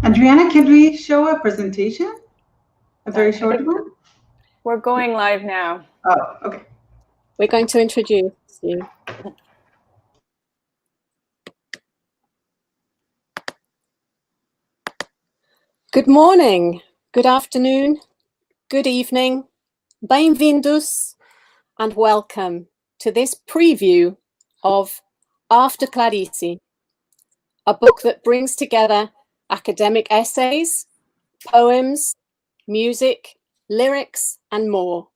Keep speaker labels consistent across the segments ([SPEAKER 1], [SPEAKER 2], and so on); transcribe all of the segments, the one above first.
[SPEAKER 1] Adriana, can we show a presentation? A very short one?
[SPEAKER 2] We're going live now.
[SPEAKER 1] Oh, okay.
[SPEAKER 3] We're going to introduce you. Good morning, good afternoon, good evening, bem-vindos, and welcome to this preview of After Clarice, a book that brings together academic essays, poems, music, lyrics, and more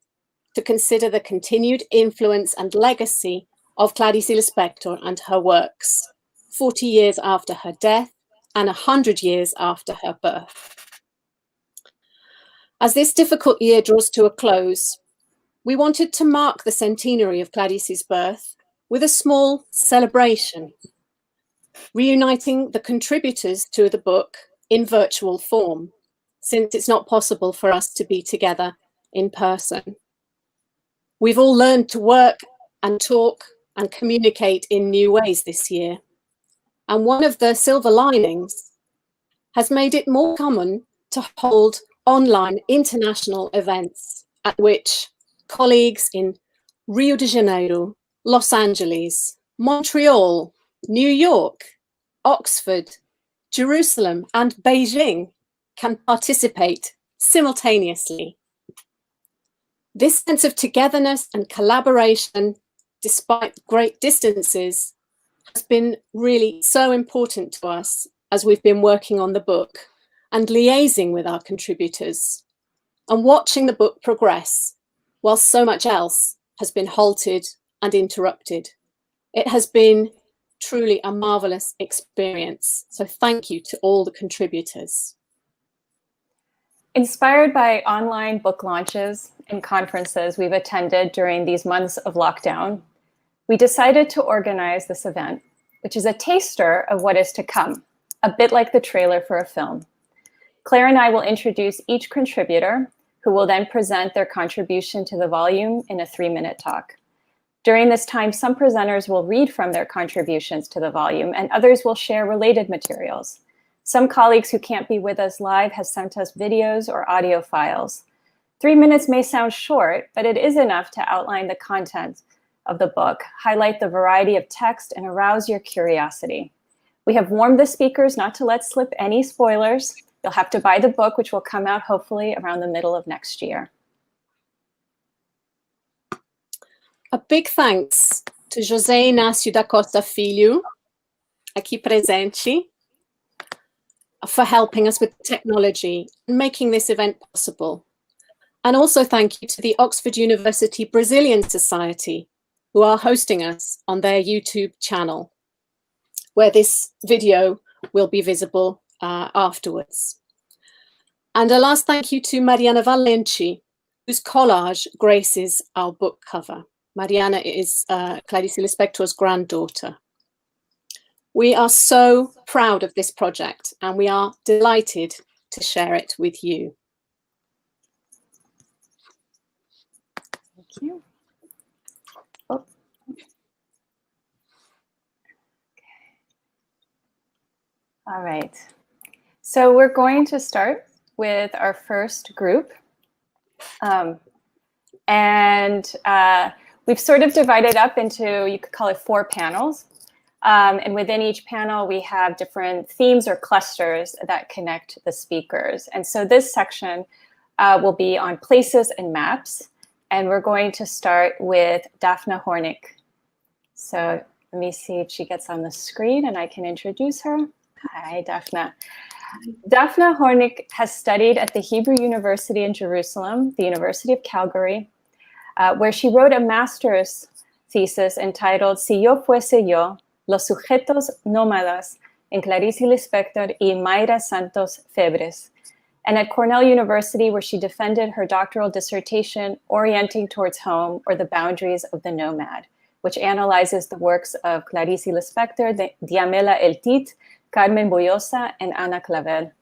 [SPEAKER 3] to consider the continued influence and legacy of Clarice Lispector and her works, 40 years after her death and 100 years after her birth. As this difficult year draws to a close, we wanted to mark the centenary of Clarice's birth with a small celebration, reuniting the contributors to the book in virtual form, since it's not possible for us to be together in person. We've all learned to work and talk and communicate in new ways this year. And one of the silver linings has made it more common to hold online international events at which colleagues in Rio de Janeiro, Los Angeles, Montreal, New York, Oxford, Jerusalem, and Beijing can participate simultaneously. This sense of togetherness and collaboration, despite great distances, has been really so important to us as we've been working on the book and liaising with our contributors and watching the book progress while so much else has been halted and interrupted. It has been truly a marvelous experience. So thank you to all the contributors.
[SPEAKER 2] Inspired by online book launches and conferences we've attended during these months of lockdown, we decided to organize this event, which is a taster of what is to come, a bit like the trailer for a film. Claire and I will introduce each contributor, who will then present their contribution to the volume in a 3-minute talk. During this time, some presenters will read from their contributions to the volume, and others will share related materials. Some colleagues who can't be with us live have sent us videos or audio files. 3 minutes may sound short, but it is enough to outline the content of the book, highlight the variety of text, and arouse your curiosity. We have warned the speakers not to let slip any spoilers. You'll have to buy the book, which will come out hopefully around the middle of next year.
[SPEAKER 3] A big thanks to José Inácio da Costa Filho, aqui presente, for helping us with technology and making this event possible. And also thank you to the Oxford University Brazilian Society, who are hosting us on their YouTube channel, where this video will be visible afterwards. And a last thank you to Mariana Valenti, whose collage graces our book cover. Mariana is Clarice Lispector's granddaughter. We are so proud of this project and we are delighted to share it with you.
[SPEAKER 2] Thank you. Oh. Okay. All right. So we're going to start with our first group. We've sort of divided up into, you could call it 4 panels. And within each panel, we have different themes or clusters that connect the speakers. And so this section will be on places and maps. And we're going to start with Dafna Hornike. So let me see if she gets on the screen and I can introduce her. Hi, Dafna. Dafna Hornike has studied at the Hebrew University in Jerusalem, the University of Calgary, where she wrote a master's thesis entitled Si yo fuese yo, los sujetos nómadas en Clarice Lispector y Mayra Santos Febres, and at Cornell University, where she defended her doctoral dissertation, Orienting Towards Home, or the Boundaries of the Nomad, which analyzes the works of Clarice Lispector, Diamela El Tit, Carmen Boyosa, and Ana Clavel.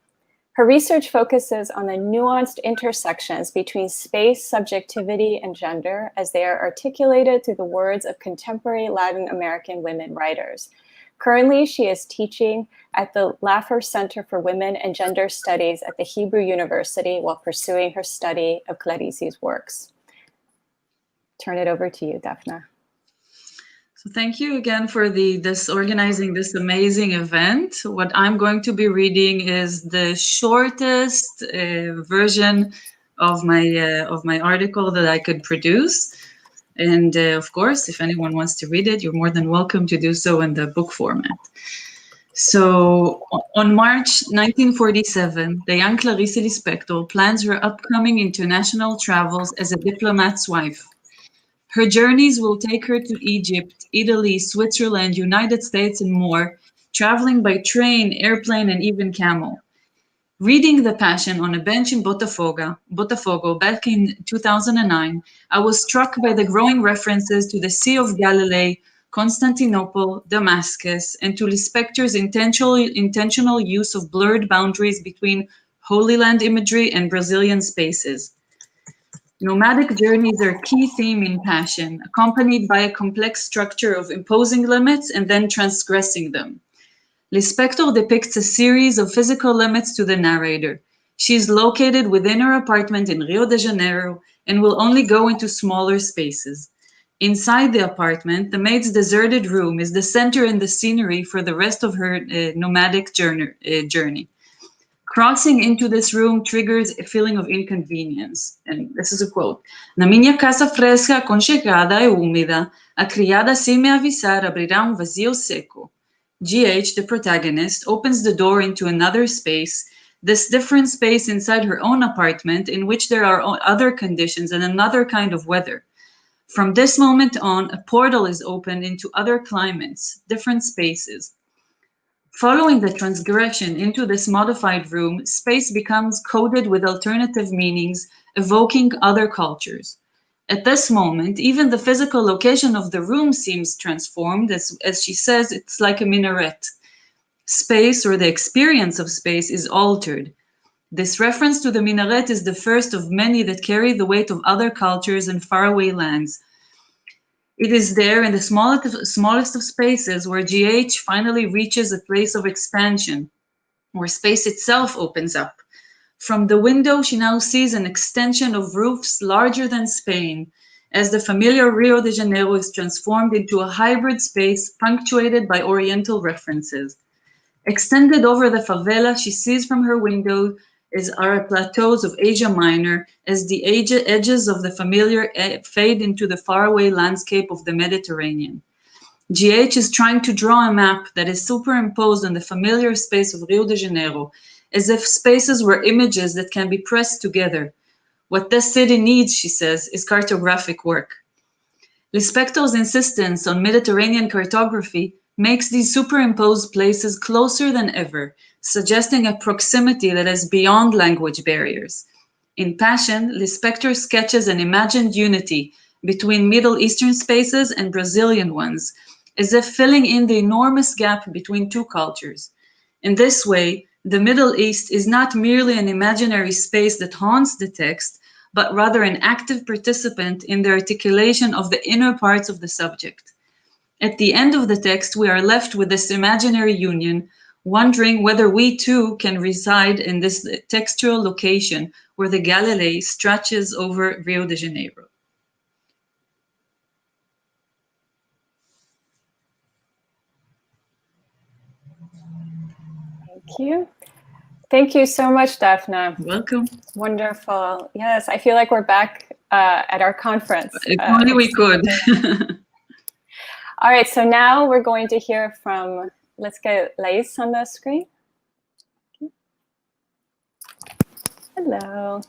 [SPEAKER 2] Her research focuses on the nuanced intersections between space, subjectivity, and gender as they are articulated through the words of contemporary Latin American women writers, Currently, she is teaching at the Laffer Center for Women and Gender Studies at the Hebrew University while pursuing her study of Clarice's works. Turn it over to you, Dafna.
[SPEAKER 1] So thank you again for organizing this amazing event. What I'm going to be reading is the shortest version of my article that I could produce. And of course, if anyone wants to read it, you're more than welcome to do so in the book format. So on March 1947, the young Clarice Lispector plans her upcoming international travels as a diplomat's wife. Her journeys will take her to Egypt, Italy, Switzerland, United States, and more, traveling by train, airplane, and even camel. Reading The Passion on a bench in Botafogo back in 2009, I was struck by the growing references to the Sea of Galilee, Constantinople, Damascus, and to Lispector's intentional use of blurred boundaries between Holy Land imagery and Brazilian spaces. Nomadic journeys are a key theme in Passion, accompanied by a complex structure of imposing limits and then transgressing them. Lispector depicts a series of physical limits to the narrator. She is located within her apartment in Rio de Janeiro and will only go into smaller spaces. Inside the apartment, the maid's deserted room is the center in the scenery for the rest of her nomadic journey. Crossing into this room triggers a feeling of inconvenience. And this is a quote. Na minha casa fresca, aconchegada e úmida, a criada sem me avisar abrirá vazio seco. GH, the protagonist, opens the door into another space, this different space inside her own apartment in which there are other conditions and another kind of weather. From this moment on, a portal is opened into other climates, different spaces. Following the transgression into this modified room, space becomes coded with alternative meanings, evoking other cultures. At this moment, even the physical location of the room seems transformed. As she says, it's like a minaret. Space, or the experience of space, is altered. This reference to the minaret is the first of many that carry the weight of other cultures and faraway lands. It is there in the smallest of spaces where GH finally reaches a place of expansion, where space itself opens up. From the window, she now sees an extension of roofs larger than Spain, as the familiar Rio de Janeiro is transformed into a hybrid space punctuated by Oriental references. Extended over the favela she sees from her window are plateaus of Asia Minor, as the edges of the familiar fade into the faraway landscape of the Mediterranean. GH is trying to draw a map that is superimposed on the familiar space of Rio de Janeiro, as if spaces were images that can be pressed together. What this city needs, she says, is cartographic work. Lispector's insistence on Mediterranean cartography makes these superimposed places closer than ever, suggesting a proximity that is beyond language barriers. In Passion, Lispector sketches an imagined unity between Middle Eastern spaces and Brazilian ones, as if filling in the enormous gap between two cultures. In this way, the Middle East is not merely an imaginary space that haunts the text, but rather an active participant in the articulation of the inner parts of the subject. At the end of the text, we are left with this imaginary union, wondering whether we too can reside in this textual location where the Galilee stretches over Rio de Janeiro.
[SPEAKER 2] Thank you. Thank you so much, Dafna.
[SPEAKER 1] Welcome.
[SPEAKER 2] Wonderful. Yes, I feel like we're back at our conference.
[SPEAKER 1] If only we could.
[SPEAKER 2] All right, so now we're going to hear from, let's get Laís on the screen. Hello.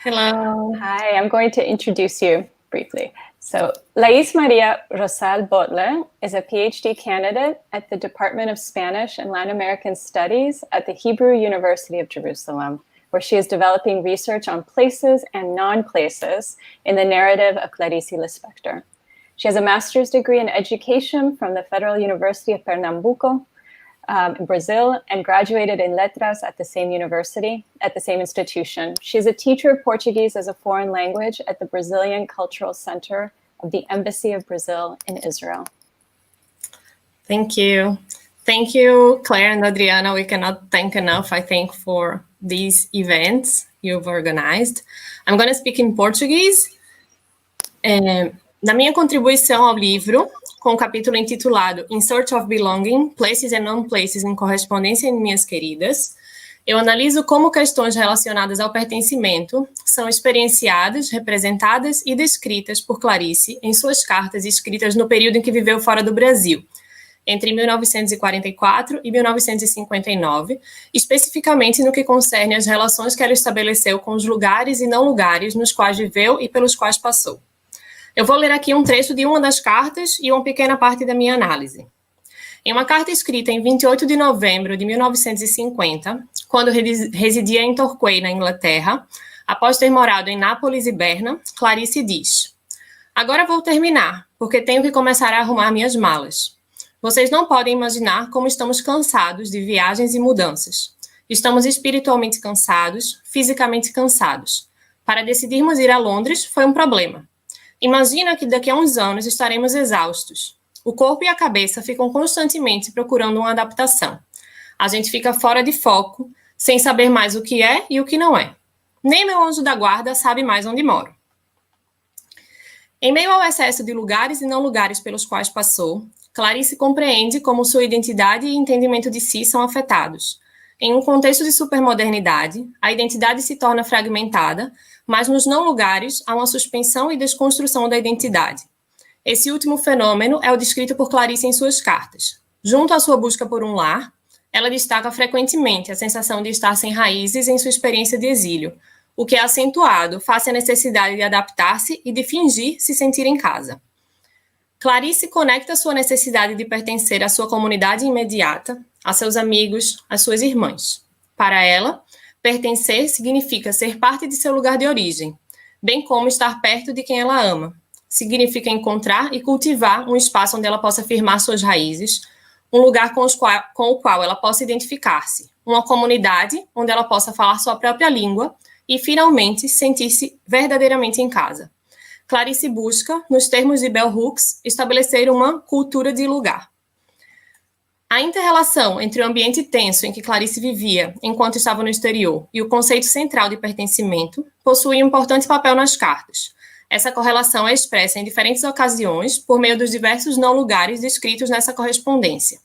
[SPEAKER 4] Hello.
[SPEAKER 2] Hi, I'm going to introduce you briefly. So Laís Maria Rosal Botler is a PhD candidate at the Department of Spanish and Latin American Studies at the Hebrew University of Jerusalem, where she is developing research on places and non-places in the narrative of Clarice Lispector. She has a master's degree in education from the Federal University of Pernambuco in Brazil, and graduated in Letras at the same university, at the same institution. She is a teacher of Portuguese as a foreign language at the Brazilian Cultural Center of the Embassy of Brazil in Israel.
[SPEAKER 4] Thank you. Thank you, Claire and Adriana. We cannot thank enough, I think, for these events you've organized. I'm going to speak in Portuguese. Na minha contribuição ao livro, com o capítulo intitulado In Search of Belonging, Places and Non-Places em Correspondência em Minhas Queridas, eu analiso como questões relacionadas ao pertencimento são experienciadas, representadas e descritas por Clarice em suas cartas escritas no período em que viveu fora do Brasil, entre 1944 e 1959, especificamente no que concerne às relações que ela estabeleceu com os lugares e não lugares nos quais viveu e pelos quais passou. Eu vou ler aqui um trecho de uma das cartas e uma pequena parte da minha análise. Em uma carta escrita em 28 de novembro de 1950, quando residia em Torquay, na Inglaterra, após ter morado em Nápoles e Berna, Clarice diz: agora vou terminar, porque tenho que começar a arrumar minhas malas. Vocês não podem imaginar como estamos cansados de viagens e mudanças. Estamos espiritualmente cansados, fisicamente cansados. Para decidirmos ir a Londres foi um problema. Imagina que daqui a uns anos estaremos exaustos. O corpo e a cabeça ficam constantemente procurando uma adaptação. A gente fica fora de foco, sem saber mais o que é e o que não é. Nem meu anjo da guarda sabe mais onde moro. Em meio ao excesso de lugares e não lugares pelos quais passou, Clarice compreende como sua identidade e entendimento de si são afetados. Em um contexto de supermodernidade, a identidade se torna fragmentada, mas nos não lugares há uma suspensão e desconstrução da identidade. Esse último fenômeno é o descrito por Clarice em suas cartas. Junto à sua busca por um lar, ela destaca frequentemente a sensação de estar sem raízes em sua experiência de exílio, o que é acentuado face à necessidade de adaptar-se e de fingir se sentir em casa. Clarice conecta sua necessidade de pertencer à sua comunidade imediata, a seus amigos, às suas irmãs. Para ela, pertencer significa ser parte de seu lugar de origem, bem como estar perto de quem ela ama. Significa encontrar e cultivar um espaço onde ela possa firmar suas raízes, um lugar com o qual ela possa identificar-se, uma comunidade onde ela possa falar sua própria língua e, finalmente, sentir-se verdadeiramente em casa. Clarice busca, nos termos de Bell Hooks, estabelecer uma cultura de lugar. A inter-relação entre o ambiente tenso em que Clarice vivia enquanto estava no exterior e o conceito central de pertencimento possui um importante papel nas cartas. Essa correlação é expressa em diferentes ocasiões por meio dos diversos não-lugares descritos nessa correspondência.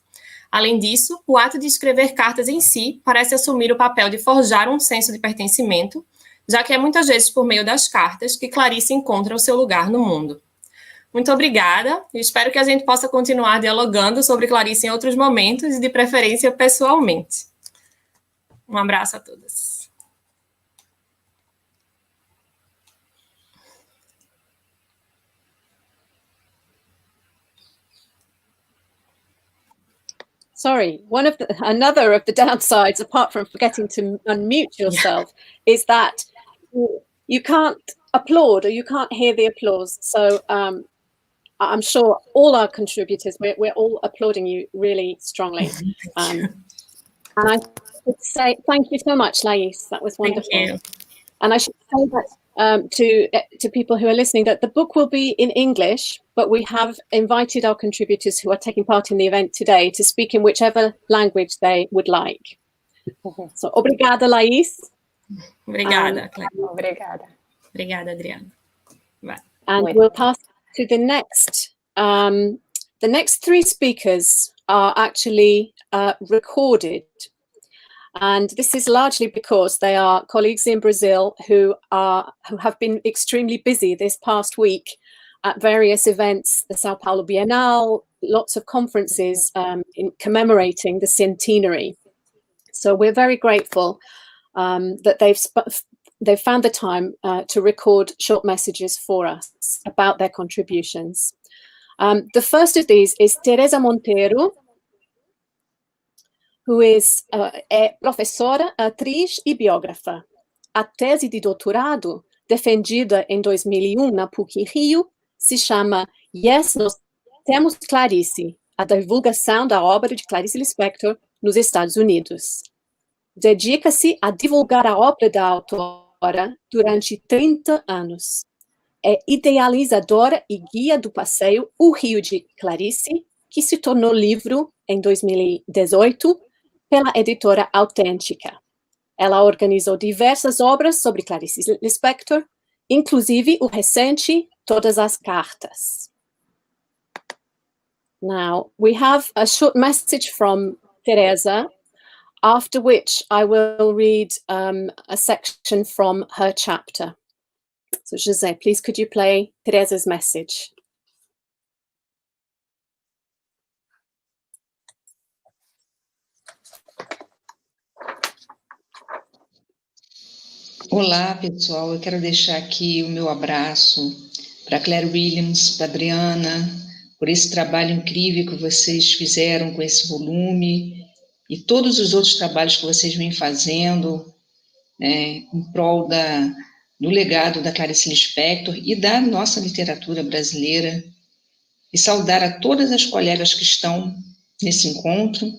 [SPEAKER 4] Além disso, o ato de escrever cartas em si parece assumir o papel de forjar um senso de pertencimento, já que é muitas vezes por meio das cartas que Clarice encontra o seu lugar no mundo. Muito obrigada, e espero que a gente possa continuar dialogando sobre Clarice em outros momentos e, de preferência, pessoalmente. Um abraço a todas.
[SPEAKER 3] Sorry, another of the downsides, apart from forgetting to unmute yourself, is that you can't applaud or you can't hear the applause. So I'm sure all our contributors, we're all applauding you really strongly. And I should say thank you so much, Laís. That was wonderful.
[SPEAKER 4] Thank you.
[SPEAKER 3] And I should say that to people who are listening, that the book will be in English, but we have invited our contributors who are taking part in the event today to speak in whichever language they would like. So, obrigada, Laís.
[SPEAKER 4] Obrigada, Claire.
[SPEAKER 2] Obrigada.
[SPEAKER 4] Obrigada, Adriana. Bye.
[SPEAKER 3] And we'll pass to the next. The next three speakers are actually recorded. And this is largely because they are colleagues in Brazil who have been extremely busy this past week at various events, the Sao Paulo Bienal, lots of conferences in commemorating the centenary. So we're very grateful that they've found the time to record short messages for us about their contributions. The first of these is Teresa Montero, who é professora, atriz e biógrafa. A tese de doutorado, defendida em 2001 na PUC-Rio, se chama Yes, Nós Temos Clarice, a divulgação da obra de Clarice Lispector nos Estados Unidos. Dedica-se a divulgar a obra da autora durante 30 anos. É idealizadora e guia do passeio O Rio de Clarice, que se tornou livro em 2018 pela editora Autêntica. Ela organizou diversas obras sobre Clarice Lispector, inclusive o recente Todas as Cartas. Now, we have a short message from Teresa, after which I will read a section from her chapter. So, José, please could you play Teresa's message?
[SPEAKER 5] Olá, pessoal. Eu quero deixar aqui o meu abraço para Claire Williams, para Adriana, por esse trabalho incrível que vocês fizeram com esse volume e todos os outros trabalhos que vocês vêm fazendo, né, em prol do legado da Clarice Lispector e da nossa literatura brasileira, e saudar a todas as colegas que estão nesse encontro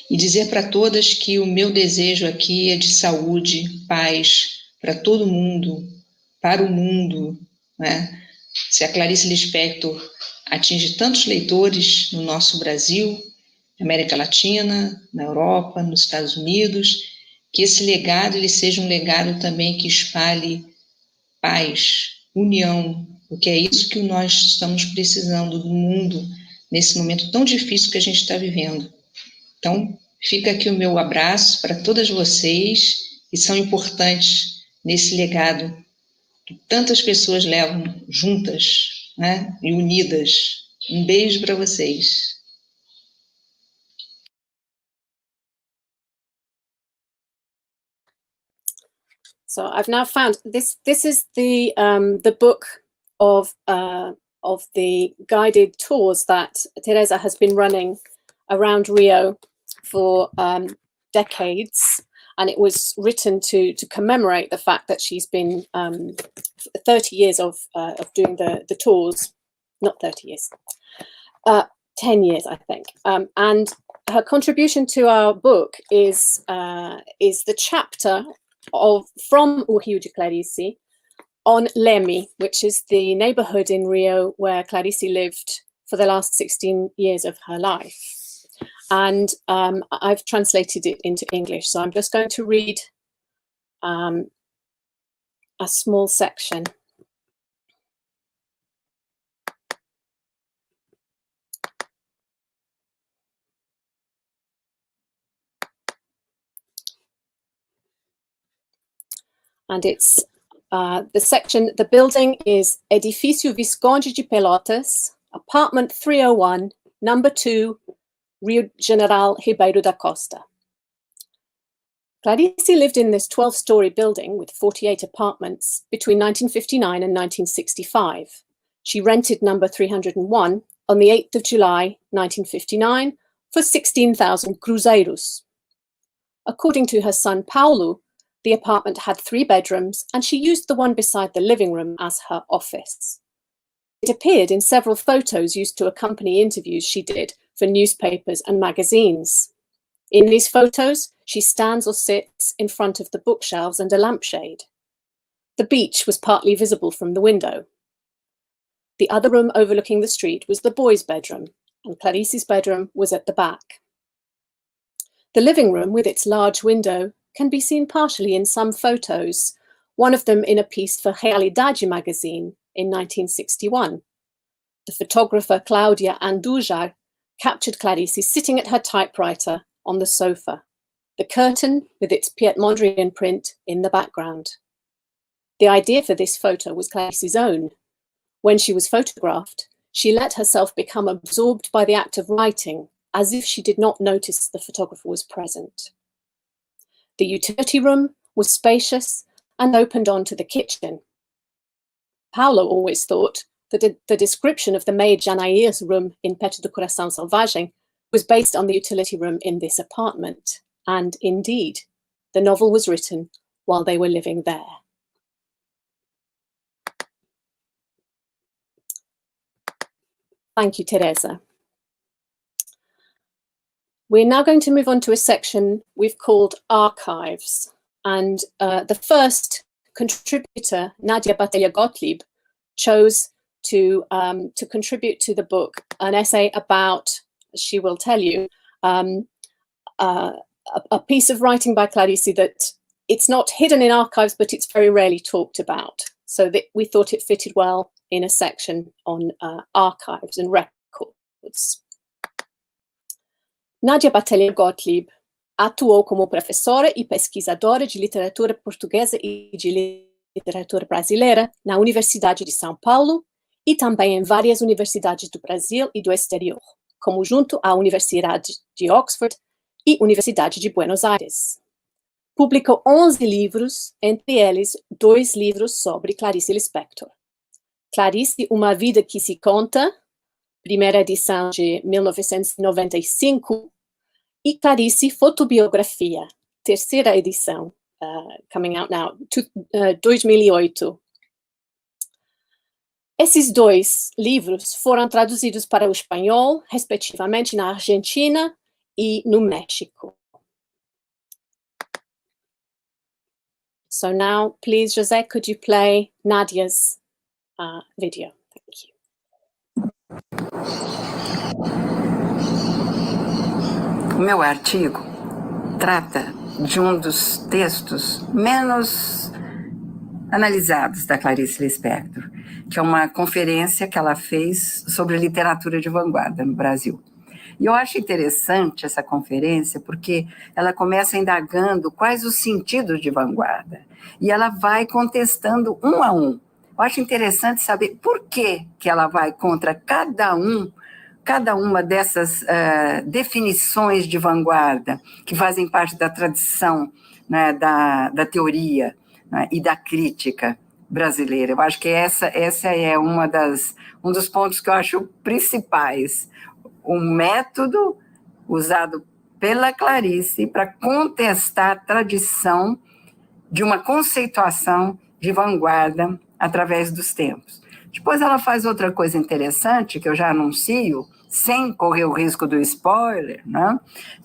[SPEAKER 5] e dizer para todas que o meu desejo aqui é de saúde, paz para todo mundo, para o mundo, né? Se a Clarice Lispector atinge tantos leitores no nosso Brasil, na América Latina, na Europa, nos Estados Unidos, que esse legado ele seja um legado também que espalhe paz, união, porque é isso que nós estamos precisando do mundo nesse momento tão difícil que a gente está vivendo. Então, fica aqui o meu abraço para todas vocês que são importantes nesse legado que tantas pessoas levam juntas, né, e unidas. Um beijo para vocês.
[SPEAKER 3] So I've now found this. This is the book of the guided tours that Teresa has been running around Rio for decades, and it was written to commemorate the fact that she's been 30 years of doing the tours, not 30 years, 10 years, I think. And her contribution to our book is the chapter from O Rio de Clarice on Leme, which is the neighborhood in Rio where Clarice lived for the last 16 years of her life. And I've translated it into English, so I'm just going to read a small section. And it's the section, the building is Edifício Visconde de Pelotas, apartment 301, number 2, Rio General Ribeiro da Costa. Clarice lived in this 12-story building with 48 apartments between 1959 and 1965. She rented number 301 on the 8th of July, 1959 for 16,000 cruzeiros. According to her son Paulo, the apartment had 3 bedrooms and she used the one beside the living room as her office. It appeared in several photos used to accompany interviews she did for newspapers and magazines. In these photos, she stands or sits in front of the bookshelves and a lampshade. The beach was partly visible from the window. The other room overlooking the street was the boys' bedroom, and Clarice's bedroom was at the back. The living room, with its large window, can be seen partially in some photos, one of them in a piece for Realidade magazine in 1961. The photographer Claudia Andujar captured Clarice sitting at her typewriter on the sofa, the curtain with its Piet Mondrian print in the background. The idea for this photo was Clarice's own. When she was photographed, she let herself become absorbed by the act of writing, as if she did not notice the photographer was present. The utility room was spacious and opened onto the kitchen. Paulo always thought that the description of the maid Janaía's room in Petto do Coração Selvagem was based on the utility room in this apartment. And indeed, the novel was written while they were living there. Thank you, Teresa. We're now going to move on to a section we've called Archives. And the first contributor, Nádia chose to contribute to the book an essay about she will tell you, a piece of writing by Clarice that it's not hidden in archives, but it's very rarely talked about. So that we thought it fitted well in a section on archives and records. Nádia Gottlieb atuou como professora e pesquisadora de literatura portuguesa e de literatura brasileira na Universidade de São Paulo e também em várias universidades do Brasil e do exterior, como junto à Universidade de Oxford e Universidade de Buenos Aires. Publicou 11 livros, entre eles 2 livros sobre Clarice Lispector. Clarice, Uma Vida que se Conta, primeira edição de 1995, e Clarice, Fotobiografia, terceira edição, coming out now, 2008. Esses 2 livros foram traduzidos para o espanhol, respectivamente, na Argentina e no México. So now, please, José, could you play Nadia's video? Thank you.
[SPEAKER 6] O meu artigo trata de um dos textos menos analisados da Clarice Lispector, que é uma conferência que ela fez sobre literatura de vanguarda no Brasil. E eu acho interessante essa conferência porque ela começa indagando quais os sentidos de vanguarda e ela vai contestando um a um. Eu acho interessante saber por que ela vai contra cada uma dessas definições de vanguarda que fazem parte da tradição, né, da teoria, né, e da crítica brasileira. Eu acho que essa é um dos pontos que eu acho principais. O método usado pela Clarice para contestar a tradição de uma conceituação de vanguarda através dos tempos. Depois ela faz outra coisa interessante, que eu já anuncio, sem correr o risco do spoiler, né?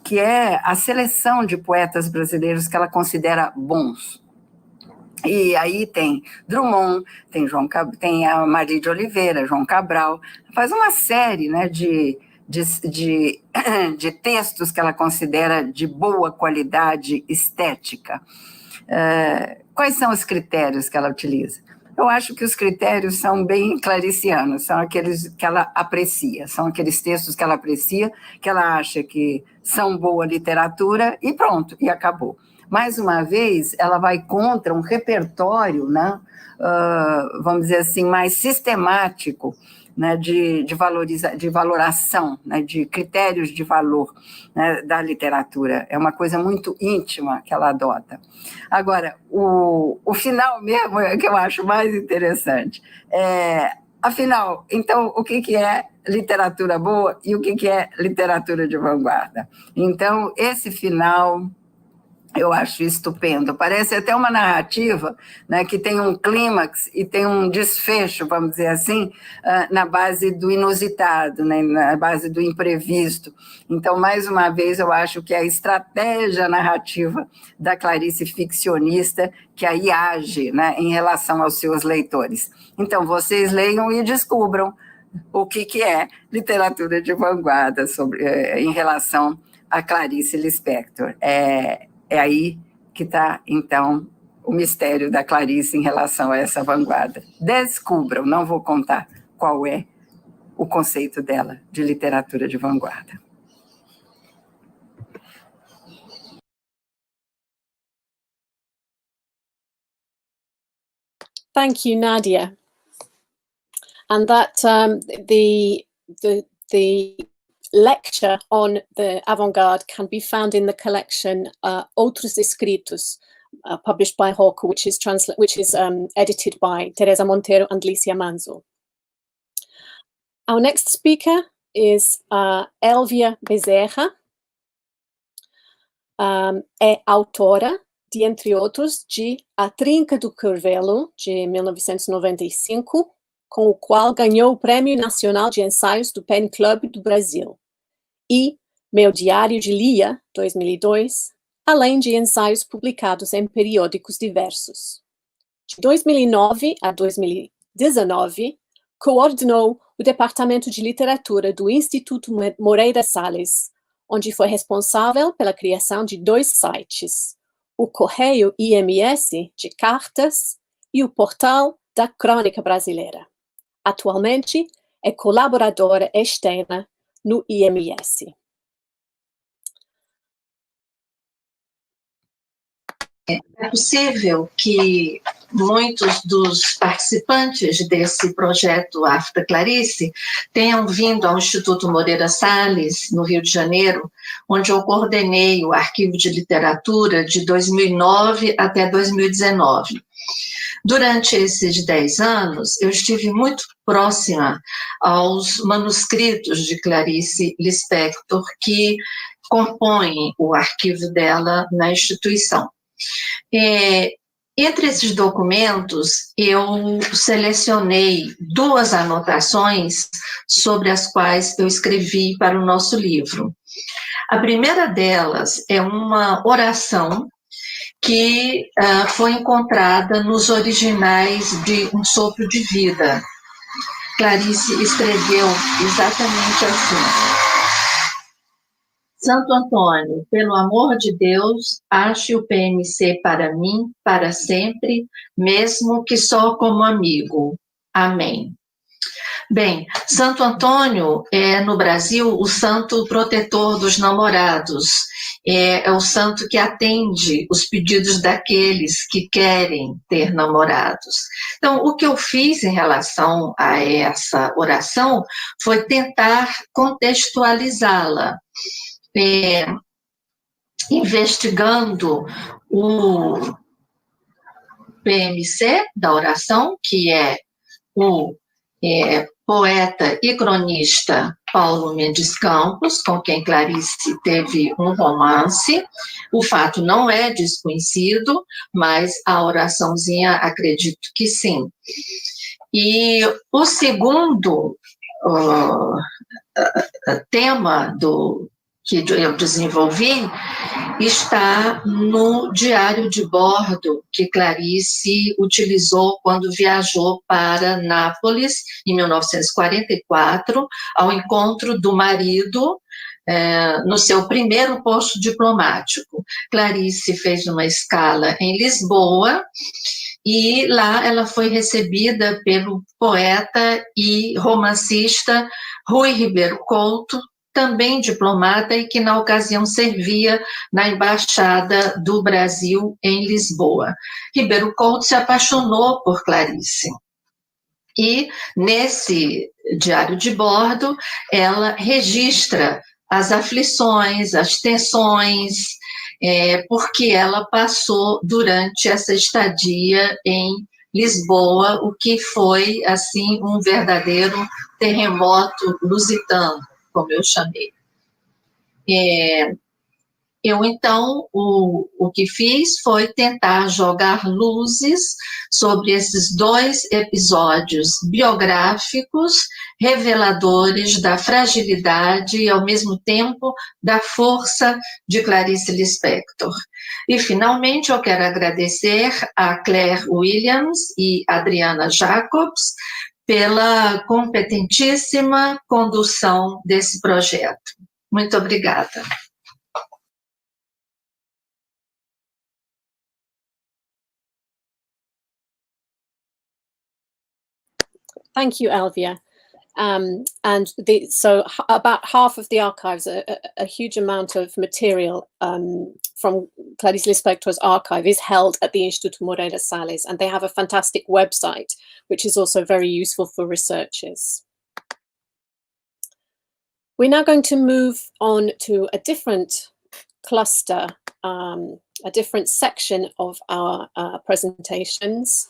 [SPEAKER 6] Que é a seleção de poetas brasileiros que ela considera bons. E aí tem Drummond, tem a Maria de Oliveira, João Cabral, faz uma série, né, de textos que ela considera de boa qualidade estética. Quais são os critérios que ela utiliza? Eu acho que os critérios são bem claricianos, são aqueles que ela aprecia, são aqueles textos que ela aprecia, que ela acha que são boa literatura e pronto, e acabou. Mais uma vez, ela vai contra um repertório, né, vamos dizer assim, mais sistemático, né, de valoração, né, de critérios de valor, né, da literatura. É uma coisa muito íntima que ela adota. Agora, o final mesmo é que eu acho mais interessante. Afinal, então, o que é literatura boa e o que é literatura de vanguarda? Então, esse final eu acho estupendo. Parece até uma narrativa, né, que tem um clímax e tem um desfecho, vamos dizer assim, na base do inusitado, né, na base do imprevisto. Então, mais uma vez, eu acho que é a estratégia narrativa da Clarice ficcionista que aí age, né, em relação aos seus leitores. Então, vocês leiam e descubram o que é literatura de vanguarda em relação a Clarice Lispector. É aí que está, então, o mistério da Clarice em relação a essa vanguarda. Descubram, não vou contar qual é o conceito dela de literatura de vanguarda.
[SPEAKER 3] Thank you, Nádia. And that the lecture on the avant-garde can be found in the collection Outros Escritos, published by Hornike, which is edited by Teresa Montero and Lícia Manzo. Our next speaker is Elvia Bezerra. É autora de, entre outros, de A Trinca do Curvelo, de 1995, com o qual ganhou o Prêmio Nacional de Ensaios do Pen Club do Brasil, e Meu Diário de Lia, 2002, além de ensaios publicados em periódicos diversos. De 2009 a 2019, coordenou o Departamento de Literatura do Instituto Moreira Salles, onde foi responsável pela criação de 2 sites, o Correio IMS de cartas e o Portal da Crônica Brasileira. Atualmente, é colaboradora externa no IMS.
[SPEAKER 7] É possível que muitos dos participantes desse projeto After Clarice tenham vindo ao Instituto Moreira Salles, no Rio de Janeiro, onde eu coordenei o arquivo de literatura de 2009 até 2019. Durante esses 10 anos, eu estive muito próxima aos manuscritos de Clarice Lispector, que compõem o arquivo dela na instituição. Entre esses documentos, eu selecionei 2 anotações sobre as quais eu escrevi para o nosso livro. A primeira delas é uma oração que foi encontrada nos originais de Um Sopro de Vida. Clarice escreveu exatamente assim: Santo Antônio, pelo amor de Deus, ache o PMC para mim, para sempre, mesmo que só como amigo. Amém. Bem, Santo Antônio é, no Brasil, o santo protetor dos namorados. É o santo que atende os pedidos daqueles que querem ter namorados. Então, o que eu fiz em relação a essa oração foi tentar contextualizá-la. Investigando o PMC da oração, que é o poeta e cronista Paulo Mendes Campos, com quem Clarice teve um romance. O fato não é desconhecido, mas a oraçãozinha acredito que sim. E o segundo tema que eu desenvolvi está no diário de bordo que Clarice utilizou quando viajou para Nápoles, em 1944, ao encontro do marido no seu primeiro posto diplomático. Clarice fez uma escala em Lisboa, e lá ela foi recebida pelo poeta e romancista Rui Ribeiro Couto, também diplomata e que na ocasião servia na Embaixada do Brasil em Lisboa. Ribeiro Couto se apaixonou por Clarice. E nesse diário de bordo, ela registra as aflições, as tensões, porque ela passou durante essa estadia em Lisboa, o que foi, assim, um verdadeiro terremoto lusitano, como eu chamei. Eu, então, o que fiz foi tentar jogar luzes sobre esses 2 episódios biográficos, reveladores da fragilidade e, ao mesmo tempo, da força de Clarice Lispector. E, finalmente, eu quero agradecer a Claire Williams e Adriana Jacobs pela competentíssima condução desse projeto. Muito obrigada.
[SPEAKER 3] Thank you, Elvia. So about half of the archives, a huge amount of material from Clarice Lispector's archive is held at the Instituto Moreira Salles, and they have a fantastic website, which is also very useful for researchers. We're now going to move on to a different cluster, a different section of our presentations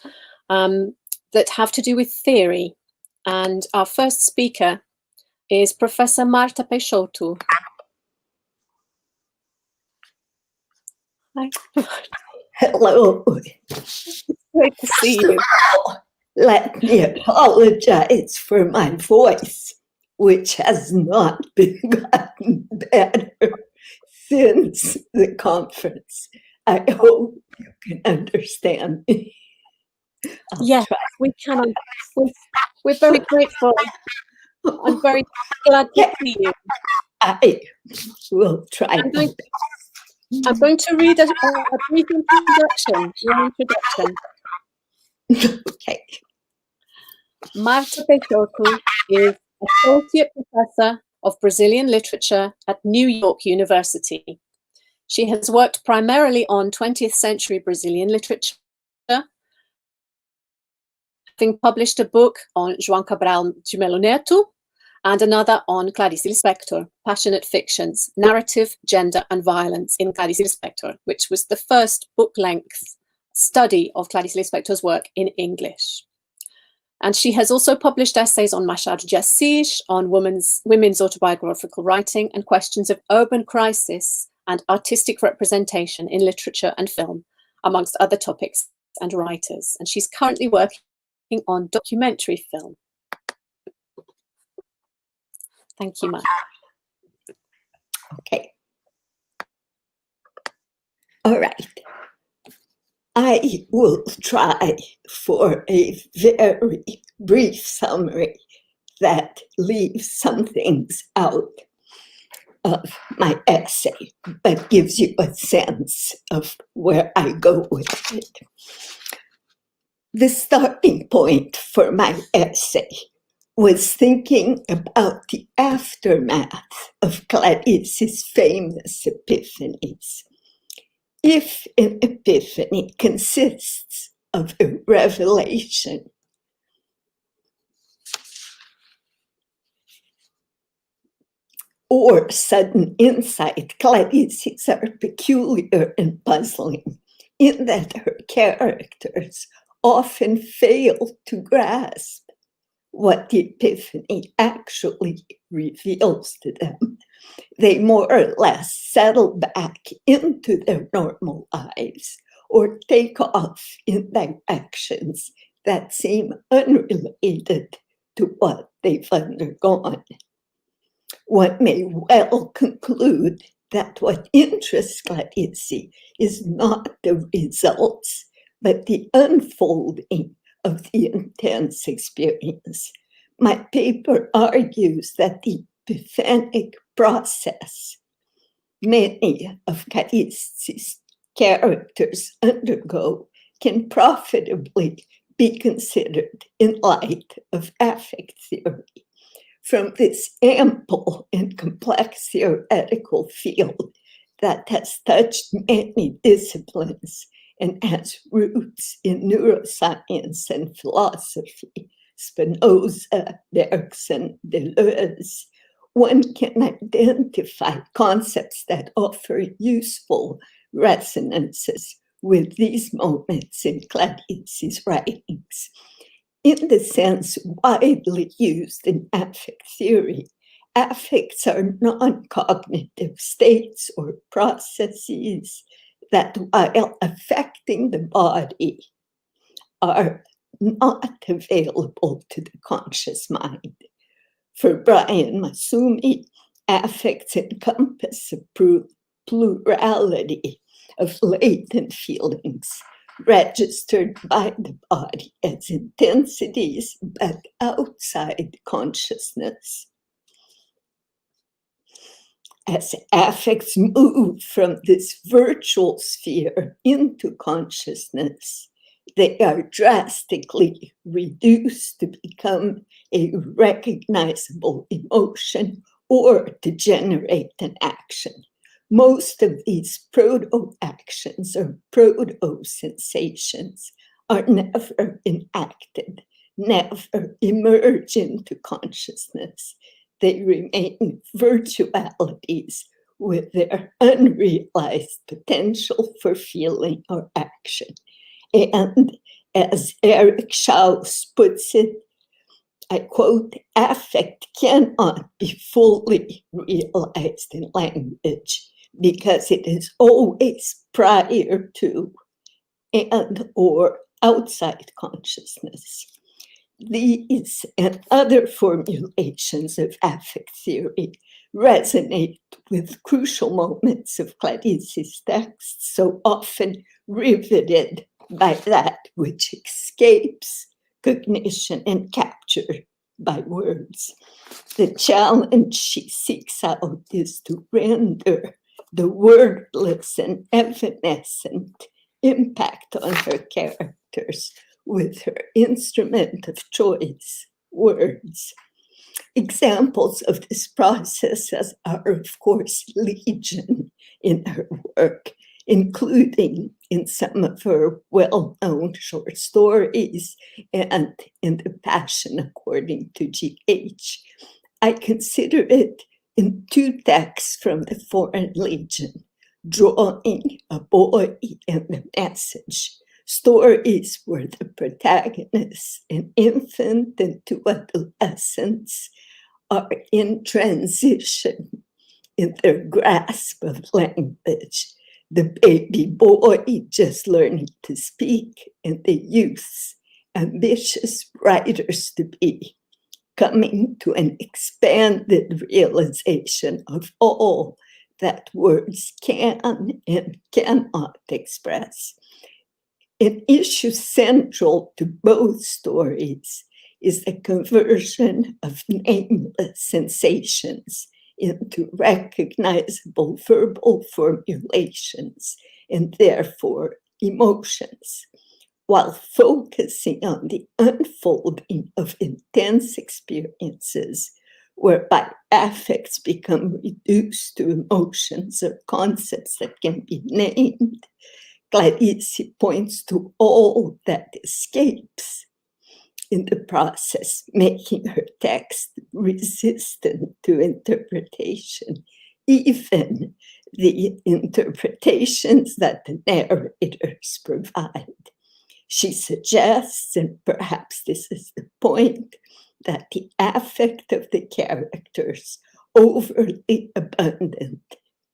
[SPEAKER 3] that have to do with theory. And our first speaker is Professor Marta Peixoto. Hi.
[SPEAKER 8] Hello.
[SPEAKER 3] Great to see you.
[SPEAKER 8] Let me apologize for my voice, which has not been gotten better since the conference. I hope you can understand me.
[SPEAKER 3] Yes, we can. We're very grateful I'm very glad to see you.
[SPEAKER 8] I will try.
[SPEAKER 3] I'm going to read a brief introduction. Your introduction.
[SPEAKER 8] Okay.
[SPEAKER 3] Marta Peixoto is Associate Professor of Brazilian Literature at New York University. She has worked primarily on 20th century Brazilian literature, having published a book on João Cabral de Melo Neto and another on Clarice Lispector, Passionate Fictions, Narrative, Gender and Violence in Clarice Lispector, which was the first book-length study of Clarice Lispector's work in English. And she has also published essays on Machado de Assis, on women's autobiographical writing, and questions of urban crisis and artistic representation in literature and film, amongst other topics and writers. And she's currently working on documentary film. Thank you, Marta.
[SPEAKER 8] Okay. All right. I will try for a very brief summary that leaves some things out of my essay, but gives you a sense of where I go with it. The starting point for my essay was thinking about the aftermath of Clarice's famous epiphanies. If an epiphany consists of a revelation, or sudden insight, Clarice's are peculiar and puzzling in that her characters often fail to grasp what the epiphany actually reveals to them. They more or less settle back into their normal lives or take off in directions that seem unrelated to what they've undergone. One may well conclude that what interests Clarice is not the results, but the unfolding of the intense experience. My paper argues that the epiphanic process many of Clarice's characters undergo can profitably be considered in light of affect theory. From this ample and complex theoretical field that has touched many disciplines and has roots in neuroscience and philosophy, Spinoza, Bergson, Deleuze, one can identify concepts that offer useful resonances with these moments in Clarice's writings. In the sense widely used in affect theory, affects are non-cognitive states or processes that, while affecting the body, are not available to the conscious mind. For Brian Masumi, affects encompass a plurality of latent feelings registered by the body as intensities, but outside consciousness. As affects move from this virtual sphere into consciousness, they are drastically reduced to become a recognizable emotion or to generate an action. Most of these proto-actions or proto-sensations are never enacted, never emerge into consciousness. They remain virtualities with their unrealized potential for feeling or action. And as Eric Schaus puts it, I quote, affect cannot be fully realized in language because it is always prior to and or outside consciousness. These and other formulations of affect theory resonate with crucial moments of Clarice's texts, so often riveted by that which escapes cognition and captured by words. The challenge she seeks out is to render the wordless and evanescent impact on her characters with her instrument of choice, words. Examples of this process are, of course, legion in her work, including in some of her well-known short stories and in The Passion According to G.H. I consider it in two texts from the Foreign Legion, Drawing, a Boy and the Message, stories where the protagonists, an infant and two adolescents, are in transition in their grasp of language. The baby boy just learning to speak, and the youths, ambitious writers to be, coming to an expanded realization of all that words can and cannot express. An issue central to both stories is the conversion of nameless sensations into recognizable verbal formulations and therefore emotions, while focusing on the unfolding of intense experiences whereby affects become reduced to emotions or concepts that can be named. Clarice points to all that escapes in the process, making her text resistant to interpretation, even the interpretations that the narrators provide. She suggests, and perhaps this is the point, that the affect of the characters, overly abundant,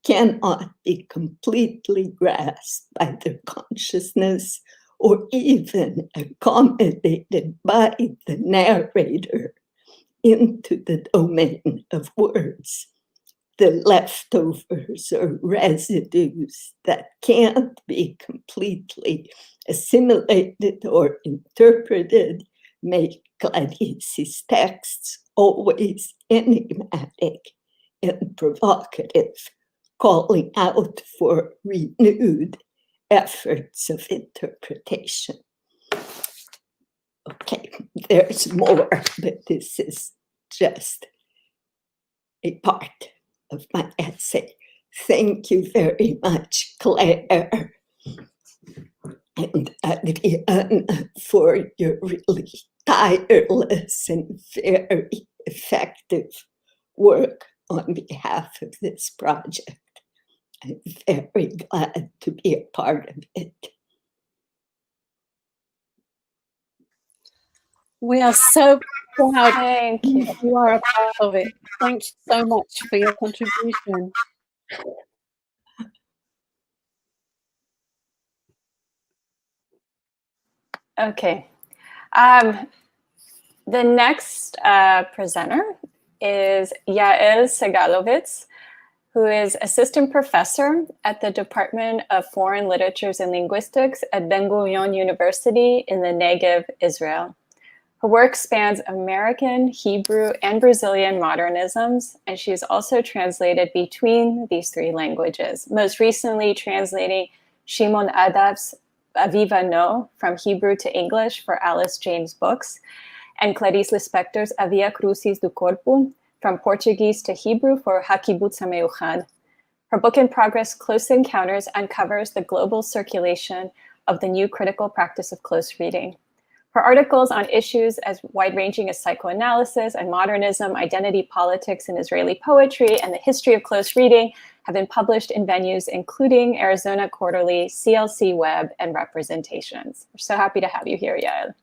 [SPEAKER 8] cannot be completely grasped by their consciousness or even accommodated by the narrator into the domain of words. The leftovers or residues that can't be completely assimilated or interpreted make Clarice's texts always enigmatic and provocative, calling out for renewed efforts of interpretation. Okay, there's more, but this is just a part of my essay. Thank you very much, Claire and Adriana, for your really tireless and very effective work on behalf of this project. I'm very glad to be a part of it.
[SPEAKER 3] We are so proud.
[SPEAKER 2] Thank you.
[SPEAKER 3] You are a part of it. Thank you so much for your contribution.
[SPEAKER 2] Okay. The next presenter is Yael Segalovitz, who is assistant professor at the Department of Foreign Literatures and Linguistics at Ben-Gurion University in the Negev, Israel. Her work spans American, Hebrew, and Brazilian modernisms, and she's also translated between these three languages, most recently translating Shimon Adab's Aviva No from Hebrew to English for Alice James Books, and Clarice Lispector's Avia Crucis do Corpo from Portuguese to Hebrew for Hakibutz HaMeuchad. Her book in progress, Close Encounters, uncovers the global circulation of the new critical practice of close reading. Her articles on issues as wide-ranging as psychoanalysis and modernism, identity politics in Israeli poetry, and the history of close reading have been published in venues including Arizona Quarterly, CLC Web, and Representations. We're so happy to have you here, Yael.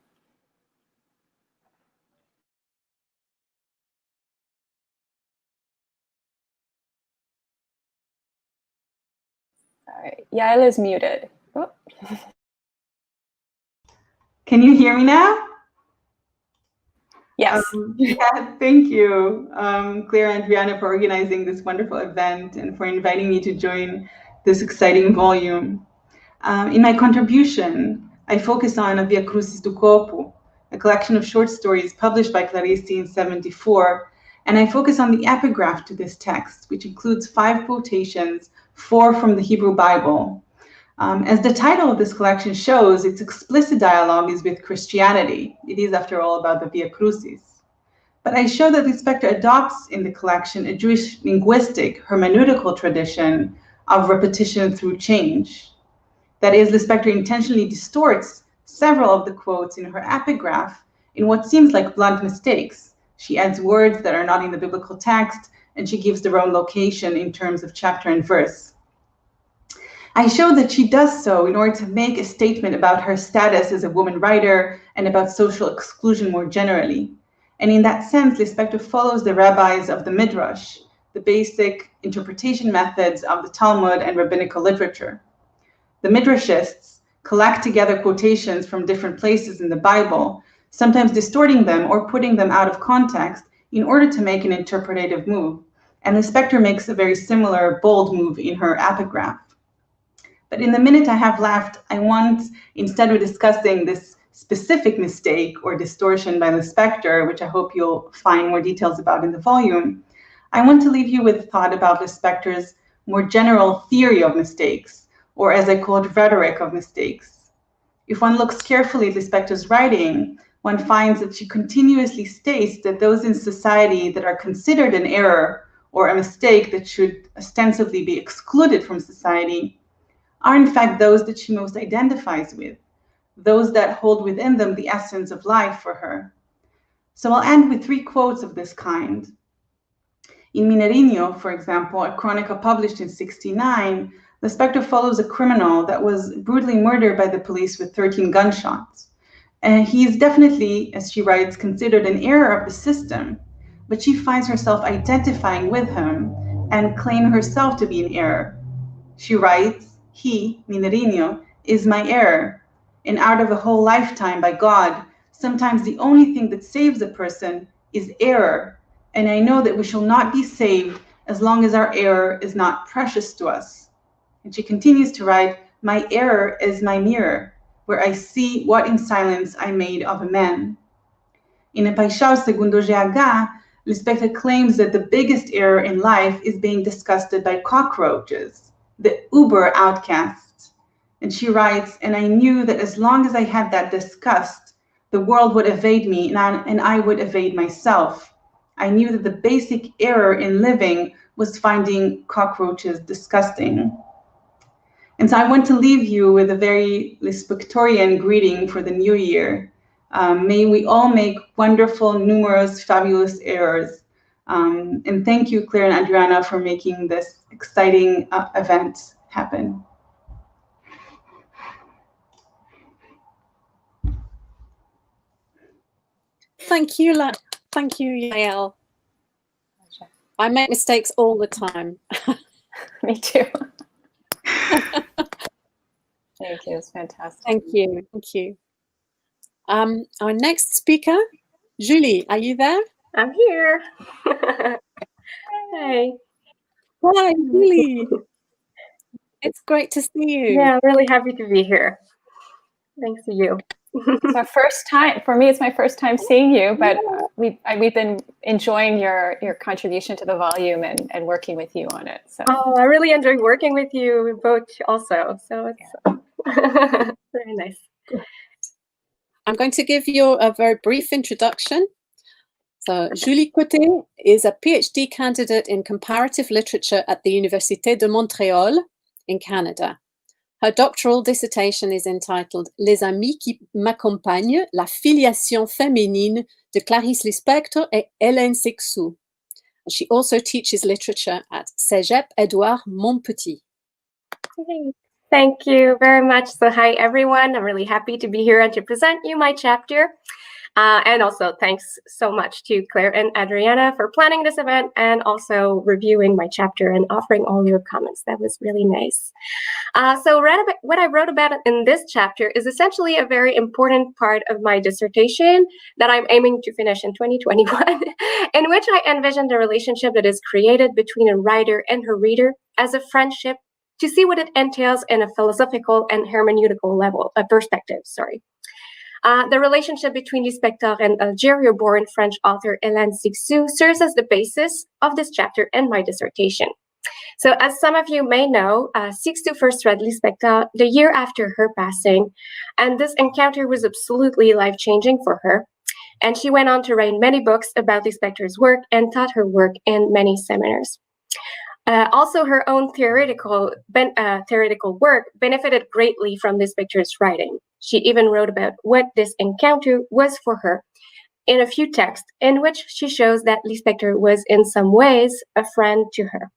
[SPEAKER 2] All right, Yael is muted. Oh.
[SPEAKER 9] Can you hear me now?
[SPEAKER 2] Yes.
[SPEAKER 9] Yeah, thank you, Claire and Adriana, for organizing this wonderful event and for inviting me to join this exciting volume. In my contribution, I focus on A Via Crucis do Corpo, a a collection of short stories published by Clarice in 1974, and I focus on the epigraph to this text, which includes 5 quotations, 4 from the Hebrew Bible. As the title of this collection shows, its explicit dialogue is with Christianity. It is, after all, about the Via Crucis. But I show that Lispector adopts in the collection a Jewish linguistic, hermeneutical tradition of repetition through change. That is, Lispector intentionally distorts several of the quotes in her epigraph in what seems like blunt mistakes. She adds words that are not in the biblical text, and she gives their own location in terms of chapter and verse. I show that she does so in order to make a statement about her status as a woman writer and about social exclusion more generally. And in that sense, Lispector follows the rabbis of the Midrash, the basic interpretation methods of the Talmud and rabbinical literature. The Midrashists collect together quotations from different places in the Bible, sometimes distorting them or putting them out of context in order to make an interpretative move. And Lispector makes a very similar bold move in her epigraph. But in the minute I have left, I want, instead of discussing this specific mistake or distortion by Lispector, which I hope you'll find more details about in the volume, I want to leave you with a thought about Lispector's more general theory of mistakes, or as I call it, rhetoric of mistakes. If one looks carefully at Lispector's writing, one finds that she continuously states that those in society that are considered an error or a mistake that should ostensibly be excluded from society are in fact those that she most identifies with, those that hold within them the essence of life for her. So I'll end with 3 quotes of this kind. In Mineirinho, for example, a chronicle published in 1969, Lispector follows a criminal that was brutally murdered by the police with 13 gunshots. And he is definitely, as she writes, considered an error of the system, but she finds herself identifying with him and claiming herself to be an error. She writes, he, Mineirinho, is my error, and out of a whole lifetime by God, sometimes the only thing that saves a person is error, and I know that we shall not be saved as long as our error is not precious to us. And she continues to write, my error is my mirror, where I see what in silence I made of a man. In A Paixão Segundo GH, Lispector claims that the biggest error in life is being disgusted by cockroaches, the uber outcasts. And she writes, and I knew that as long as I had that disgust, the world would evade me and I would evade myself. I knew that the basic error in living was finding cockroaches disgusting. And so I want to leave you with a very Lispectorian greeting for the new year. May we all make wonderful, numerous, fabulous errors. And thank you, Claire and Adriana, for making this exciting event happen.
[SPEAKER 3] Thank you, Yael. I make mistakes all the time.
[SPEAKER 2] Me too. Thank you. It's fantastic.
[SPEAKER 3] Thank you. Thank you. Our next speaker, Julie, are you there?
[SPEAKER 10] I'm here. Hey.
[SPEAKER 3] Hi, Julie. It's great to see you.
[SPEAKER 10] Yeah, I'm really happy to be here. Thanks to you.
[SPEAKER 2] It's my first time. For me, it's my first time seeing you, but we've been enjoying your contribution to the volume and working with you on it. So.
[SPEAKER 10] Oh, I really enjoy working with you both also. So it's very nice.
[SPEAKER 3] I'm going to give you a very brief introduction. So Julie Côté is a PhD candidate in comparative literature at the Université de Montréal in Canada. Her doctoral dissertation is entitled Les amis qui m'accompagnent, la filiation féminine de Clarice Lispector et Hélène Sixou. She also teaches literature at Cégep Édouard Montpetit.
[SPEAKER 10] Thank you very much. So hi, everyone. I'm really happy to be here and to present you my chapter. And also thanks so much to Claire and Adriana for planning this event and also reviewing my chapter and offering all your comments. That was really nice. So what I wrote about in this chapter is essentially a very important part of my dissertation that I'm aiming to finish in 2021, in which I envisioned a relationship that is created between a writer and her reader as a friendship to see what it entails in a philosophical and hermeneutical level, perspective, sorry. The relationship between Lispector and Algeria-born French author Hélène Cixous serves as the basis of this chapter and my dissertation. So as some of you may know, Cixous first read Lispector the year after her passing, and this encounter was absolutely life-changing for her. And she went on to write many books about Lispector's work and taught her work in many seminars. Also, her own theoretical work benefited greatly from Lispector's writing. She even wrote about what this encounter was for her in a few texts in which she shows that Lispector was in some ways a friend to her.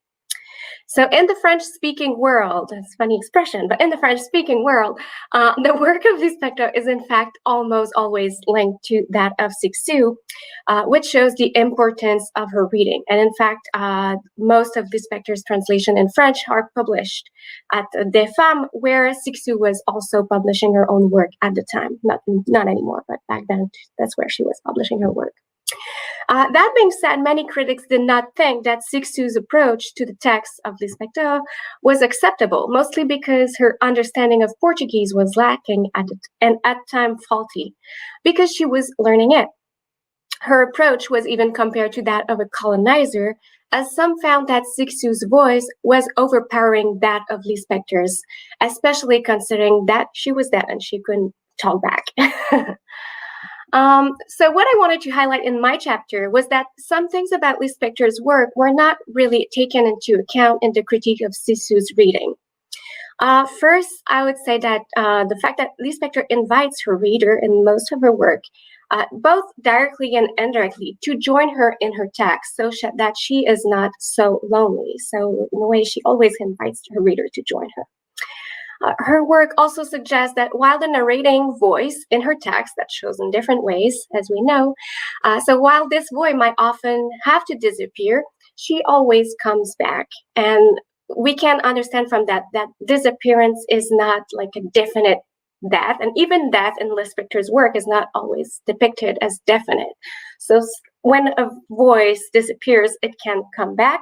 [SPEAKER 10] So in the French-speaking world, it's a funny expression, but in the French-speaking world, the work of Lispector is in fact almost always linked to that of Cixous, which shows the importance of her reading. And in fact, most of Lispector's translation in French are published at Des Femmes, where Cixous was also publishing her own work at the time. Not anymore, but back then, that's where she was publishing her work. That being said, many critics did not think that Cixous' approach to the text of Lispector was acceptable, mostly because her understanding of Portuguese was lacking and at times faulty, because she was learning it. Her approach was even compared to that of a colonizer, as some found that Cixous' voice was overpowering that of Lispector's, especially considering that she was dead and she couldn't talk back. So what I wanted to highlight in my chapter was that some things about Lispector's work were not really taken into account in the critique of Cixous' reading. First, I would say that the fact that Lispector invites her reader in most of her work, both directly and indirectly, to join her in her text so that she is not so lonely. So in a way, she always invites her reader to join her. Her work also suggests that while the narrating voice in her text that shows in different ways, as we know, so while this voice might often have to disappear, she always comes back. And we can understand from that disappearance is not like a definite death, and even death in Lispector's work is not always depicted as definite. So when a voice disappears, it can come back.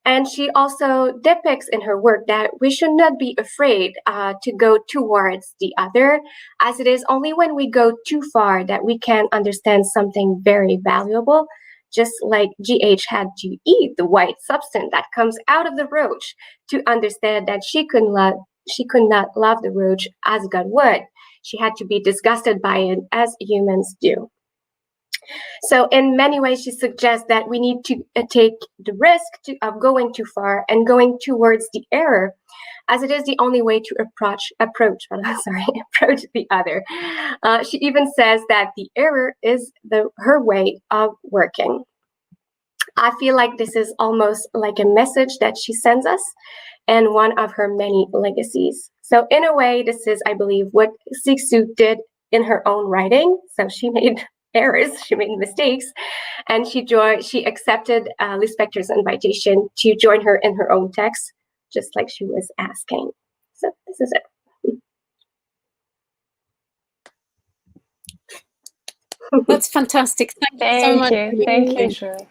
[SPEAKER 10] And she also depicts in her work that we should not be afraid to go towards the other, as it is only when we go too far that we can understand something very valuable, just like GH had to eat the white substance that comes out of the roach to understand that she could not love the roach as God would. She had to be disgusted by it as humans do. So in many ways, she suggests that we need to take the risk of going too far and going towards the error, as it is the only way to approach the other. She even says that the error is her way of working. I feel like this is almost like a message that she sends us and one of her many legacies. So in a way, this is, I believe, what Cixous did in her own writing. So she made errors, she made mistakes, and she accepted Lispector's invitation to join her in her own text, just like she was asking. So this is it.
[SPEAKER 3] That's fantastic. Thank you so much.
[SPEAKER 2] Thank you, Shirley.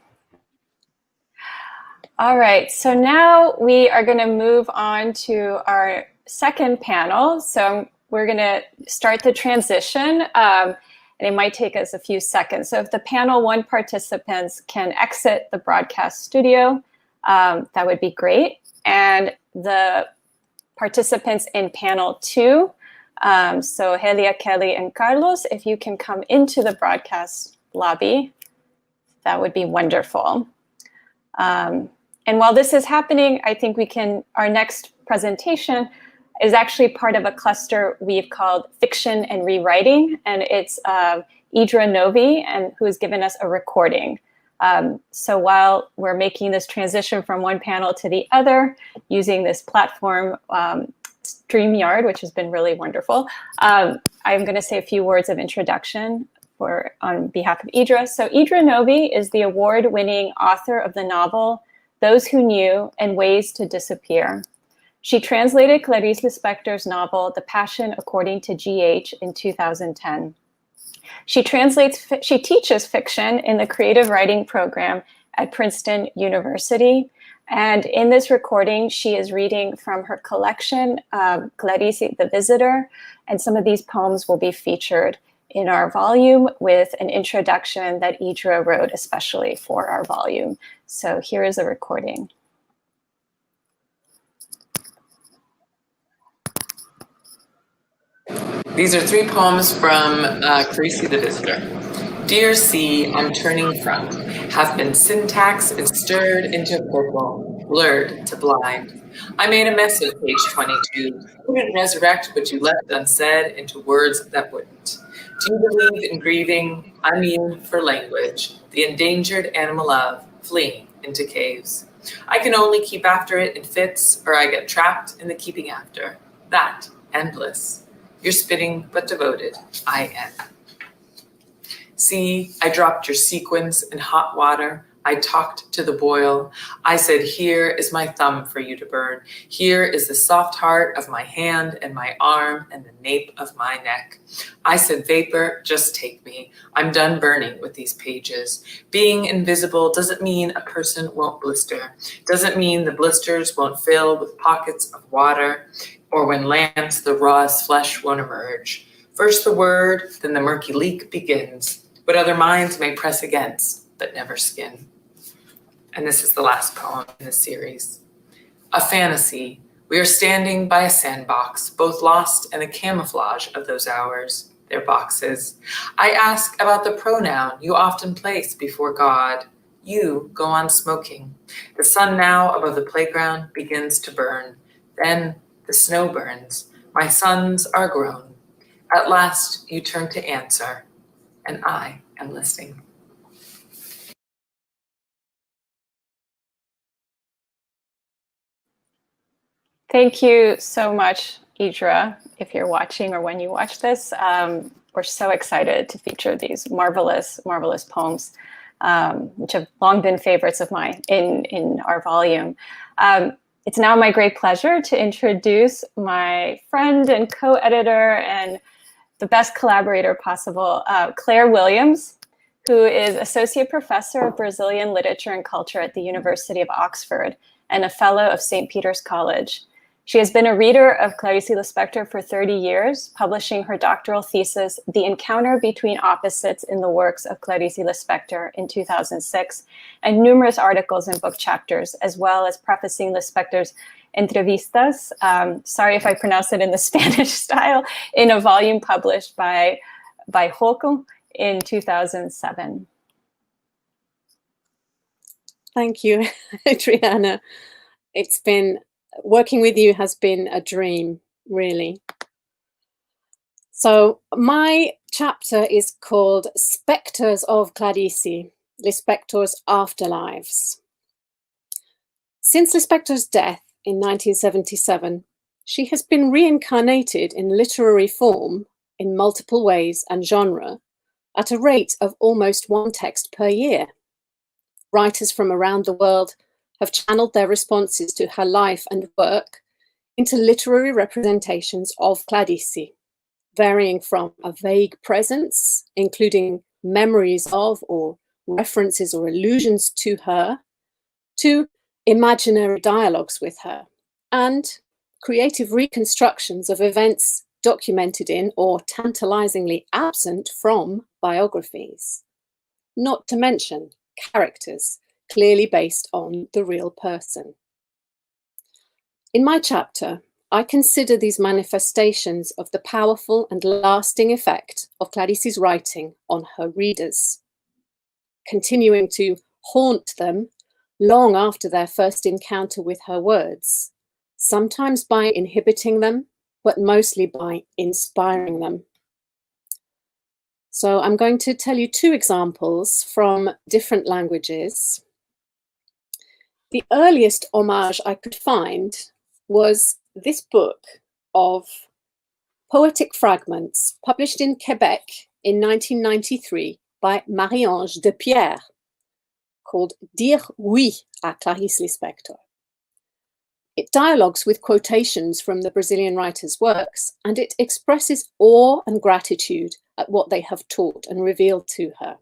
[SPEAKER 2] All right, so now we are going to move on to our second panel. So we're going to start the transition. And it might take us a few seconds. So if the panel 1 participants can exit the broadcast studio, that would be great. And the participants in panel 2, so Helia, Kelly, and Carlos, if you can come into the broadcast lobby, that would be wonderful. And while this is happening, I think our next presentation is actually part of a cluster we've called Fiction and Rewriting, and it's Idra Novi, who has given us a recording. So while we're making this transition from one panel to the other, using this platform, StreamYard, which has been really wonderful, I'm going to say a few words of introduction on behalf of Idra. So Idra Novi is the award-winning author of the novel Those Who Knew and Ways to Disappear. She translated Clarice Lispector's novel, The Passion According to GH, in 2010. She teaches fiction in the creative writing program at Princeton University, And in this recording, she is reading from her collection, Clarice the Visitor, and some of these poems will be featured in our volume with an introduction that Idra wrote especially for our volume. So here is a recording.
[SPEAKER 11] These are 3 poems from Clarice the Visitor. Dear sea, I'm turning from, have been syntaxed and stirred into purple, blurred to blind. I made a mess of page 22, couldn't resurrect what you left unsaid into words that wouldn't. Do you believe in grieving? I'm you for language, the endangered animal of fleeing into caves. I can only keep after it in fits, or I get trapped in the keeping after. That, endless. You're spitting, but devoted, I am. See, I dropped your sequins in hot water. I talked to the boil. I said, here is my thumb for you to burn. Here is the soft heart of my hand and my arm and the nape of my neck. I said, vapor, just take me. I'm done burning with these pages. Being invisible doesn't mean a person won't blister. Doesn't mean the blisters won't fill with pockets of water, or when lands the rawest flesh won't emerge. First the word, then the murky leak begins. What other minds may press against, but never skin. And this is the last poem in the series. A fantasy. We are standing by a sandbox, both lost in the camouflage of those hours, their boxes. I ask about the pronoun you often place before God. You go on smoking. The sun now above the playground begins to burn. Then the snow burns. My sons are grown. At last you turn to answer, and I am listening.
[SPEAKER 2] Thank you so much, Idra, if you're watching or when you watch this. We're so excited to feature these marvelous, marvelous poems, which have long been favorites of mine in our volume. It's now my great pleasure to introduce my friend and co-editor and the best collaborator possible, Claire Williams, who is Associate Professor of Brazilian Literature and Culture at the University of Oxford and a Fellow of St. Peter's College. She has been a reader of Clarice Lispector for 30 years, publishing her doctoral thesis, The Encounter Between Opposites in the Works of Clarice Lispector in 2006, and numerous articles and book chapters, as well as prefacing Lispector's Entrevistas, sorry if I pronounce it in the Spanish style, in a volume published by Hornike in 2007.
[SPEAKER 3] Thank you, Adriana. It's been, working with you has been a dream, really. So my chapter is called Spectres of Clarice, Lispector's Afterlives. Since Lispector's death in 1977, she has been reincarnated in literary form in multiple ways and genre at a rate of almost 1 text per year. Writers from around the world have channeled their responses to her life and work into literary representations of Clarice, varying from a vague presence, including memories of or references or allusions to her, to imaginary dialogues with her, and creative reconstructions of events documented in or tantalizingly absent from biographies, not to mention characters clearly based on the real person. In my chapter, I consider these manifestations of the powerful and lasting effect of Clarice's writing on her readers, continuing to haunt them long after their first encounter with her words, sometimes by inhibiting them, but mostly by inspiring them. So I'm going to tell you 2 examples from different languages. The earliest homage I could find was this book of poetic fragments published in Quebec in 1993 by Marie-Ange de Pierre, called Dire oui à Clarice Lispector. It dialogues with quotations from the Brazilian writer's works, and it expresses awe and gratitude at what they have taught and revealed to her.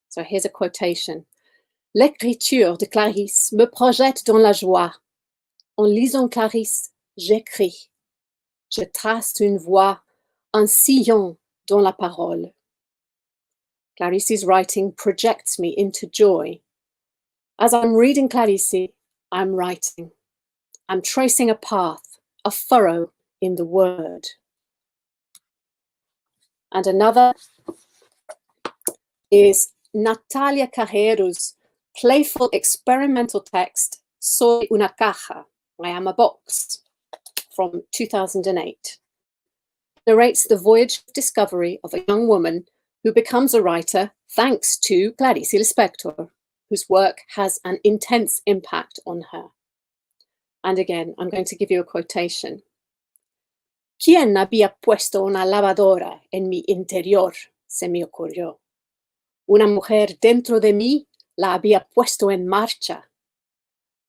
[SPEAKER 3] So here's a quotation. L'écriture de Clarice me projette dans la joie. En lisant Clarice, j'écris. Je trace une voie, un sillon dans la parole. Clarice's writing projects me into joy. As I'm reading Clarice, I'm writing. I'm tracing a path, a furrow in the word. And another is Natalia Carrero's playful experimental text, Soy una caja, I am a box, from 2008. Narrates the voyage of discovery of a young woman who becomes a writer thanks to Clarice Lispector, whose work has an intense impact on her. And again, I'm going to give you a quotation. ¿Quién había puesto una lavadora en mi interior? Se me ocurrió. Una mujer dentro de mí la había puesto en marcha.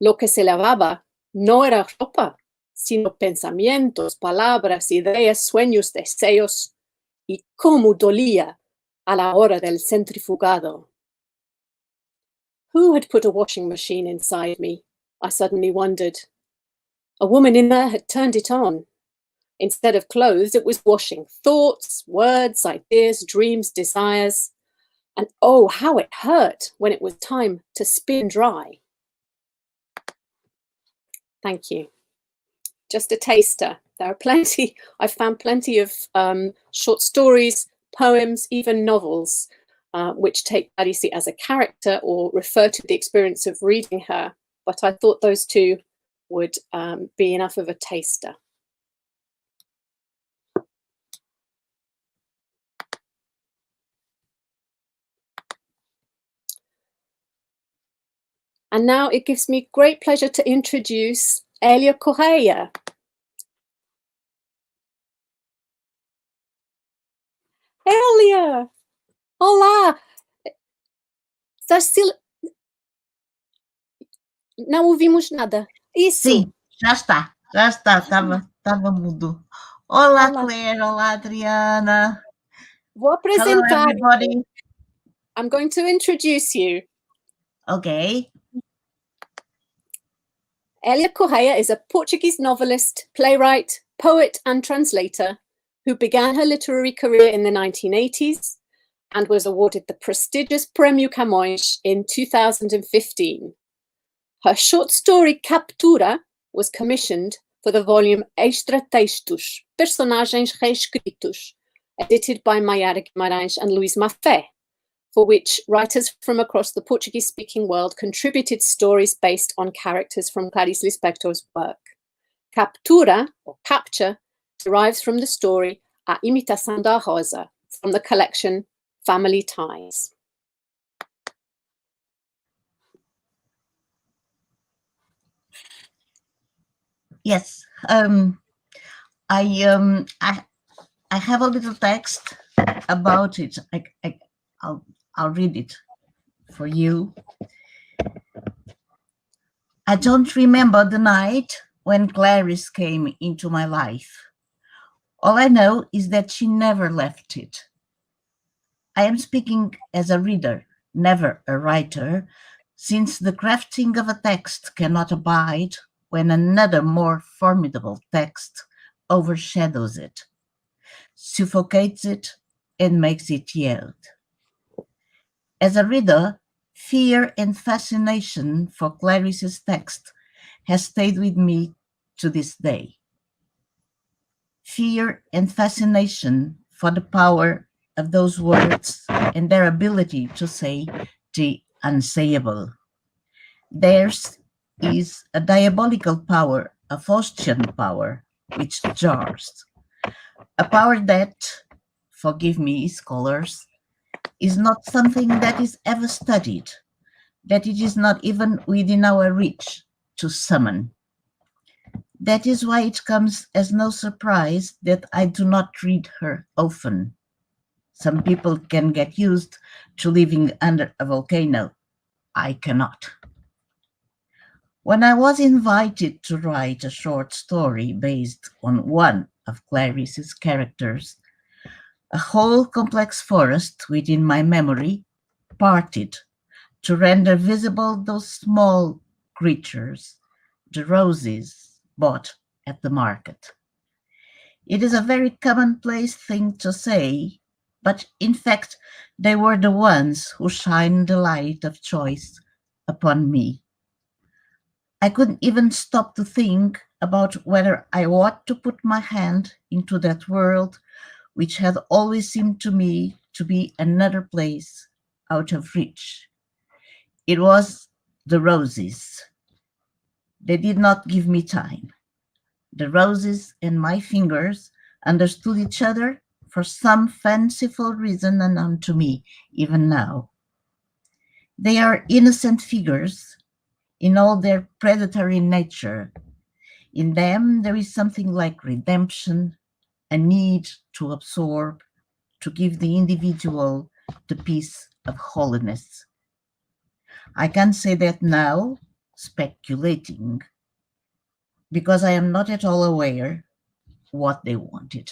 [SPEAKER 3] Lo que se lavaba no era ropa, sino pensamientos, palabras, ideas, sueños, deseos. Y cómo dolía a la hora del centrifugado. Who had put a washing machine inside me? I suddenly wondered. A woman in there had turned it on. Instead of clothes, it was washing thoughts, words, ideas, dreams, desires. And oh, how it hurt when it was time to spin dry. Thank you. Just a taster. There are plenty, I've found plenty of short stories, poems, even novels, which take Clarice as a character or refer to the experience of reading her. But I thought those two would be enough of a taster. And now it gives me great pleasure to introduce Elia Correia. Elia! Olá! Estás Não ouvimos nada. Isso!
[SPEAKER 12] Sim, já está, estava mudo. Olá, Claire, olá, Adriana.
[SPEAKER 3] Vou apresentar.
[SPEAKER 12] Hello, everybody.
[SPEAKER 3] I'm going to introduce you.
[SPEAKER 12] Okay.
[SPEAKER 3] Elia Correia is a Portuguese novelist, playwright, poet and translator who began her literary career in the 1980s and was awarded the prestigious Prêmio Camões in 2015. Her short story Captura was commissioned for the volume Extra Textos, Personagens Reescritos, edited by Maiara Guimarães and Luís Maffé, for which writers from across the Portuguese-speaking world contributed stories based on characters from Clarice Lispector's work. Captura, or capture, derives from the story A Imitação da Rosa, from the collection Family Ties.
[SPEAKER 12] Yes, I have a little text about it. I'll read it for you. I don't remember the night when Clarice came into my life. All I know is that she never left it. I am speaking as a reader, never a writer, since the crafting of a text cannot abide when another more formidable text overshadows it, suffocates it, and makes it yield. As a reader, fear and fascination for Clarice's text has stayed with me to this day. Fear and fascination for the power of those words and their ability to say the unsayable. Theirs is a diabolical power, a Faustian power, which jars. A power that, forgive me, scholars, is not something that is ever studied, that it is not even within our reach to summon. That is why it comes as no surprise that I do not read her often. Some people can get used to living under a volcano. I cannot. When I was invited to write a short story based on one of Clarice's characters, a whole complex forest within my memory parted to render visible those small creatures, the roses bought at the market. It is a very commonplace thing to say, but in fact, they were the ones who shined the light of choice upon me. I couldn't even stop to think about whether I ought to put my hand into that world, which had always seemed to me to be another place out of reach. It was the roses. They did not give me time. The roses and my fingers understood each other for some fanciful reason unknown to me, even now. They are innocent figures in all their predatory nature. In them, there is something like redemption, a need to absorb, to give the individual the peace of holiness. I can say that now, speculating, because I am not at all aware what they wanted.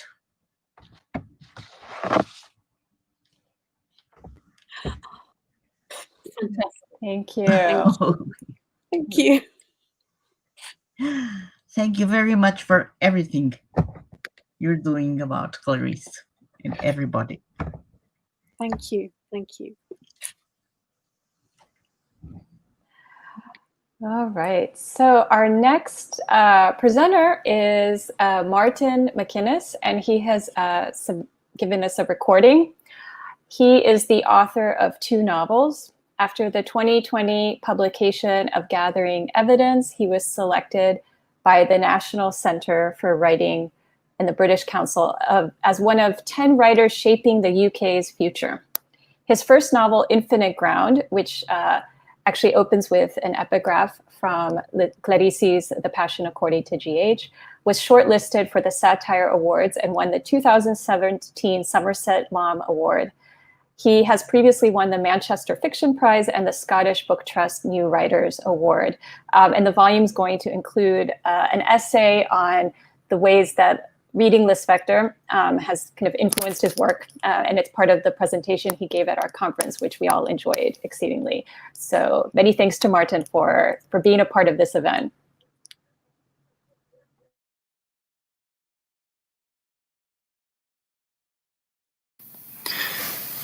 [SPEAKER 3] Fantastic.
[SPEAKER 2] Thank you.
[SPEAKER 3] Thank you.
[SPEAKER 12] Thank you very much for everything you're doing about Clarice and everybody.
[SPEAKER 3] Thank you. Thank you.
[SPEAKER 2] All right. So our next presenter is Martin McInnes, and he has given us a recording. He is the author of 2 novels. After the 2020 publication of Gathering Evidence, he was selected by the National Centre for Writing and the British Council as one of 10 writers shaping the UK's future. His first novel, Infinite Ground, which actually opens with an epigraph from Clarice's The Passion According to G.H., was shortlisted for the Satire Awards and won the 2017 Somerset Maugham Award. He has previously won the Manchester Fiction Prize and the Scottish Book Trust New Writers Award. And the volume is going to include an essay on the ways that reading Lispector has kind of influenced his work. And it's part of the presentation he gave at our conference, which we all enjoyed exceedingly. So many thanks to Martin for being a part of this event.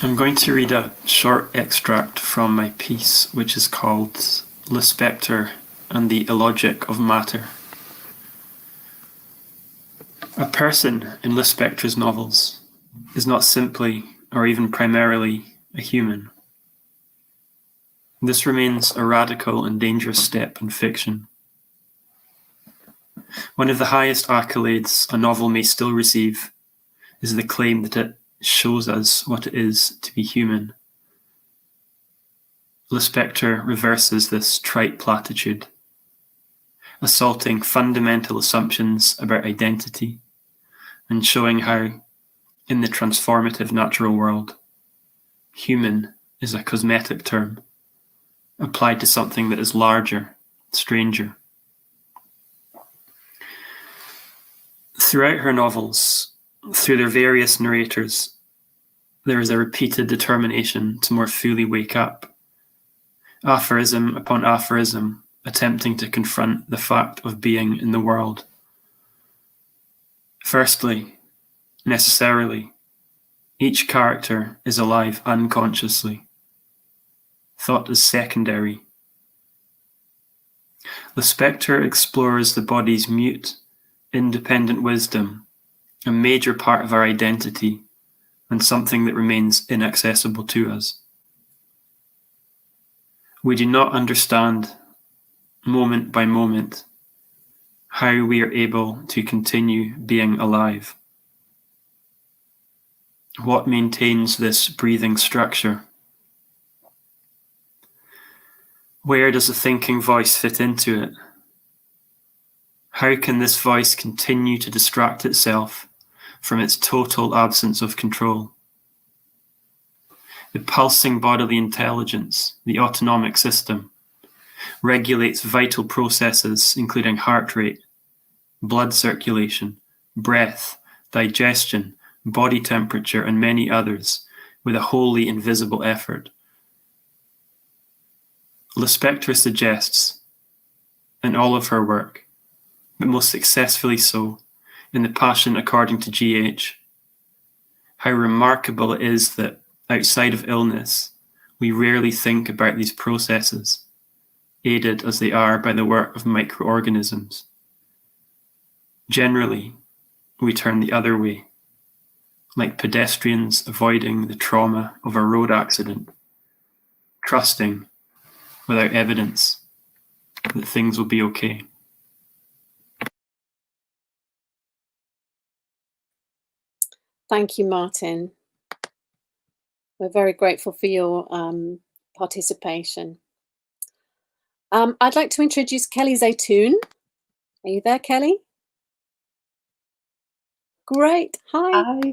[SPEAKER 13] I'm going to read a short extract from my piece, which is called Lispector and the Illogic of Matter. A person in Lispector's novels is not simply, or even primarily, a human. This remains a radical and dangerous step in fiction. One of the highest accolades a novel may still receive is the claim that it shows us what it is to be human. Lispector reverses this trite platitude, assaulting fundamental assumptions about identity and showing how, in the transformative natural world, human is a cosmetic term applied to something that is larger, stranger. Throughout her novels, through their various narrators, there is a repeated determination to more fully wake up, aphorism upon aphorism, attempting to confront the fact of being in the world. Firstly, necessarily, each character is alive unconsciously. Thought is secondary. Lispector explores the body's mute, independent wisdom, a major part of our identity, and something that remains inaccessible to us. We do not understand, moment by moment, how we are able to continue being alive. What maintains this breathing structure? Where does a thinking voice fit into it? How can this voice continue to distract itself from its total absence of control? The pulsing bodily intelligence, the autonomic system, regulates vital processes including heart rate, blood circulation, breath, digestion, body temperature, and many others with a wholly invisible effort. Lispector suggests, in all of her work, but most successfully so in The Passion According to G.H., how remarkable it is that outside of illness, we rarely think about these processes, aided as they are by the work of microorganisms. Generally, we turn the other way, like pedestrians avoiding the trauma of a road accident, trusting, without evidence, that things will be okay.
[SPEAKER 3] Thank you, Martin. We're very grateful for your participation. I'd like to introduce Kelly Zaytoun. Are you there, Kelly? Great. Hi.
[SPEAKER 14] Hi.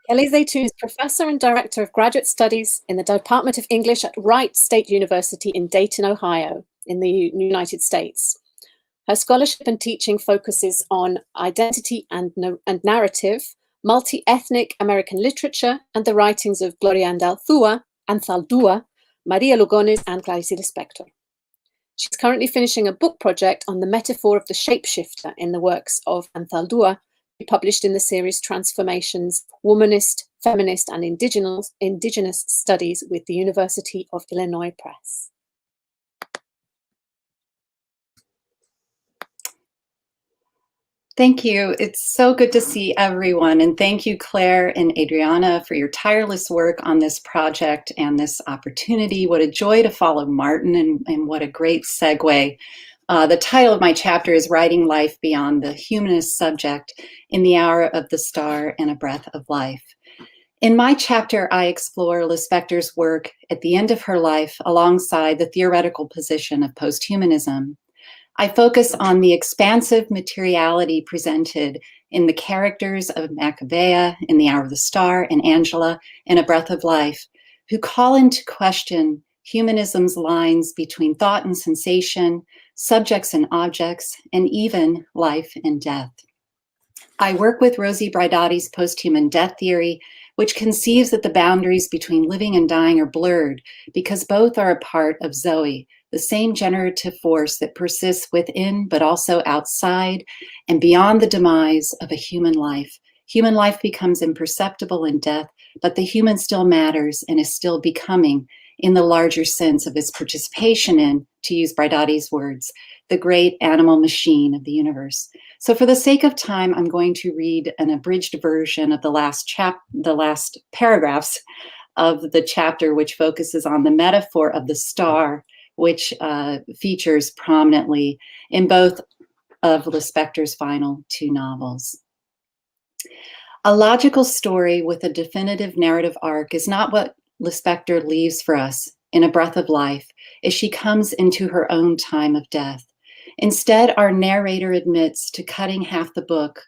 [SPEAKER 3] Kelly Zaytoun is Professor and Director of Graduate Studies in the Department of English at Wright State University in Dayton, Ohio, in the United States. Her scholarship and teaching focuses on identity and narrative, multi-ethnic American literature, and the writings of Gloria Anzaldúa, Maria Lugones, and Clarice Lispector. She's currently finishing a book project on the metaphor of the shapeshifter in the works of Anzaldúa, published in the series Transformations, Womanist, Feminist, and Indigenous Studies with the University of Illinois Press.
[SPEAKER 14] Thank you. It's so good to see everyone. And thank you, Claire and Adriana, for your tireless work on this project and this opportunity. What a joy to follow Martin, and what a great segue. The title of my chapter is Writing Life Beyond the Humanist Subject in the Hour of the Star and a Breath of Life. In my chapter, I explore Lispector's work at the end of her life alongside the theoretical position of posthumanism. I focus on the expansive materiality presented in the characters of Macabea in The Hour of the Star and Angela in A Breath of Life, who call into question humanism's lines between thought and sensation, subjects and objects, and even life and death. I work with Rosie Braidotti's posthuman death theory, which conceives that the boundaries between living and dying are blurred because both are a part of Zoe, the same generative force that persists within but also outside and beyond the demise of a human life. Human life becomes imperceptible in death, but the human still matters and is still becoming, in the larger sense of its participation in, to use Braidotti's words, the great animal machine of the universe. So for the sake of time, I'm going to read an abridged version of the last paragraphs of the chapter, which focuses on the metaphor of the star, which features prominently in both of Lispector's final two novels. A logical story with a definitive narrative arc is not what Lispector leaves for us in A Breath of Life as she comes into her own time of death. Instead, our narrator admits to cutting half the book.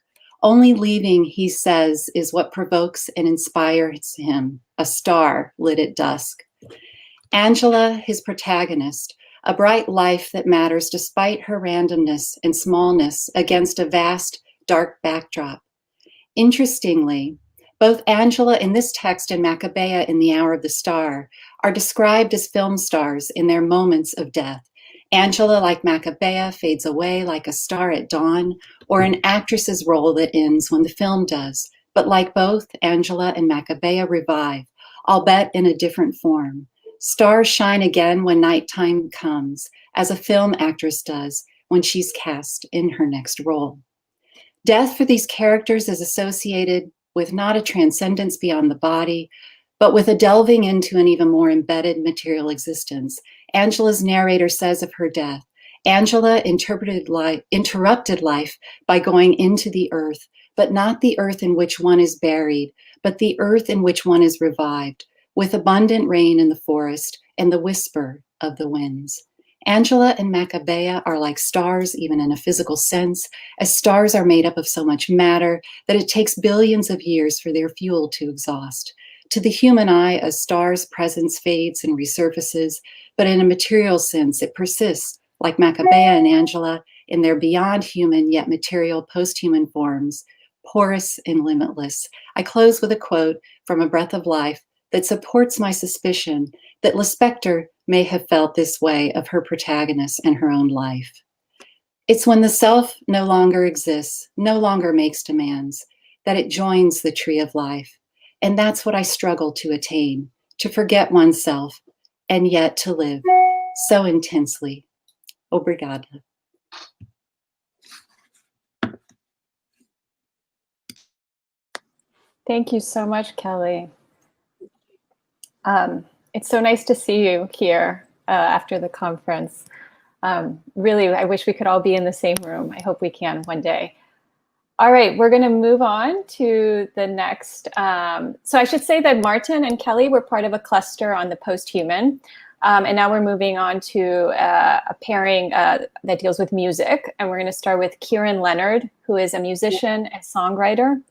[SPEAKER 14] Only leaving, he says, is what provokes and inspires him, a star lit at dusk. Angela, his protagonist, a bright life that matters despite her randomness and smallness against a vast, dark backdrop. Interestingly, both Angela in this text and Macabea in The Hour of the Star are described as film stars in their moments of death. Angela, like Macabea, fades away like a star at dawn, or an actress's role that ends when the film does. But like both, Angela and Macabea revive, albeit in a different form. Stars shine again when nighttime comes, as a film actress does when she's cast in her next role. Death for these characters is associated with not a transcendence beyond the body, but with a delving into an even more embedded material existence. Angela's narrator says of her death, Angela interrupted life by going into the earth, but not the earth in which one is buried, but the earth in which one is revived, with abundant rain in the forest and the whisper of the winds. Angela and Macabea are like stars, even in a physical sense, as stars are made up of so much matter that it takes billions of years for their fuel to exhaust. To the human eye, a star's presence fades and resurfaces, but in a material sense, it persists, like Macabea and Angela, in their beyond human yet material post-human forms, porous and limitless. I close with a quote from A Breath of Life that supports my suspicion that Lispector may have felt this way of her protagonist and her own life. It's when the self no longer exists, no longer makes demands, that it joins the tree of life. And that's what I struggle to attain, to forget oneself and yet to live so intensely. Obrigada.
[SPEAKER 2] Thank you so much, Kelly. It's so nice to see you here after the conference. Really, I wish we could all be in the same room. I hope we can one day. All right, we're going to move on to the next. So I should say that Martin and Kelly were part of a cluster on the post-human. And now we're moving on to a pairing that deals with music. And we're going to start with Kieran Leonard, who is a musician and songwriter,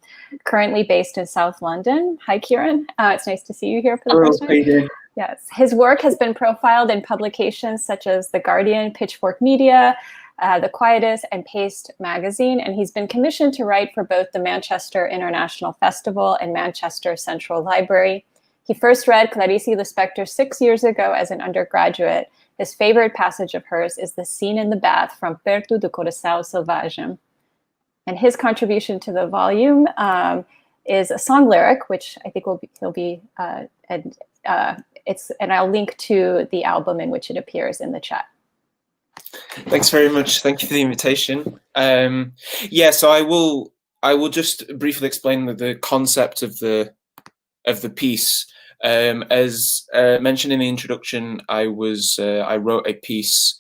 [SPEAKER 2] currently based in South London. Hi, Kieran. It's nice to see you here for the first time.
[SPEAKER 15] How you doing?
[SPEAKER 2] Yes, his work has been profiled in publications such as The Guardian, Pitchfork Media, The Quietus, and Paste magazine, and he's been commissioned to write for both the Manchester International Festival and Manchester Central Library. He first read Clarice Lispector 6 years ago as an undergraduate. His favorite passage of hers is the scene in the bath from Perto do Coração Selvagem. And his contribution to the volume is a song lyric, which I think and I'll link to the album in which it appears in the chat.
[SPEAKER 15] Thanks very much. Thank you for the invitation. Yeah, so I will just briefly explain the concept of the piece. As mentioned in the introduction, I wrote a piece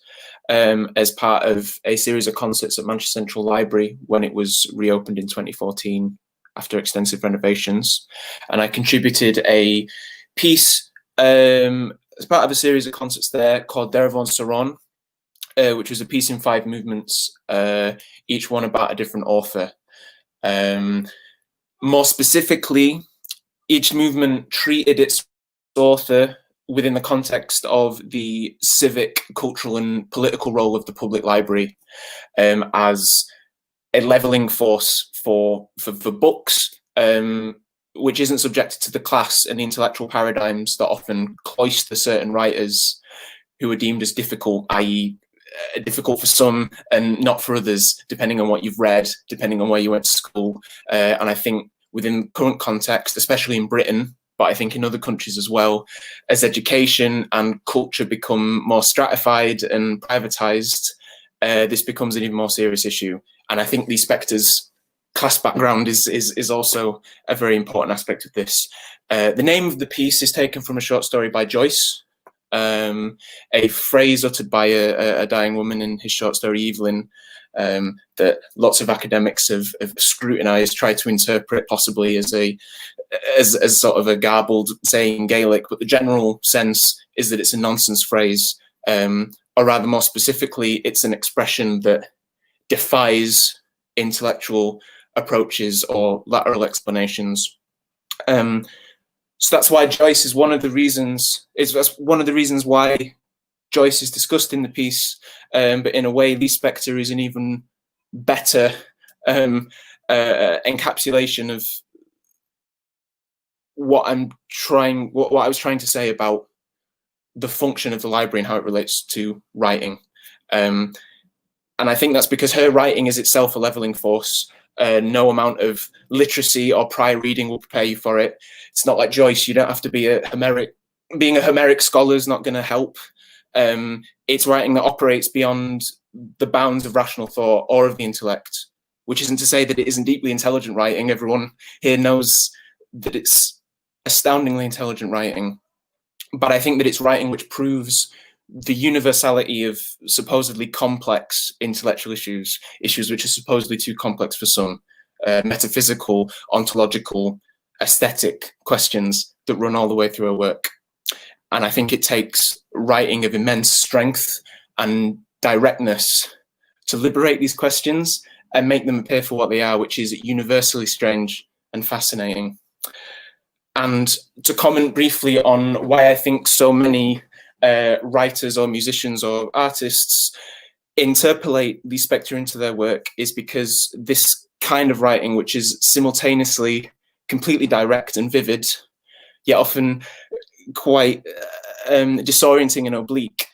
[SPEAKER 15] as part of a series of concerts at Manchester Central Library when it was reopened in 2014 after extensive renovations, and I contributed a piece as part of a series of concerts there called Derevon Saron, which was a piece in 5 movements, each one about a different author. More specifically, each movement treated its author within the context of the civic, cultural, and political role of the public library as a levelling force for books, which isn't subjected to the class and the intellectual paradigms that often cloister certain writers who are deemed as difficult, i.e. difficult for some and not for others, depending on what you've read, depending on where you went to school. And I think within current context, especially in Britain, but I think in other countries as well, as education and culture become more stratified and privatized, this becomes an even more serious issue. And I think Lispector's class background is also a very important aspect of this. The name of the piece is taken from a short story by Joyce, a phrase uttered by a dying woman in his short story Evelyn, that lots of academics have scrutinized, tried to interpret possibly as sort of a garbled saying in Gaelic, but the general sense is that it's a nonsense phrase, or rather more specifically, it's an expression that defies intellectual approaches or lateral explanations. So that's why Joyce is one of the reasons. That's one of the reasons why Joyce is discussed in the piece. But in a way, Lispector is an even better encapsulation of what I was trying to say about the function of the library and how it relates to writing. And I think that's because her writing is itself a leveling force. No amount of literacy or prior reading will prepare you for it. It's not like Joyce, you don't have to be being a Homeric scholar is not going to help. It's writing that operates beyond the bounds of rational thought or of the intellect, which isn't to say that it isn't deeply intelligent writing. Everyone here knows that it's astoundingly intelligent writing. But I think that it's writing which proves the universality of supposedly complex intellectual issues which are supposedly too complex for some, metaphysical, ontological, aesthetic questions that run all the way through her work. And I think it takes writing of immense strength and directness to liberate these questions and make them appear for what they are, which is universally strange and fascinating. And to comment briefly on why I think so many writers or musicians or artists interpolate Lispector into their work is because this kind of writing, which is simultaneously completely direct and vivid, yet often quite disorienting and oblique,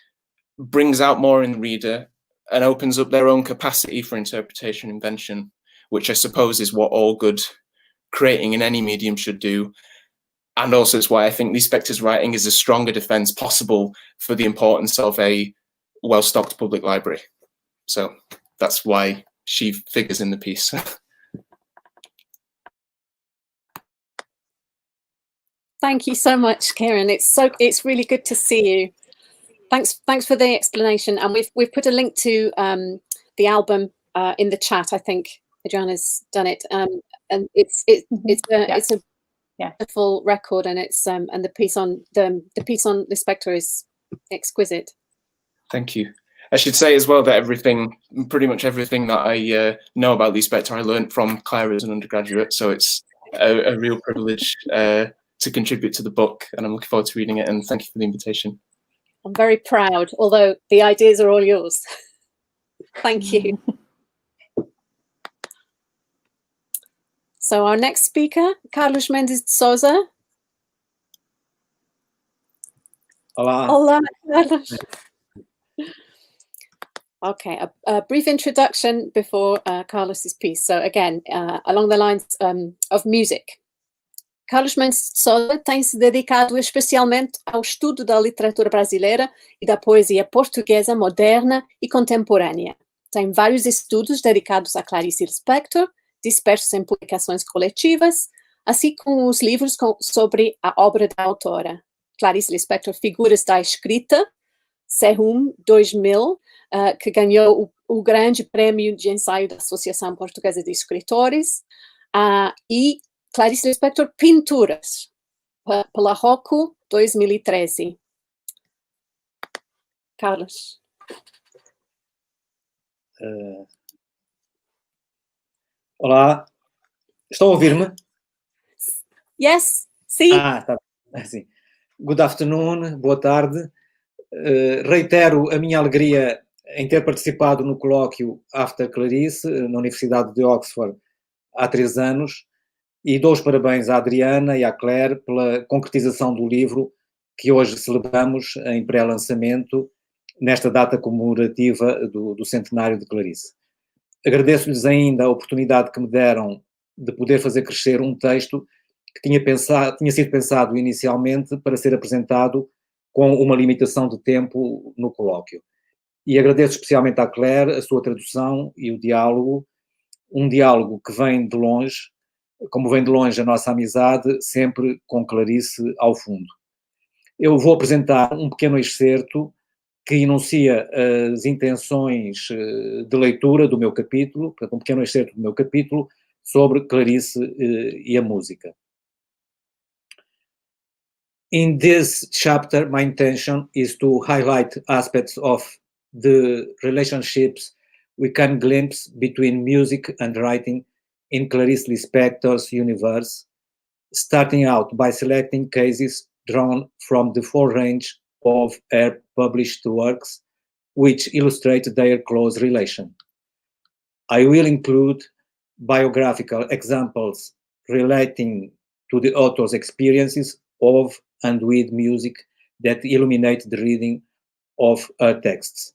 [SPEAKER 15] brings out more in the reader and opens up their own capacity for interpretation and invention, which I suppose is what all good creating in any medium should do. And also it's why I think Lispector's writing is a stronger defense possible for the importance of a well-stocked public library. So that's why she figures in the piece.
[SPEAKER 3] Thank you so much, Kieran. It's really good to see you. Thanks for the explanation. And we've put a link to the album in the chat. I think Adriana's done it. And it's a beautiful record, and it's and the piece on Lispector is exquisite.
[SPEAKER 15] Thank you. I should say as well that pretty much everything that I know about Lispector, I learned from Claire as an undergraduate. So it's a real privilege to contribute to the book, and I'm looking forward to reading it. And thank you for the invitation.
[SPEAKER 3] I'm very proud, although the ideas are all yours. Thank you. So our next speaker, Carlos Mendes de Souza.
[SPEAKER 16] Hola.
[SPEAKER 3] Hola, Carlos. Okay, a brief introduction before Carlos's piece. So again, along the lines of music. Carlos Mendes de Souza tem se dedicado especialmente ao estudo da literatura brasileira e da poesia portuguesa moderna e contemporânea. Tem vários estudos dedicados a Clarice Lispector, dispersos em publicações coletivas, assim como os livros sobre a obra da autora. Clarice Lispector, Figuras da Escrita, Serum 2000, que ganhou o grande prêmio de ensaio da Associação Portuguesa de Escritores, e Clarice Lispector, Pinturas, pela Rocco 2013. Carlos.
[SPEAKER 16] Olá, estão a ouvir-me?
[SPEAKER 3] Yes, sim.
[SPEAKER 16] Tá. Sim. Good afternoon, boa tarde. Reitero a minha alegria em ter participado no colóquio After Clarice, na Universidade de Oxford, há 3 anos, e dou os parabéns à Adriana e à Claire pela concretização do livro que hoje celebramos em pré-lançamento, nesta data comemorativa do centenário de Clarice. Agradeço-lhes ainda a oportunidade que me deram de poder fazer crescer um texto que tinha sido pensado inicialmente para ser apresentado com uma limitação de tempo no colóquio. E agradeço especialmente à Claire a sua tradução e o diálogo, um diálogo que vem de longe, como vem de longe a nossa amizade, sempre com Clarice ao fundo. Eu vou apresentar um pequeno excerto que enuncia as intenções de leitura do meu capítulo, portanto, um pequeno excerto do meu capítulo sobre Clarice e a música. In this chapter, my intention is to highlight aspects of the relationships we can glimpse between music and writing in Clarice Lispector's universe, starting out by selecting cases drawn from the full range of her published works, which illustrate their close relation. I will include biographical examples relating to the author's experiences of and with music that illuminate the reading of her texts.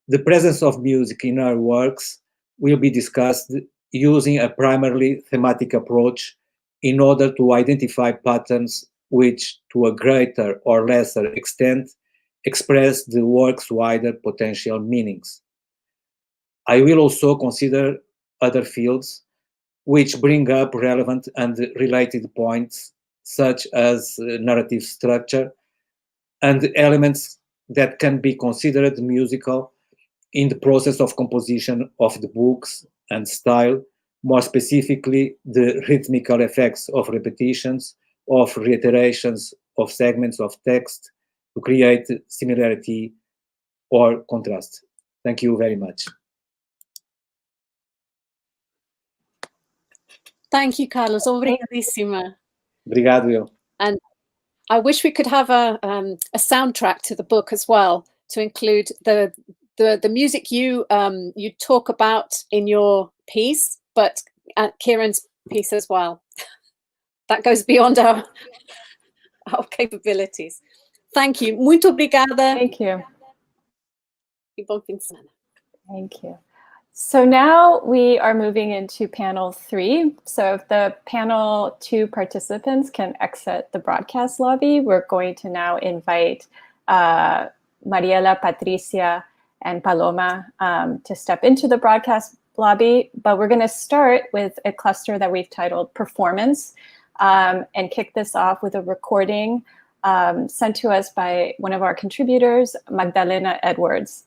[SPEAKER 16] The presence of music in her works will be discussed using a primarily thematic approach in order to identify patterns which, to a greater or lesser extent, express the work's wider potential meanings. I will also consider other fields which bring up relevant and related points, such as narrative structure, and elements that can be considered musical in the process of composition of the books and style, more specifically the rhythmical effects of repetitions, of reiterations of segments of text to create similarity or contrast. Thank you very much.
[SPEAKER 3] Thank you, Carlos. Obrigadíssima.
[SPEAKER 16] Obrigado, eu.
[SPEAKER 3] And I wish we could have a soundtrack to the book as well, to include the music you talk about in your piece, but Kieran's piece as well. that goes beyond our capabilities. Thank you. Muito obrigada.
[SPEAKER 2] Thank you.
[SPEAKER 3] E bom fim de semana.
[SPEAKER 2] Thank you. So now we are moving into panel 3. So if the panel 2 participants can exit the broadcast lobby, we're going to now invite Mariela, Patricia, and Paloma to step into the broadcast lobby. But we're going to start with a cluster that we've titled Performance, and kick this off with a recording sent to us by one of our contributors, Magdalena Edwards.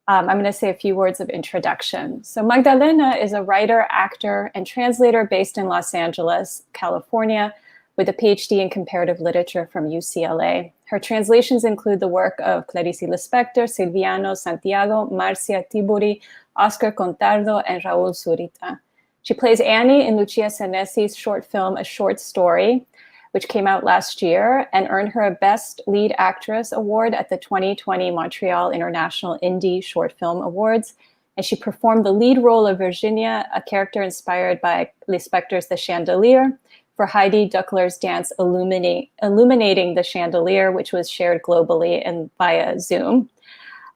[SPEAKER 2] I'm going to say a few words of introduction. So Magdalena is a writer, actor, and translator based in Los Angeles, California, with a PhD in comparative literature from UCLA. Her translations include the work of Clarice Lispector, Silviano Santiago, Marcia Tiburi, Oscar Contardo, and Raúl Zurita. She plays Annie in Lucia Senesi's short film, A Short Story, which came out last year and earned her a Best Lead Actress Award at the 2020 Montreal International Indie Short Film Awards. And she performed the lead role of Virginia, a character inspired by Lispector's The Chandelier, for Heidi Duckler's dance Illuminating the Chandelier, which was shared globally and via Zoom.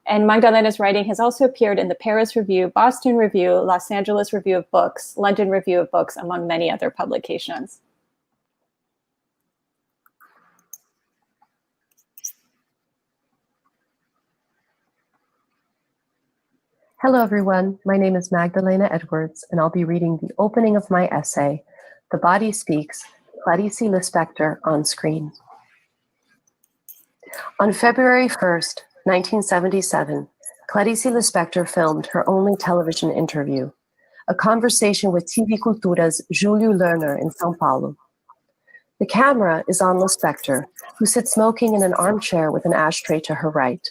[SPEAKER 2] And Magdalena's writing has also appeared in the Paris Review, Boston Review, Los Angeles Review of Books, London Review of Books, among many other publications.
[SPEAKER 17] Hello, everyone. My name is Magdalena Edwards, and I'll be reading the opening of my essay, The Body Speaks, Clarice Lispector on Screen. On February 1st, 1977, Clarice Lispector filmed her only television interview, a conversation with TV Cultura's Júlio Lerner in São Paulo. The camera is on Lispector, who sits smoking in an armchair with an ashtray to her right.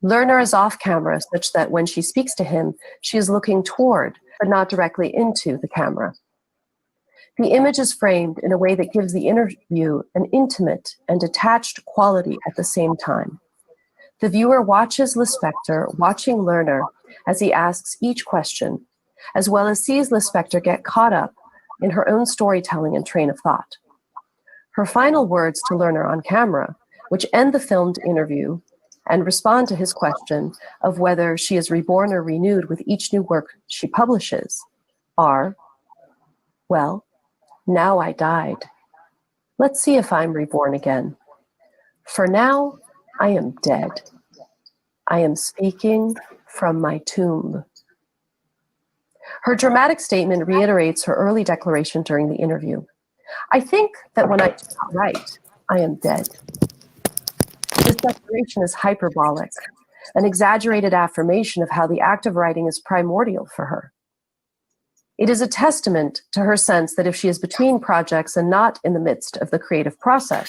[SPEAKER 17] Lerner is off camera such that when she speaks to him, she is looking toward, but not directly into, the camera. The image is framed in a way that gives the interview an intimate and detached quality at the same time. The viewer watches Lispector watching Lerner as he asks each question, as well as sees Lispector get caught up in her own storytelling and train of thought. Her final words to Lerner on camera, which end the filmed interview and respond to his question of whether she is reborn or renewed with each new work she publishes, are, well, now I died. Let's see if I'm reborn again. For now, I am dead. I am speaking from my tomb. Her dramatic statement reiterates her early declaration during the interview. I think that when I do not write, I am dead. This declaration is hyperbolic, an exaggerated affirmation of how the act of writing is primordial for her. It is a testament to her sense that if she is between projects and not in the midst of the creative process,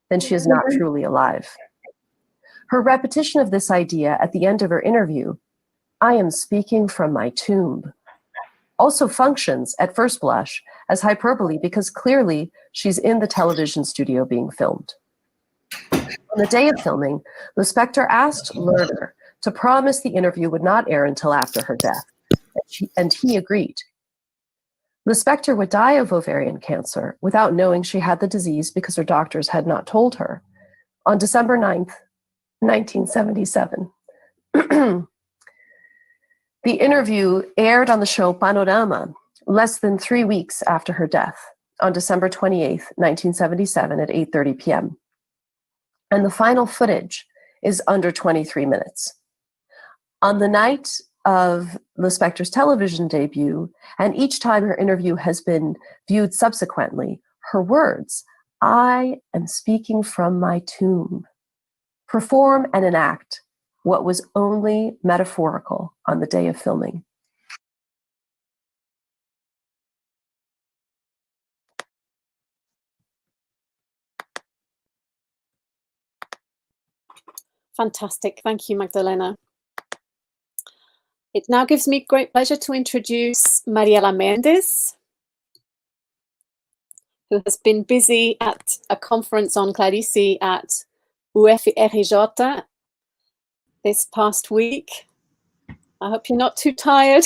[SPEAKER 17] then she is not truly alive. Her repetition of this idea at the end of her interview, I am speaking from my tomb, also functions at first blush as hyperbole because clearly she's in the television studio being filmed. On the day of filming, Lispector asked Lerner to promise the interview would not air until after her death, and he agreed. Lispector would die of ovarian cancer without knowing she had the disease because her doctors had not told her. On December 9th, 1977, the interview aired on the show Panorama less than 3 weeks after her death, on December 28th, 1977 at 8:30 p.m. And the final footage is under 23 minutes. On the night of Lispector's television debut, and each time her interview has been viewed subsequently, her words, I am speaking from my tomb, perform and enact what was only metaphorical on the day of filming.
[SPEAKER 3] Fantastic. Thank you, Magdalena. It now gives me great pleasure to introduce Mariela Mendes, who has been busy at a conference on Clarice at UFRJ this past week. I hope you're not too tired.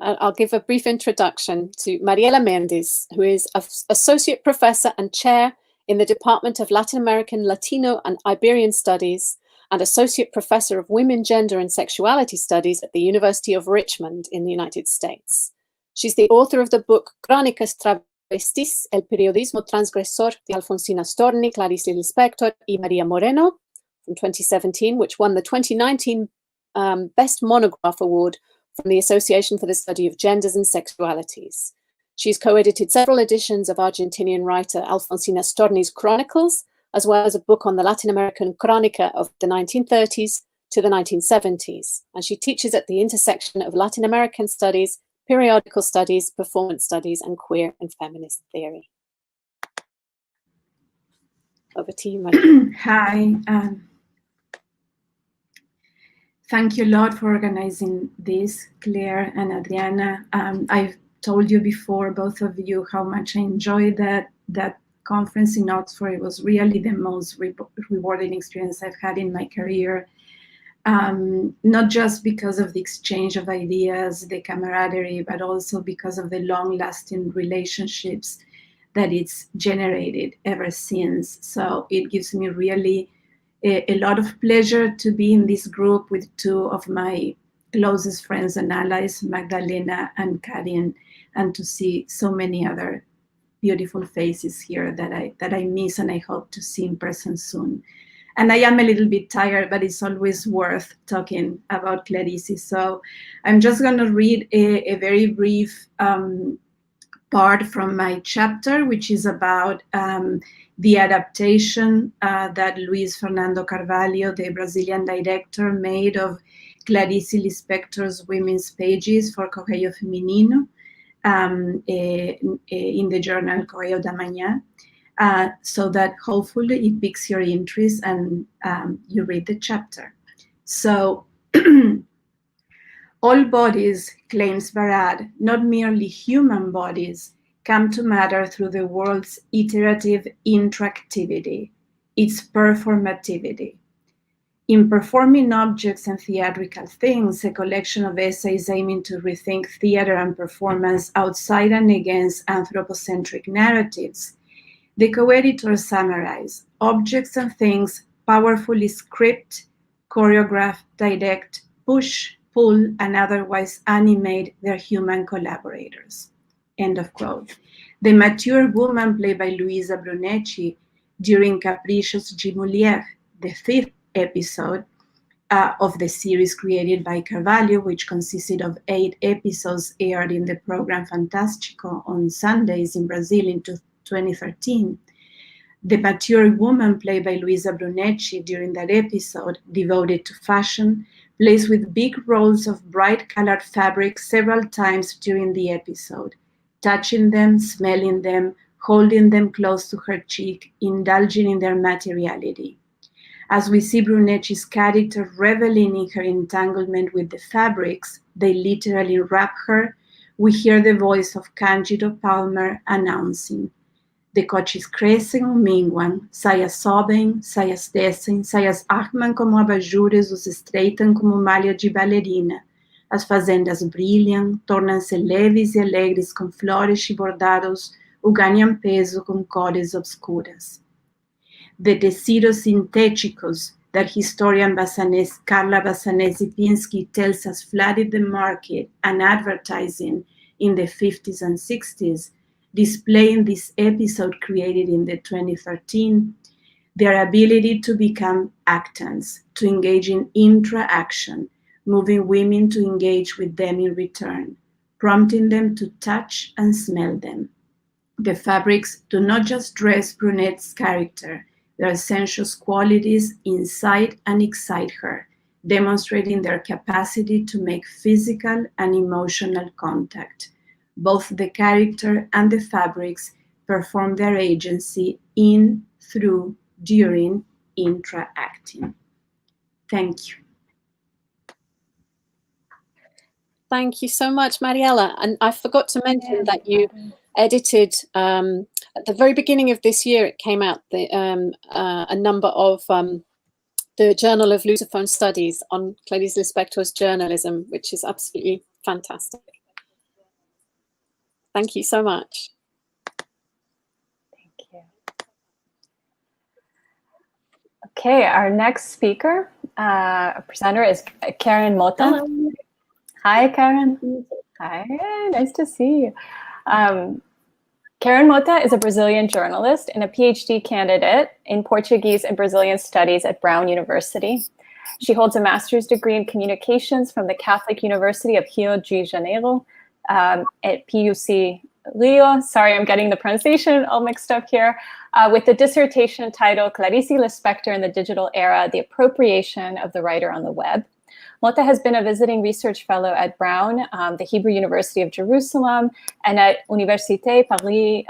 [SPEAKER 3] I'll give a brief introduction to Mariela Mendes, who is Associate Professor and Chair in the Department of Latin American, Latino and Iberian Studies and Associate Professor of Women, Gender and Sexuality Studies at the University of Richmond in the United States. She's the author of the book Crónicas Travestis, El Periodismo Transgresor de Alfonsina Storni, Clarice Lispector y Maria Moreno from 2017, which won the 2019 Best Monograph Award from the Association for the Study of Genders and Sexualities. She's co-edited several editions of Argentinian writer Alfonsina Storni's Chronicles, as well as a book on the Latin American Crónica of the 1930s to the 1970s. And she teaches at the intersection of Latin American studies, periodical studies, performance studies, and queer and feminist theory. Over to you, Maria.
[SPEAKER 18] Hi. Thank you a lot for organizing this, Claire and Adriana. I've told you before, both of you, how much I enjoyed that conference in Oxford. It was really the most rewarding experience I've had in my career. Not just because of the exchange of ideas, the camaraderie, but also because of the long-lasting relationships that it's generated ever since. So it gives me really a lot of pleasure to be in this group with two of my closest friends and allies, Magdalena and Karin, and to see so many other beautiful faces here that I miss and I hope to see in person soon. And I am a little bit tired, but it's always worth talking about Clarice. So I'm just going to read a very brief part from my chapter, which is about the adaptation that Luis Fernando Carvalho, the Brazilian director, made of Clarice Lispector's Women's Pages for Correio Feminino in the journal Correio da Manhã, so that hopefully it piques your interest and you read the chapter. So, all bodies, claims Barad, not merely human bodies, come to matter through the world's iterative interactivity, its performativity. In Performing Objects and Theatrical Things, a collection of essays aiming to rethink theater and performance outside and against anthropocentric narratives, the co-editors summarize objects and things powerfully script, choreograph, direct, push, pull, and otherwise animate their human collaborators. End of quote. The mature woman played by Luisa Brunecci during Capricios de Mulher, the 5th episode of the series created by Carvalho, which consisted of 8 episodes aired in the program Fantástico on Sundays in Brazil in 2013. The mature woman played by Luisa Brunecci during that episode, devoted to fashion, plays with big rolls of bright colored fabric several times during the episode, touching them, smelling them, holding them close to her cheek, indulging in their materiality. As we see Brunecci's character reveling in her entanglement with the fabrics, they literally wrap her, we hear the voice of Cândido Palmer announcing, decotes crescem ou minguam, saias sobem, saias descem, saias armam como abajures, os estreitam como malha de bailarina. As fazendas brilham, tornam-se leves e alegres com flores e bordados, ou ganham peso com cores obscuras. The tecidos sintéticos that historian Carla Bassanesi-Pinsky tells us flooded the market and advertising in the 50s and 60s, displaying this episode created in the 2013, their ability to become actants, to engage in intra-action, moving women to engage with them in return, prompting them to touch and smell them. The fabrics do not just dress Brunette's character, their sensuous qualities incite and excite her, demonstrating their capacity to make physical and emotional contact. Both the character and the fabrics perform their agency in, through, during, intra-acting. Thank you.
[SPEAKER 3] Thank you so much, Mariela. And I forgot to mention that you edited, at the very beginning of this year, it came out a number of the Journal of Lusophone Studies on Clarice Lispector's journalism, which is absolutely fantastic. Thank you so much.
[SPEAKER 2] Thank you. Okay, our next speaker, presenter is Karen Mota.
[SPEAKER 19] Hello.
[SPEAKER 2] Hi, Karen. Hi, nice to see you. Karen Mota is a Brazilian journalist and a PhD candidate in Portuguese and Brazilian studies at Brown University. She holds a master's degree in communications from the Catholic University of Rio de Janeiro at PUC Rio. Sorry, I'm getting the pronunciation all mixed up here. With the dissertation titled Clarice Lispector in the Digital Era, the Appropriation of the Writer on the Web. Mota has been a visiting research fellow at Brown, the Hebrew University of Jerusalem, and at Université Paris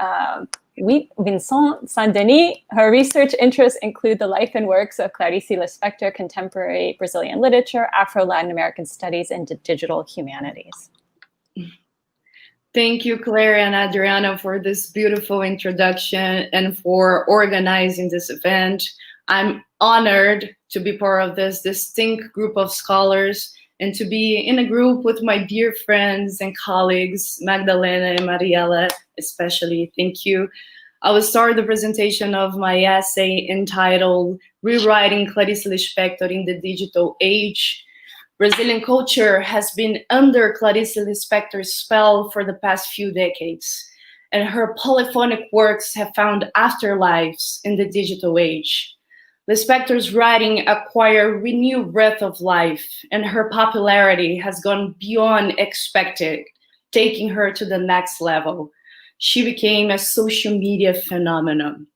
[SPEAKER 2] Vincent Saint-Denis. Her research interests include the life and works of Clarice Lispector, contemporary Brazilian literature, Afro-Latin American studies, and digital humanities.
[SPEAKER 19] Thank you, Claire and Adriana, for this beautiful introduction and for organizing this event. I'm honored to be part of this distinct group of scholars and to be in a group with my dear friends and colleagues, Magdalena and Mariela, especially. Thank you. I will start the presentation of my essay entitled Rewriting Clarice Lispector in the Digital Age. Brazilian culture has been under Clarice Lispector's spell for the past few decades, and her polyphonic works have found afterlives in the digital age. Lispector's writing acquired renewed breath of life, and her popularity has gone beyond expected, taking her to the next level. She became a social media phenomenon.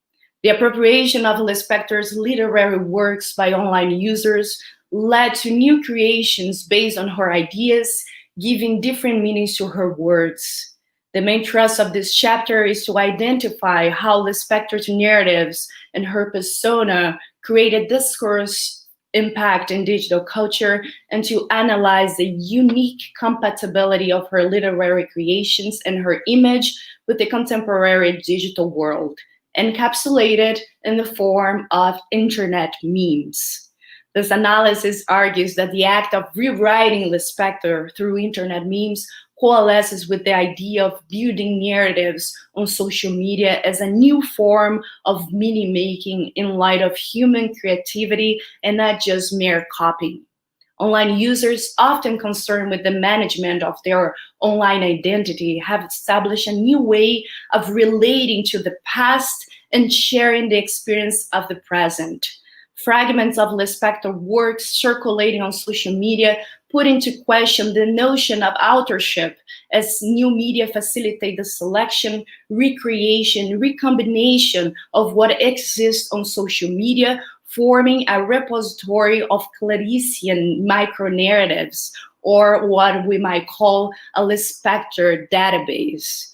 [SPEAKER 19] The appropriation of Lispector's literary works by online users led to new creations based on her ideas, giving different meanings to her words. The main thrust of this chapter is to identify how Lispector's narratives and her persona created discourse impact in digital culture, and to analyze the unique compatibility of her literary creations and her image with the contemporary digital world, encapsulated in the form of internet memes. This analysis argues that the act of rewriting Lispector through internet memes coalesces with the idea of building narratives on social media as a new form of meaning making in light of human creativity and not just mere copying. Online users, often concerned with the management of their online identity, have established a new way of relating to the past and sharing the experience of the present. Fragments of Lispector works circulating on social media put into question the notion of authorship, as new media facilitate the selection, recreation, recombination of what exists on social media, forming a repository of Clarician micro-narratives, or what we might call a Lispector database.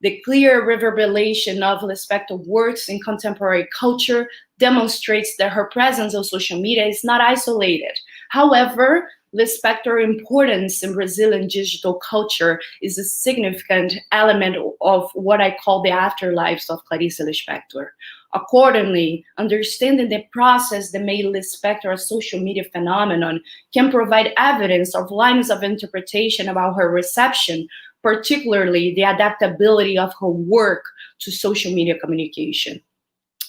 [SPEAKER 19] The clear reverberation of Lispector works in contemporary culture demonstrates that her presence on social media is not isolated. However, Lispector's importance in Brazilian digital culture is a significant element of what I call the afterlives of Clarice Lispector. Accordingly, understanding the process that made Lispector a social media phenomenon can provide evidence of lines of interpretation about her reception, particularly the adaptability of her work to social media communication.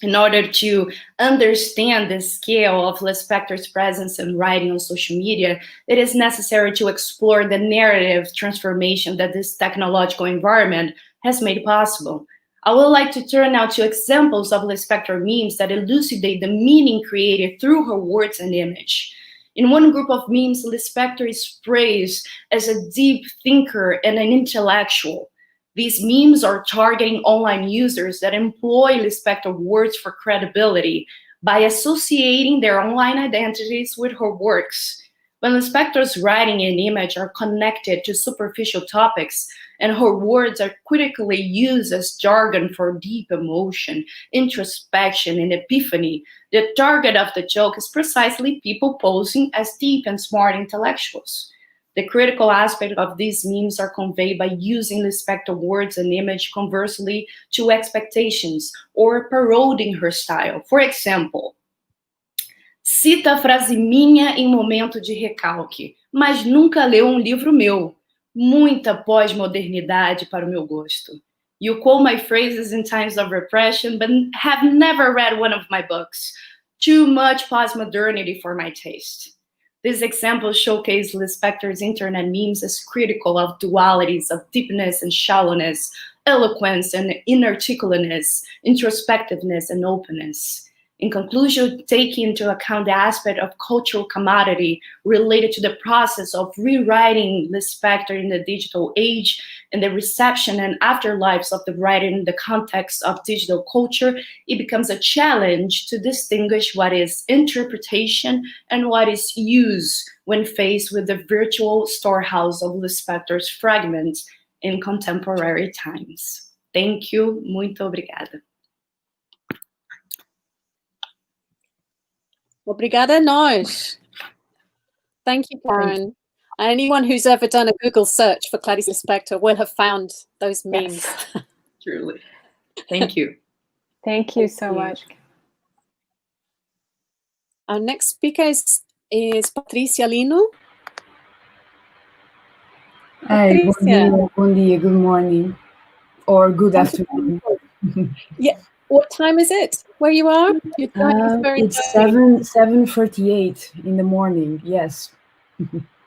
[SPEAKER 19] In order to understand the scale of Lispector's presence and writing on social media, it is necessary to explore the narrative transformation that this technological environment has made possible. I would like to turn now to examples of Lispector memes that elucidate the meaning created through her words and image. In one group of memes, Lispector is praised as a deep thinker and an intellectual. These memes are targeting online users that employ Lispector words for credibility by associating their online identities with her works. When Lispector's writing and image are connected to superficial topics and her words are critically used as jargon for deep emotion, introspection, and epiphany, the target of the joke is precisely people posing as deep and smart intellectuals. The critical aspect of these memes are conveyed by using Lispector words and image conversely to expectations or parodying her style. For example, cita a frase minha em momento de recalque, mas nunca leu livro meu. muita pós-modernidade para o meu gosto. You quote my phrases in times of repression, but have never read one of my books. Too much postmodernity for my taste. These examples showcase Lispector's internet memes as critical of dualities of deepness and shallowness, eloquence and inarticulateness, introspectiveness and openness. In conclusion, taking into account the aspect of cultural commodity related to the process of rewriting Lispector in the digital age and the reception and afterlives of the writing in the context of digital culture, it becomes a challenge to distinguish what is interpretation and what is use when faced with the virtual storehouse of Lispector's fragments in contemporary times. Thank you. Muito obrigada.
[SPEAKER 3] Obrigada a nós. Thank you, Karen. And anyone who's ever done a Google search for Clarice Lispector will have found those memes.
[SPEAKER 19] Yes. Truly. Thank you.
[SPEAKER 2] Thank you so much.
[SPEAKER 3] Our next speaker is Patricia Lino.
[SPEAKER 20] Hi,
[SPEAKER 3] Patricia.
[SPEAKER 20] bon dia, good morning, or good afternoon.
[SPEAKER 3] Yeah. What time is it? Where you are?
[SPEAKER 20] It's 7:48 in the morning. Yes.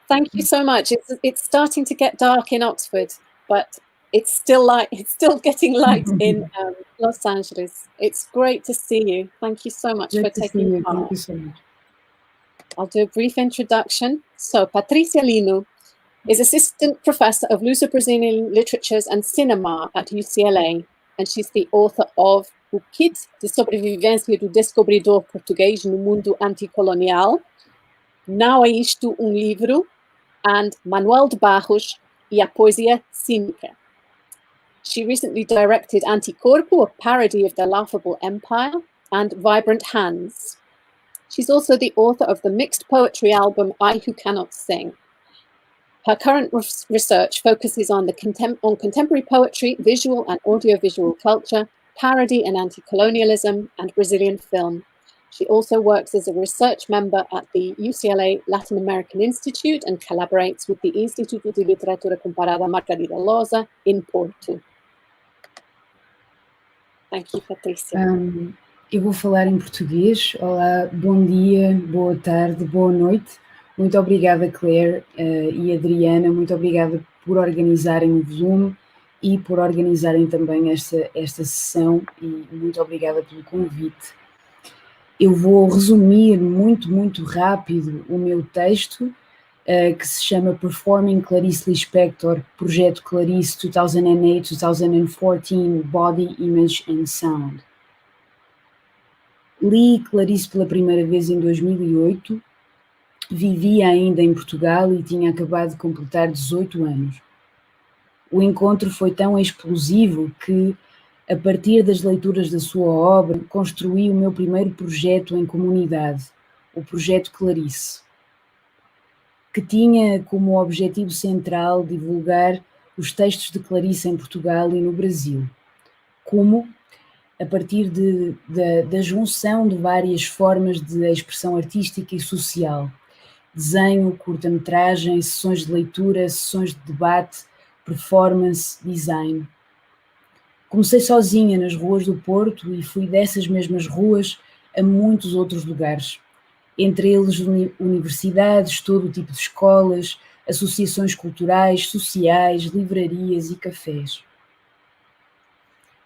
[SPEAKER 3] Thank you so much. It's starting to get dark in Oxford, but it's still light. It's still getting light in Los Angeles. It's great to see you. Thank you so much for taking part.
[SPEAKER 20] Thank you so much.
[SPEAKER 3] I'll do a brief introduction. So, Patricia Lino is Assistant Professor of Luso-Brazilian Literatures and Cinema at UCLA, and she's the author of O Kit de Sobrevivência do Descobridor Português no Mundo Anticolonial, Não é Isto Livro, and Manuel de Barros e a Poesia Cínica. She recently directed Anticorpo, a parody of the laughable empire, and Vibrant Hands. She's also the author of the mixed poetry album I Who Cannot Sing. Her current research focuses on contemporary poetry, visual and audiovisual culture, parody and anti-colonialism, and Brazilian film. She also works as a research member at the UCLA Latin American Institute and collaborates with the Instituto de Literatura Comparada Margarida Loza in Porto. Thank you, Patricia.
[SPEAKER 20] Eu vou falar em português. Olá, bom dia, boa tarde, boa noite. Muito obrigada, Claire e Adriana, muito obrigada por organizarem o volume e por organizarem também esta sessão, e muito obrigada pelo convite. Eu vou resumir muito rápido o meu texto, que se chama Performing Clarice Lispector, Projeto Clarice 2008-2014, Body, Image and Sound. Li Clarice pela primeira vez em 2008, vivia ainda em Portugal e tinha acabado de completar 18 anos. O encontro foi tão explosivo que, a partir das leituras da sua obra, construí o meu primeiro projeto em comunidade, o Projeto Clarice, que tinha como objetivo central divulgar os textos de Clarice em Portugal e no Brasil, como, a partir da junção de várias formas de expressão artística e social, desenho, curta-metragem, sessões de leitura, sessões de debate, performance, design. Comecei sozinha nas ruas do Porto e fui dessas mesmas ruas a muitos outros lugares, entre eles universidades, todo o tipo de escolas, associações culturais, sociais, livrarias e cafés.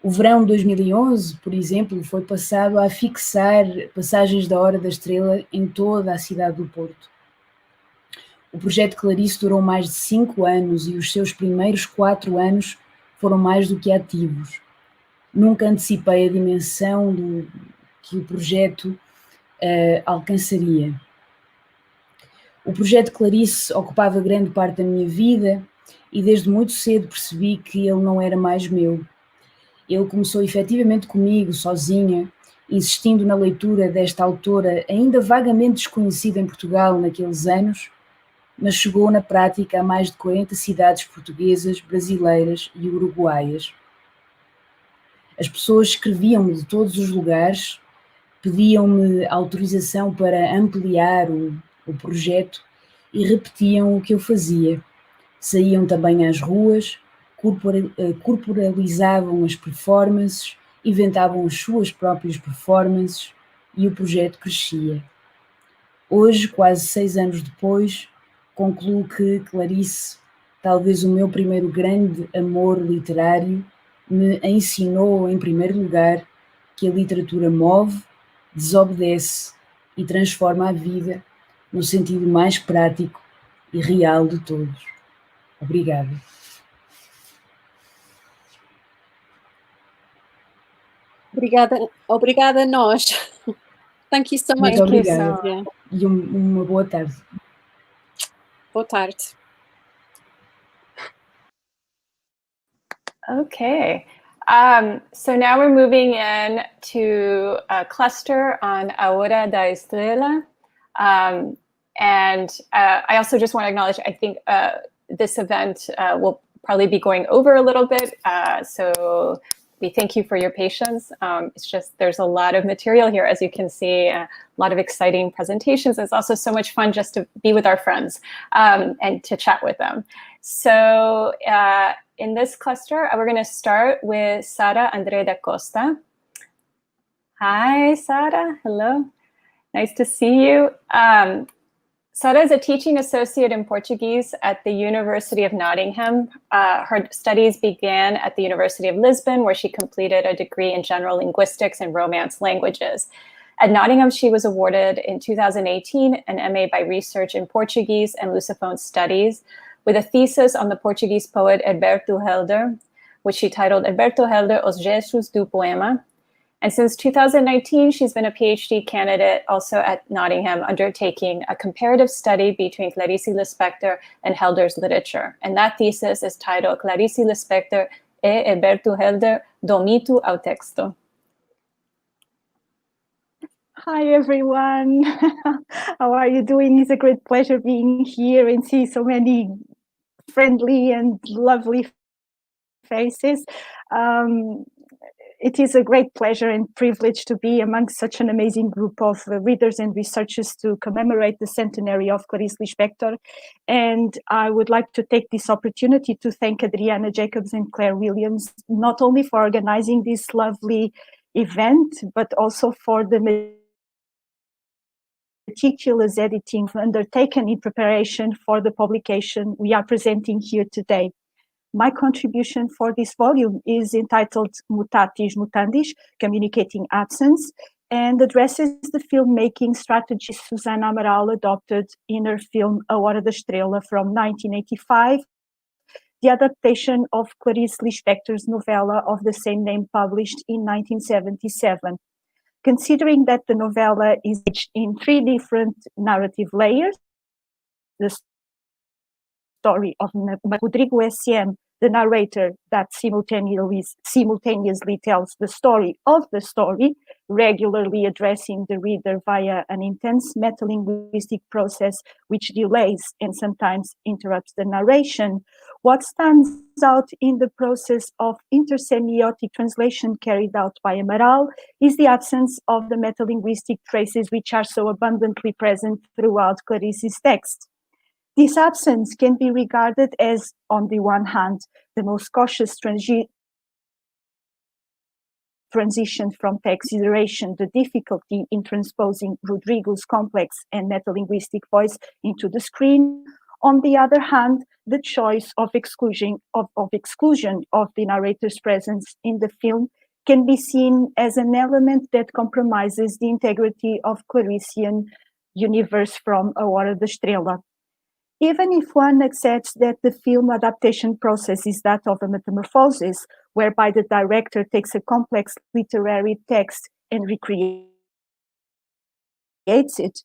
[SPEAKER 20] O verão de 2011, por exemplo, foi passado a fixar passagens da Hora da Estrela em toda a cidade do Porto. O projeto Clarice durou mais de 5 anos e os seus primeiros 4 anos foram mais do que ativos. Nunca antecipei a dimensão que o projeto alcançaria. O projeto Clarice ocupava grande parte da minha vida e desde muito cedo percebi que ele não era mais meu. Ele começou efetivamente comigo, sozinha, insistindo na leitura desta autora ainda vagamente desconhecida em Portugal naqueles anos, mas chegou na prática a mais de 40 cidades portuguesas, brasileiras e uruguaias. As pessoas escreviam-me de todos os lugares, pediam-me autorização para ampliar o projeto e repetiam o que eu fazia, Saíam também às ruas, corporalizavam as performances, inventavam as suas próprias performances e o projeto crescia. Hoje, quase 6 anos depois, concluo que Clarice, talvez o meu primeiro grande amor literário, me ensinou, em primeiro lugar, que a literatura move, desobedece e transforma a vida no sentido mais prático e real de todos. Obrigada.
[SPEAKER 3] Obrigada a nós. Thank you so much.
[SPEAKER 20] Muito obrigada. E uma boa tarde.
[SPEAKER 3] Boa tarde.
[SPEAKER 2] Okay. So now we're moving in to a cluster on A Hora da Estrela. And I also just want to acknowledge, I think this event will probably be going over a little bit. So we thank you for your patience. It's just, there's a lot of material here, as you can see, a lot of exciting presentations. It's also so much fun just to be with our friends and to chat with them. So in this cluster, we're going to start with Sara André da Costa. Hi, Sara. Hello. Nice to see you. Sara is a teaching associate in Portuguese at the University of Nottingham. Her studies began at the University of Lisbon, where she completed a degree in general linguistics and Romance languages. At Nottingham, she was awarded in 2018 an MA by Research in Portuguese and Lusophone Studies, with a thesis on the Portuguese poet Herberto Helder, which she titled Herberto Helder, Os Gestos do Poema. And since 2019, she's been a PhD candidate also at Nottingham, undertaking a comparative study between Clarice Lispector and Helder's literature. And that thesis is titled Clarice Lispector e Herberto Helder, do mito ao texto.
[SPEAKER 21] Hi, everyone. How are you doing? It's a great pleasure being here and see so many friendly and lovely faces. It is a great pleasure and privilege to be among such an amazing group of readers and researchers to commemorate the centenary of Clarice Lispector. And I would like to take this opportunity to thank Adriana Jacobs and Claire Williams, not only for organizing this lovely event, but also for the meticulous editing undertaken in preparation for the publication we are presenting here today. My contribution for this volume is entitled Mutatis Mutandis, Communicating Absence, and addresses the filmmaking strategy Susana Amaral adopted in her film A Hora da Estrela from 1985, the adaptation of Clarice Lispector's novella of the same name published in 1977. Considering that the novella is in 3 different narrative layers, the story of Rodrigo S.M., the narrator that simultaneously tells the story of the story, regularly addressing the reader via an intense metalinguistic process which delays and sometimes interrupts the narration. What stands out in the process of intersemiotic translation carried out by Amaral is the absence of the metalinguistic traces which are so abundantly present throughout Clarice's text. This absence can be regarded as, on the one hand, the most cautious transition from text iteration, the difficulty in transposing Rodrigo's complex and metalinguistic voice into the screen. On the other hand, the choice of exclusion of the narrator's presence in the film can be seen as an element that compromises the integrity of Clarician universe from A Hora da Estrela. Even if one accepts that the film adaptation process is that of a metamorphosis, whereby the director takes a complex literary text and recreates it,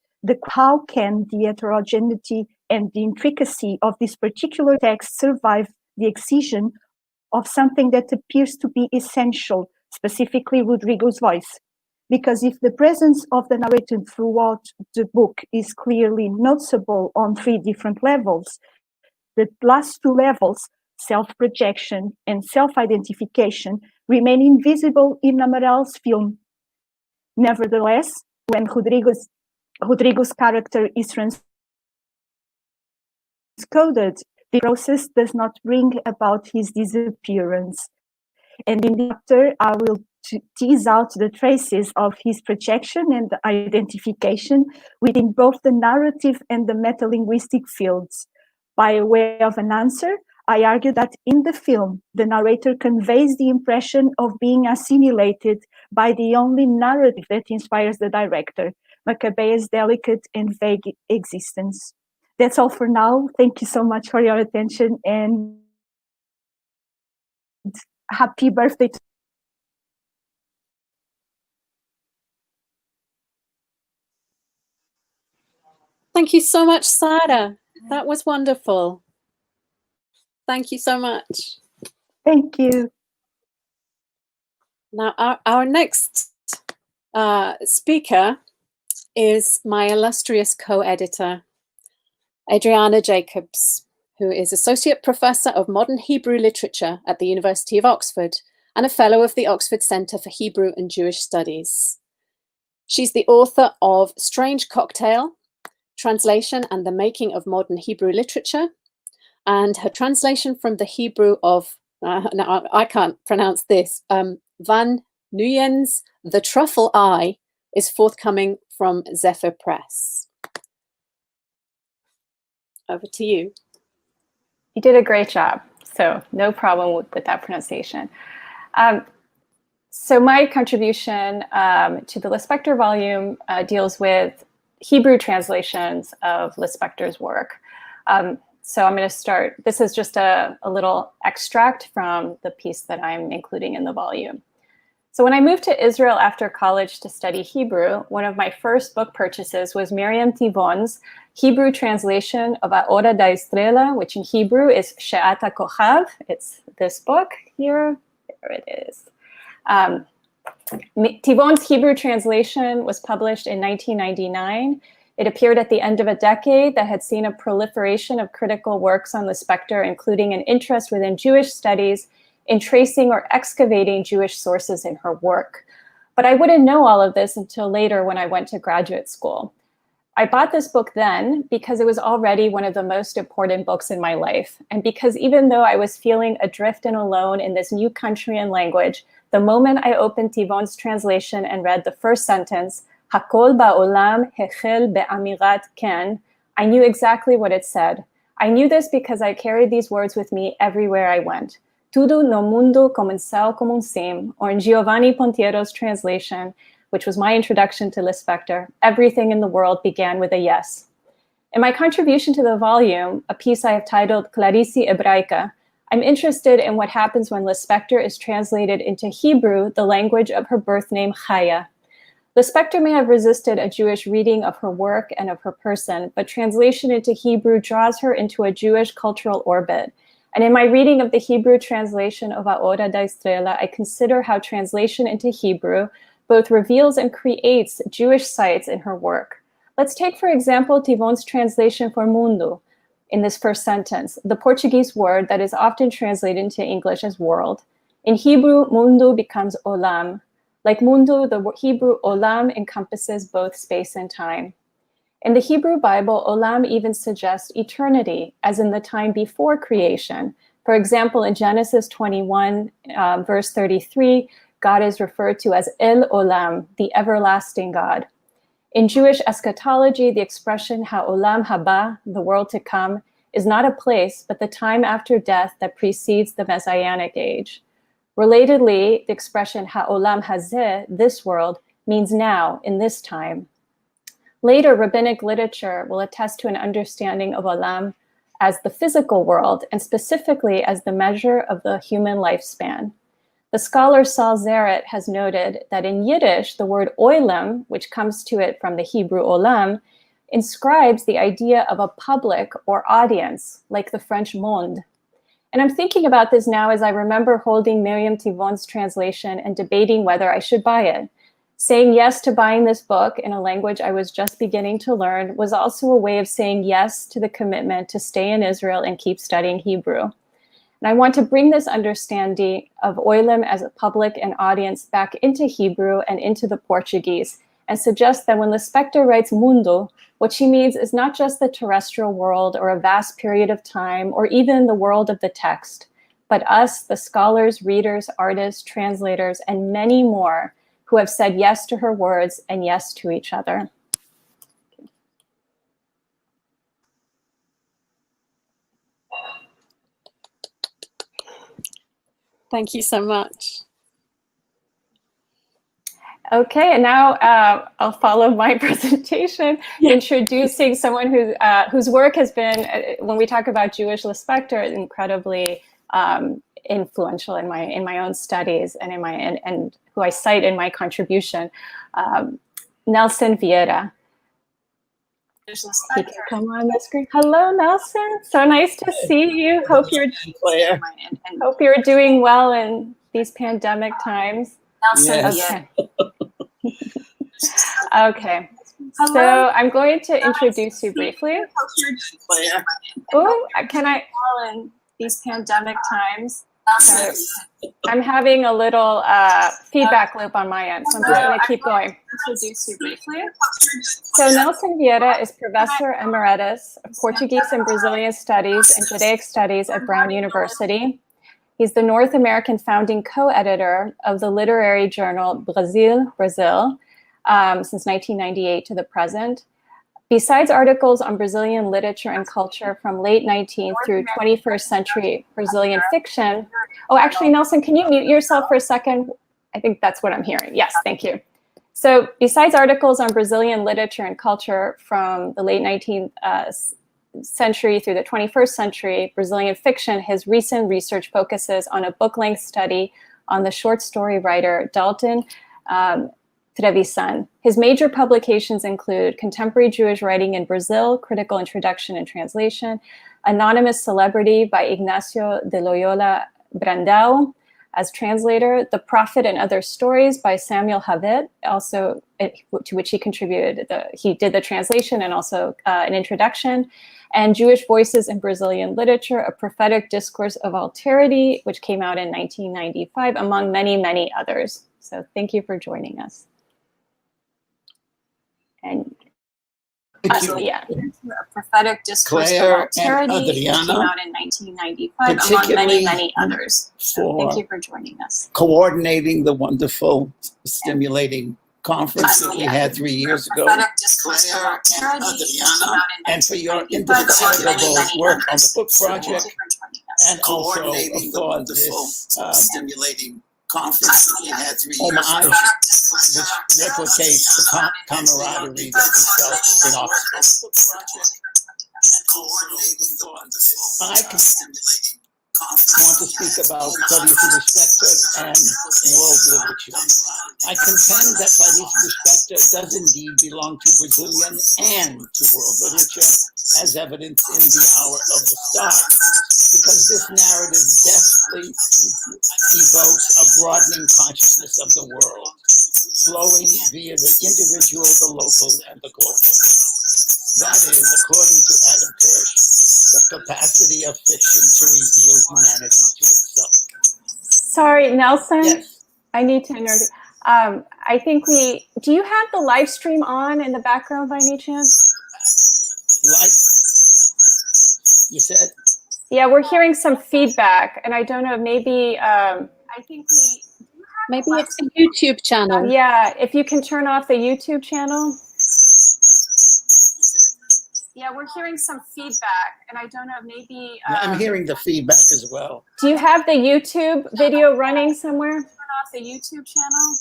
[SPEAKER 21] how can the heterogeneity and the intricacy of this particular text survive the excision of something that appears to be essential, specifically Rodrigo's voice? Because if the presence of the narrator throughout the book is clearly noticeable on 3 different levels, the last 2 levels, self-projection and self-identification, remain invisible in Amaral's film. Nevertheless, when Rodrigo's character is transcoded The process does not bring about his disappearance. And in the chapter, I will tease out the traces of his projection and identification within both the narrative and the metalinguistic fields. By way of an answer, I argue that in the film, the narrator conveys the impression of being assimilated by the only narrative that inspires the director, Maccabea's delicate and vague existence. That's all for now. Thank you so much for your attention, and happy birthday to
[SPEAKER 3] Thank you so much, Sara. That was wonderful. Thank you so much.
[SPEAKER 21] Thank you.
[SPEAKER 3] Now, our next speaker is my illustrious co-editor, Adriana Jacobs, who is Associate Professor of Modern Hebrew Literature at the University of Oxford and a Fellow of the Oxford Centre for Hebrew and Jewish Studies. She's the author of Strange Cocktail, Translation and the Making of Modern Hebrew Literature, and her translation from the Hebrew of, now I can't pronounce this, Van Nuyen's The Truffle Eye is forthcoming from Zephyr Press. Over to you.
[SPEAKER 2] You did a great job, so no problem with that pronunciation. So my contribution to the Lispector volume deals with Hebrew translations of Lispector's work. So I'm going to start. This is just a little extract from the piece that I'm including in the volume. So when I moved to Israel after college to study Hebrew, one of my first book purchases was Miriam Tivon's Hebrew translation of Ha'ora da Estrela, which in Hebrew is She'at HaKochav. It's this book here. There it is. Tivon's Hebrew translation was published in 1999. It appeared at the end of a decade that had seen a proliferation of critical works on Lispector, including an interest within Jewish studies in tracing or excavating Jewish sources in her work. But I wouldn't know all of this until later when I went to graduate school. I bought this book then because it was already one of the most important books in my life, and because even though I was feeling adrift and alone in this new country and language, the moment I opened Tivon's translation and read the first sentence, Hakol ba'olam hechel be'amirat ken, I knew exactly what it said. I knew this because I carried these words with me everywhere I went. Tudo no mundo comenzó como un sim, or in Giovanni Pontiero's translation, which was my introduction to Lispector, everything in the world began with a yes. In my contribution to the volume, a piece I have titled Clarice Hebraica, I'm interested in what happens when Lispector is translated into Hebrew, the language of her birth name, Chaya. Lispector may have resisted a Jewish reading of her work and of her person, but translation into Hebrew draws her into a Jewish cultural orbit. And in my reading of the Hebrew translation of Ha'ora da Estrela, I consider how translation into Hebrew both reveals and creates Jewish sites in her work. Let's take, for example, Tivon's translation for mundo in this first sentence, the Portuguese word that is often translated into English as world. In Hebrew, mundo becomes olam. Like mundo, the Hebrew olam encompasses both space and time. In the Hebrew Bible, olam even suggests eternity, as in the time before creation. For example, in Genesis 21, verse 33, God is referred to as El Olam, the everlasting God. In Jewish eschatology, the expression Ha'olam haba, the world to come, is not a place, but the time after death that precedes the Messianic age. Relatedly, the expression Ha'olam hazeh, this world, means now, in this time. Later, rabbinic literature will attest to an understanding of olam as the physical world, and specifically as the measure of the human lifespan. The scholar Saul Zeret has noted that in Yiddish, the word olam, which comes to it from the Hebrew olam, inscribes the idea of a public or audience, like the French monde. And I'm thinking about this now as I remember holding Miriam Tivon's translation and debating whether I should buy it. Saying yes to buying this book in a language I was just beginning to learn was also a way of saying yes to the commitment to stay in Israel and keep studying Hebrew. And I want to bring this understanding of olam as a public and audience back into Hebrew and into the Portuguese, and suggest that when Lispector writes mundo, What she means is not just the terrestrial world or a vast period of time or even the world of the text, but us, the scholars, readers, artists, translators, and many more who have said yes to her words and yes to each other.
[SPEAKER 3] Thank you so much.
[SPEAKER 2] Okay, and now I'll follow my presentation, introducing someone whose work has been, when we talk about Jewish Lispector, incredibly influential in my own studies and and who I cite in my contribution, Nelson Vieira. He can come on the screen. Hello, Nelson. So nice to see you. Hope you're doing well in these pandemic times. Nelson, okay. So I'm going to introduce you briefly. Oh, can I? In these pandemic times, I'm having a little feedback loop on my end, so I'm just going to keep going. Introduce you briefly. So Nelson Vieira is Professor Emeritus of Portuguese and Brazilian Studies and Judaic Studies at Brown University. He's the North American founding co-editor of the literary journal Brazil, since 1998 to the present. Besides articles on Brazilian literature and culture from late 19th through 21st century Brazilian fiction. Oh, actually, Nelson, can you mute yourself for a second? I think that's what I'm hearing. Yes, thank you. So besides articles on Brazilian literature and culture from the late 19th century through the 21st century Brazilian fiction, his recent research focuses on a book-length study on the short story writer Dalton Trevisan. His major publications include Contemporary Jewish Writing in Brazil, Critical Introduction and Translation, Anonymous Celebrity by Ignacio de Loyola Brandão as translator, The Prophet and Other Stories by Samuel Havitt, also to which he contributed, he did the translation and also an introduction, and Jewish Voices in Brazilian Literature, A Prophetic Discourse of Alterity, which came out in 1995, among many, many others. So thank you for joining us. And yeah, A Prophetic Discourse
[SPEAKER 1] Claire
[SPEAKER 2] of Alterity, which came out in 1995, among many, many others. So thank you for joining us.
[SPEAKER 1] Coordinating the wonderful, stimulating conference that we had 3 years ago. And for your indefatigable work on the book project, and also for this stimulating conference that we had 3 years ago, which replicates the camaraderie that we felt in Oxford. I want to speak about Clarice Lispector and world literature. I contend that Clarice Lispector does indeed belong to Brazilian and to world literature, as evidenced in The Hour of the Star, because this narrative deftly evokes a broadening consciousness of the world, flowing via the individual, the local, and the global. That is, according to Adam Kirsch, the capacity of fiction to reveal humanity to itself.
[SPEAKER 2] Sorry, Nelson.
[SPEAKER 1] Yes.
[SPEAKER 2] I need to interrupt. I think do you have the live stream on in the background by any chance?
[SPEAKER 1] You said?
[SPEAKER 2] Yeah, we're hearing some feedback, and I don't know, maybe,
[SPEAKER 3] Maybe it's the YouTube channel.
[SPEAKER 2] Yeah, if you can turn off the YouTube channel. Yeah, we're hearing some feedback, and I don't know, maybe...
[SPEAKER 1] I'm hearing the feedback as well.
[SPEAKER 2] Do you have the YouTube video running somewhere? Turn off the YouTube channel.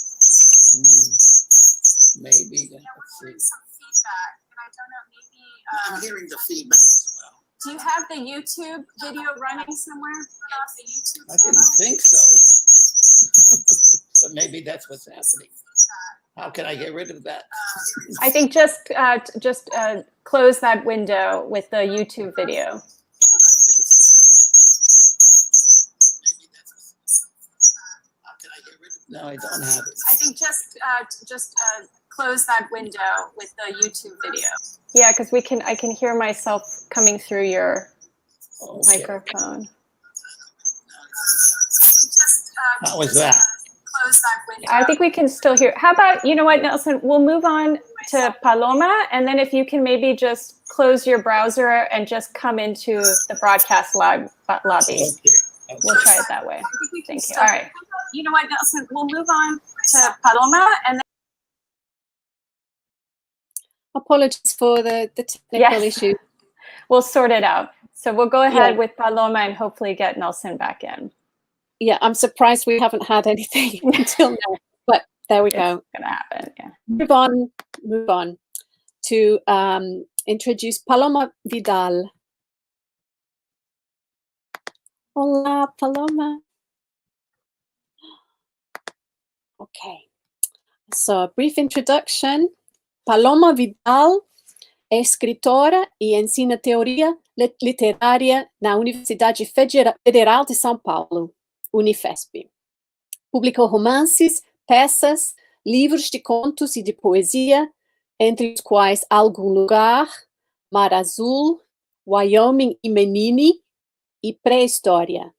[SPEAKER 1] Maybe.
[SPEAKER 2] Yeah, we're hearing some feedback, and I don't know, maybe...
[SPEAKER 1] I'm hearing the feedback as well.
[SPEAKER 2] Do you have the YouTube video running somewhere? Turn off the YouTube channel.
[SPEAKER 1] I didn't think so. But maybe that's what's happening. How can I get rid of that?
[SPEAKER 2] I think just close that window with the YouTube video.
[SPEAKER 1] No, I don't have it.
[SPEAKER 2] I think just close that window with the YouTube video. Yeah, because I can hear myself coming through your microphone.
[SPEAKER 1] How was that?
[SPEAKER 2] I think we can still hear. How about, you know what, Nelson, we'll move on to Paloma, and then if you can maybe just close your browser and just come into the broadcast lobby. We'll try it that way. Thank you. All right. You know what, Nelson? We'll move on to Paloma, and then
[SPEAKER 3] apologies for the technical issue.
[SPEAKER 2] We'll sort it out. So we'll go ahead with Paloma and hopefully get Nelson back in.
[SPEAKER 3] Yeah, I'm surprised we haven't had anything until now, but there we go.
[SPEAKER 2] It's gonna happen, yeah.
[SPEAKER 3] Move on to introduce Paloma Vidal. Hola, Paloma. Okay, so a brief introduction. Paloma Vidal é escritora e ensina teoria literária na Universidade Federal de São Paulo, Unifesp. Publicou romances, peças, livros de contos e de poesia, entre os quais Algum Lugar, Mar Azul, Wyoming e Menini e Pré-História,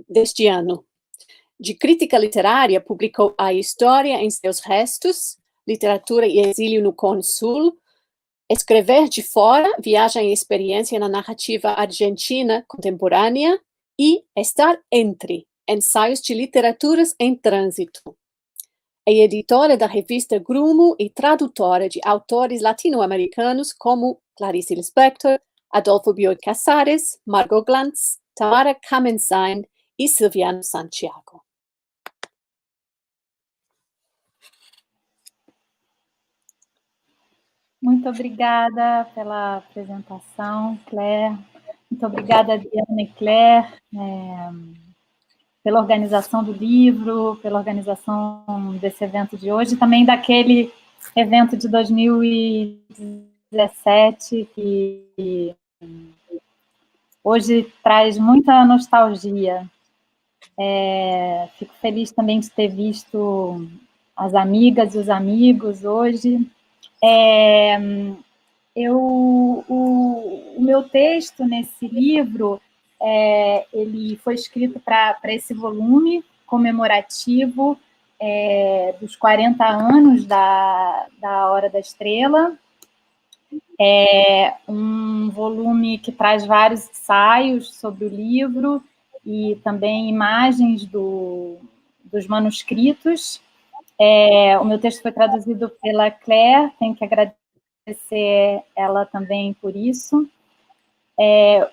[SPEAKER 3] deste ano. De crítica literária, publicou A História em Seus Restos, Literatura e Exílio no Cone Sul, Escrever de Fora, Viagem e Experiência na Narrativa Argentina Contemporânea e Estar Entre, Ensaios de Literaturas em Trânsito. É editora da revista Grumo e tradutora de autores latino-americanos como Clarice Lispector, Adolfo Bioy Casares, Margot Glantz, Tamara Kamenstein e Silviano Santiago.
[SPEAKER 4] Muito obrigada pela apresentação, Claire. Muito obrigada, Diana e Claire, pela organização do livro, pela organização desse evento de hoje, também daquele evento de 2017, que hoje traz muita nostalgia. Fico feliz também de ter visto as amigas e os amigos hoje. O meu texto nesse livro, ele foi escrito para esse volume comemorativo dos 40 anos da Hora da Estrela. É um volume que traz vários ensaios sobre o livro e também imagens dos manuscritos. O meu texto foi traduzido pela Claire, tenho que agradecer ela também por isso.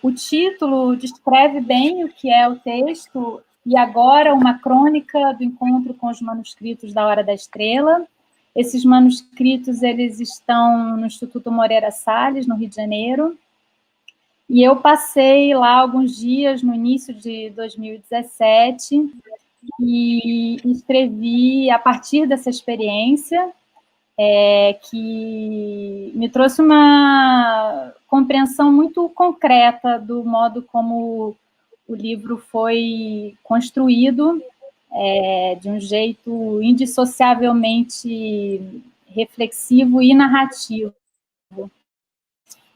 [SPEAKER 4] O título descreve bem o que é o texto, e agora uma crônica do encontro com os manuscritos da Hora da Estrela. Esses manuscritos, eles estão no Instituto Moreira Salles, no Rio de Janeiro, e eu passei lá alguns dias no início de 2017, e escrevi a partir dessa experiência, que me trouxe uma compreensão muito concreta do modo como o livro foi construído, de um jeito indissociavelmente reflexivo e narrativo.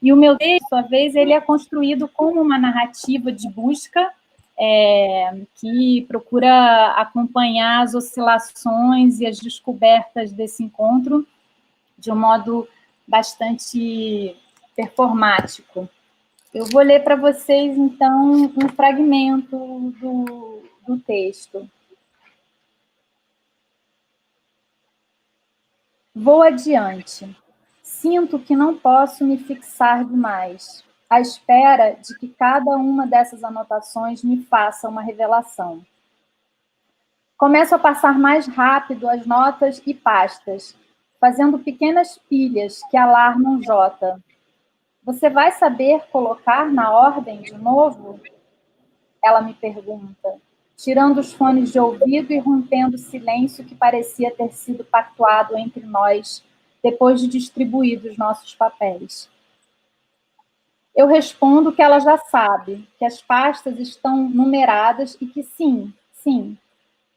[SPEAKER 4] E o meu texto, por sua vez, ele é construído como uma narrativa de busca, que procura acompanhar as oscilações e as descobertas desse encontro de um modo bastante performático. Eu vou ler para vocês, então, um fragmento do texto. Vou adiante. Sinto que não posso me fixar demais, à espera de que cada uma dessas anotações me faça uma revelação. Começo a passar mais rápido as notas e pastas, fazendo pequenas pilhas que alarmam J. Você vai saber colocar na ordem de novo? Ela me pergunta, tirando os fones de ouvido e rompendo o silêncio que parecia ter sido pactuado entre nós depois de distribuídos nossos papéis. Eu respondo que ela já sabe, que as pastas estão numeradas e que sim,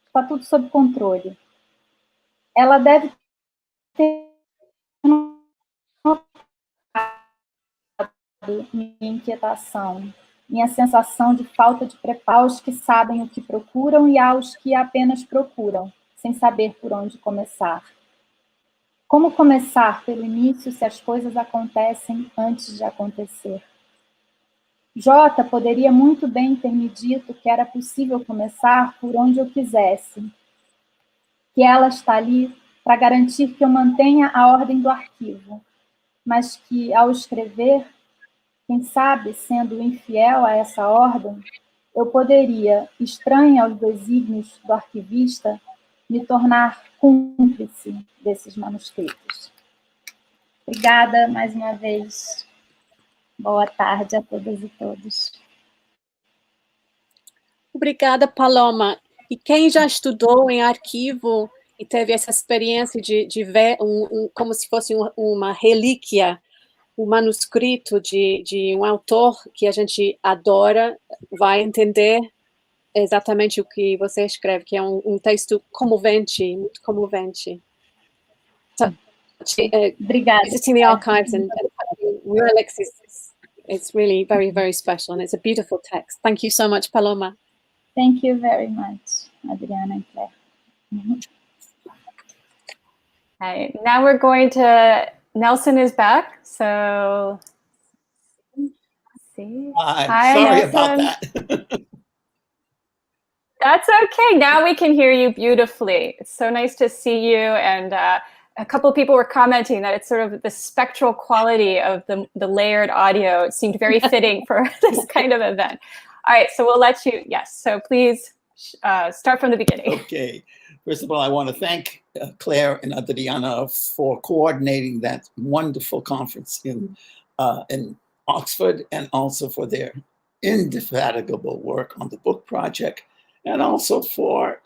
[SPEAKER 4] está tudo sob controle. Ela deve ter notado minha inquietação, minha sensação de falta de preparo aos que sabem o que procuram e aos que apenas procuram, sem saber por onde começar. Como começar pelo início se as coisas acontecem antes de acontecer? J poderia muito bem ter me dito que era possível começar por onde eu quisesse, que ela está ali para garantir que eu mantenha a ordem do arquivo, mas que, ao escrever, quem sabe, sendo infiel a essa ordem, eu poderia, estranha aos desígnios do arquivista, me tornar cúmplice desses manuscritos. Obrigada mais uma vez. Boa tarde a todas e todos.
[SPEAKER 3] Obrigada, Paloma. E quem já estudou em arquivo e teve essa experiência de ver como se fosse uma relíquia, um manuscrito de um autor que a gente adora, vai entender exatamente o que você escreve, que é um texto comovente, muito comovente. So,
[SPEAKER 4] Obrigada.
[SPEAKER 3] Visiting the archives and relics it's really very, very special, and it's a beautiful text. Thank you so much, Paloma.
[SPEAKER 4] Thank you very much, Adriana and Claire.
[SPEAKER 2] Hi. Now we're going to, Nelson is back, so let's see.
[SPEAKER 1] Hi, sorry
[SPEAKER 2] Nelson.
[SPEAKER 1] about that.
[SPEAKER 2] That's okay. Now we can hear you beautifully. It's so nice to see you. And a couple of people were commenting that it's sort of the spectral quality of the layered audio. It seemed very fitting for this kind of event. All right, so we'll let you, yes. So please start from the beginning.
[SPEAKER 1] Okay. First of all, I want to thank Claire and Adriana for coordinating that wonderful conference in Oxford, and also for their indefatigable work on the book project, and also for,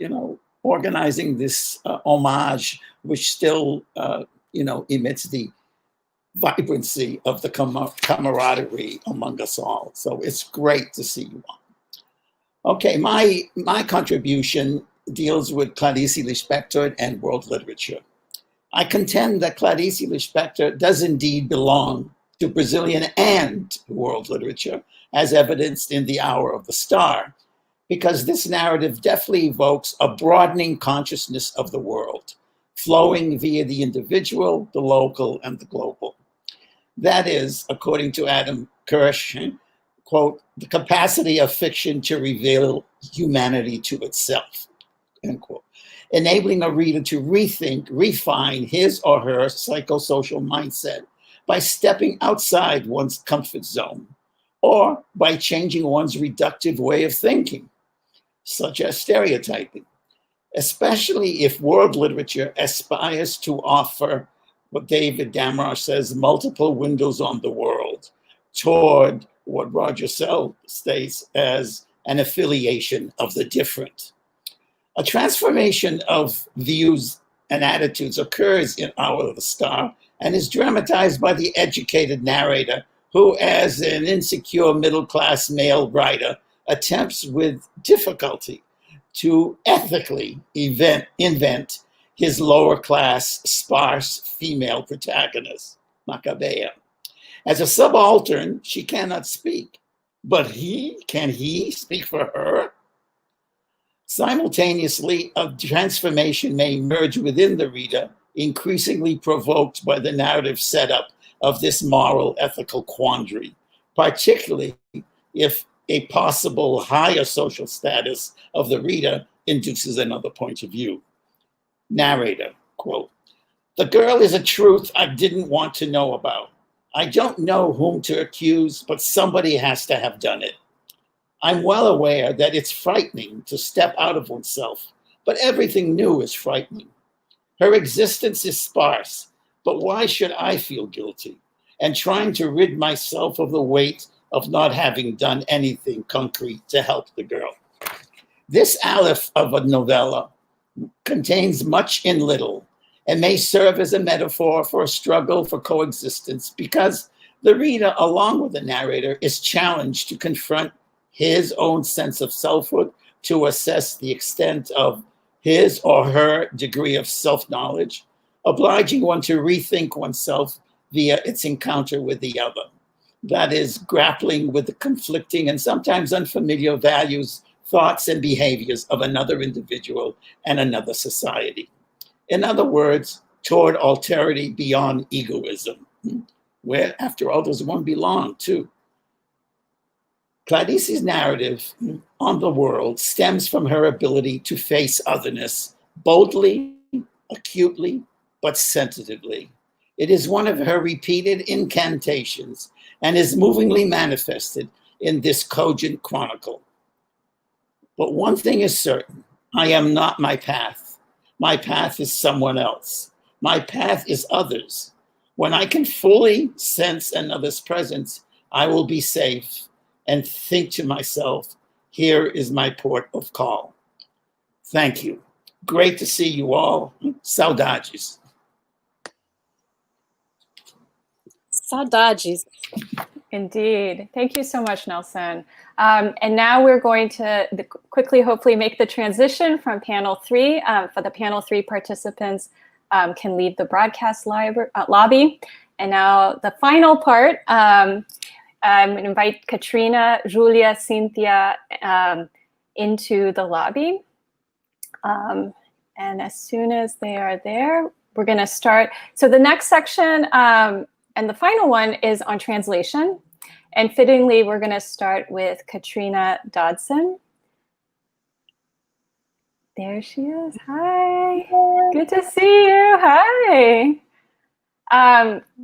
[SPEAKER 1] organizing this homage, which still, emits the vibrancy of the camaraderie among us all. So it's great to see you all. Okay, my contribution deals with Clarice Lispector and world literature. I contend that Clarice Lispector does indeed belong to Brazilian and world literature, as evidenced in The Hour of the Star, because this narrative definitely evokes a broadening consciousness of the world, flowing via the individual, the local, and the global. That is, according to Adam Kirsch, quote, the capacity of fiction to reveal humanity to itself, end quote, enabling a reader to rethink, refine his or her psychosocial mindset by stepping outside one's comfort zone, or by changing one's reductive way of thinking, such as stereotyping, especially if world literature aspires to offer what David Damrosch says, multiple windows on the world, toward what Roger Sell states as an affiliation of the different. A transformation of views and attitudes occurs in Hour of the Star and is dramatized by the educated narrator who, as an insecure middle-class male writer, attempts with difficulty to ethically invent his lower-class, sparse female protagonist, Macabea. As a subaltern, she cannot speak, but can he speak for her? Simultaneously, a transformation may emerge within the reader, increasingly provoked by the narrative setup of this moral ethical quandary, particularly if a possible higher social status of the reader induces another point of view. Narrator, quote, the girl is a truth I didn't want to know about. I don't know whom to accuse, but somebody has to have done it. I'm well aware that it's frightening to step out of oneself, but everything new is frightening. Her existence is sparse, but why should I feel guilty? And trying to rid myself of the weight of not having done anything concrete to help the girl. This aleph of a novella contains much in little and may serve as a metaphor for a struggle for coexistence because the reader, along with the narrator, is challenged to confront his own sense of selfhood, to assess the extent of his or her degree of self-knowledge, obliging one to rethink oneself via its encounter with the other. That is, grappling with the conflicting and sometimes unfamiliar values, thoughts, and behaviors of another individual and another society. In other words, toward alterity beyond egoism, where, after all, does one belong to? Clarice's narrative on the world stems from her ability to face otherness boldly, acutely, but sensitively. It is one of her repeated incantations and is movingly manifested in this cogent chronicle. But one thing is certain, I am not my path. My path is someone else. My path is others. When I can fully sense another's presence, I will be safe and think to myself, here is my port of call. Thank you. Great to see you all. Saudades.
[SPEAKER 3] Saudades.
[SPEAKER 2] Indeed. Thank you so much, Nelson. And now we're going to quickly, hopefully, make the transition from panel 3. For the panel 3 participants can leave the broadcast lobby. And now the final part, I'm going to invite Katrina, Julia, Cynthia into the lobby. And as soon as they are there, we're going to start. So the next section and the final one is on translation. And fittingly, we're going to start with Katrina Dodson. There she is. Hi. Good to see you. Hi.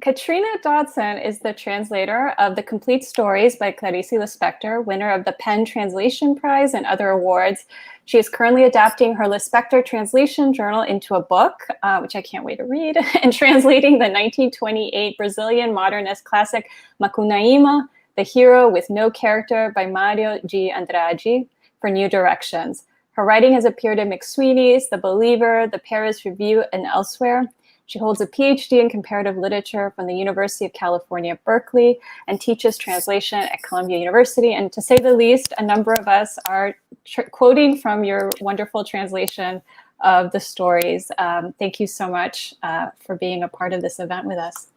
[SPEAKER 2] Katrina Dodson is the translator of The Complete Stories by Clarice Lispector, winner of the PEN Translation Prize and other awards. She is currently adapting her Lispector translation journal into a book, which I can't wait to read, and translating the 1928 Brazilian modernist classic Macunaíma, The Hero with No Character by Mário G. Andrade, for New Directions. Her writing has appeared in McSweeney's, The Believer, the Paris Review, and elsewhere. She holds a PhD in comparative literature from the University of California, Berkeley, and teaches translation at Columbia University. And to say the least, a number of us are quoting from your wonderful translation of the stories. Thank you so much for being a part of this event with us.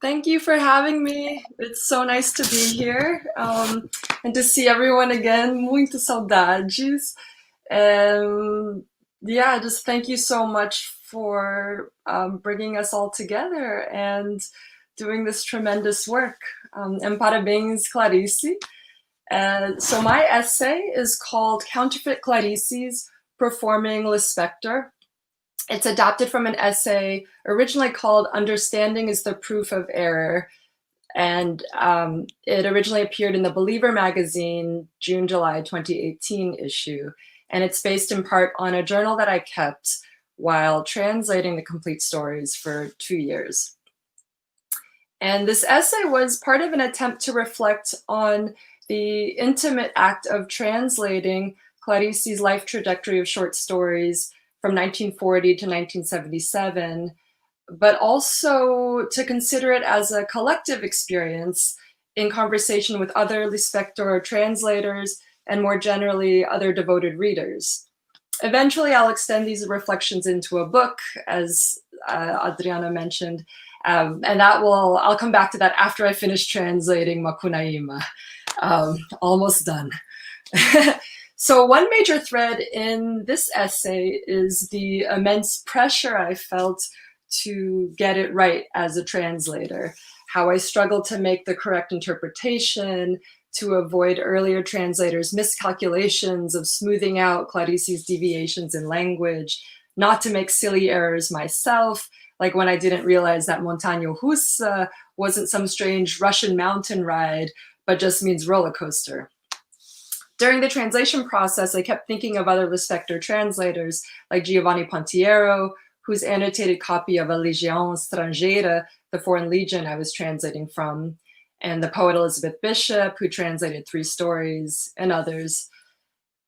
[SPEAKER 5] Thank you for having me. It's so nice to be here and to see everyone again. Muito saudades. Yeah, just thank you so much for bringing us all together and doing this tremendous work. And parabéns, Clarice. So my essay is called Counterfeit Clarices, Performing Lispector. It's adapted from an essay originally called Understanding is the Proof of Error. And it originally appeared in the Believer magazine, June-July 2018 issue. And it's based in part on a journal that I kept while translating the complete stories for 2 years. And this essay was part of an attempt to reflect on the intimate act of translating Clarice's life trajectory of short stories from 1940 to 1977, but also to consider it as a collective experience in conversation with other Lispector translators and more generally other devoted readers. Eventually, I'll extend these reflections into a book, as Adriana mentioned, and I'll come back to that after I finish translating Macunaíma. Almost done. So one major thread in this essay is the immense pressure I felt to get it right as a translator, how I struggled to make the correct interpretation, to avoid earlier translators' miscalculations of smoothing out Clarice's deviations in language, not to make silly errors myself, like when I didn't realize that Montanha Russa wasn't some strange Russian mountain ride, but just means roller coaster. During the translation process, I kept thinking of other Lispector translators like Giovanni Pontiero, whose annotated copy of A Legião Estrangeira, the Foreign Legion I was translating from, and the poet Elizabeth Bishop, who translated 3 stories, and others.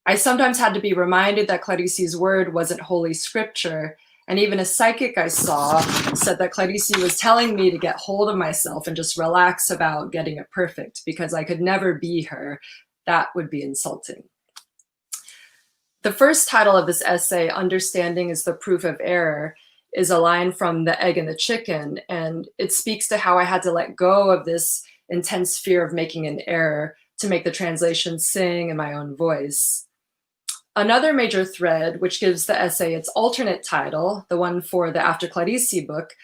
[SPEAKER 5] I sometimes had to be reminded that Clarice's word wasn't holy scripture, and even a psychic I saw said that Clarice was telling me to get hold of myself and just relax about getting it perfect, because I could never be her. That would be insulting. The first title of this essay, Understanding is the Proof of Error, is a line from The Egg and the Chicken, and it speaks to how I had to let go of this intense fear of making an error to make the translation sing in my own voice. Another major thread, which gives the essay its alternate title, the one for the After Clarice book,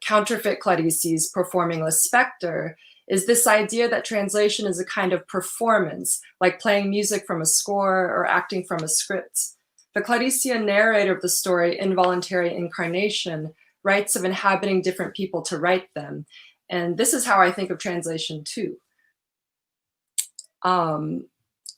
[SPEAKER 5] Counterfeit Clarices Performing Lispector, is this idea that translation is a kind of performance, like playing music from a score or acting from a script. The Clarician narrator of the story, Involuntary Incarnation, writes of inhabiting different people to write them. And this is how I think of translation too.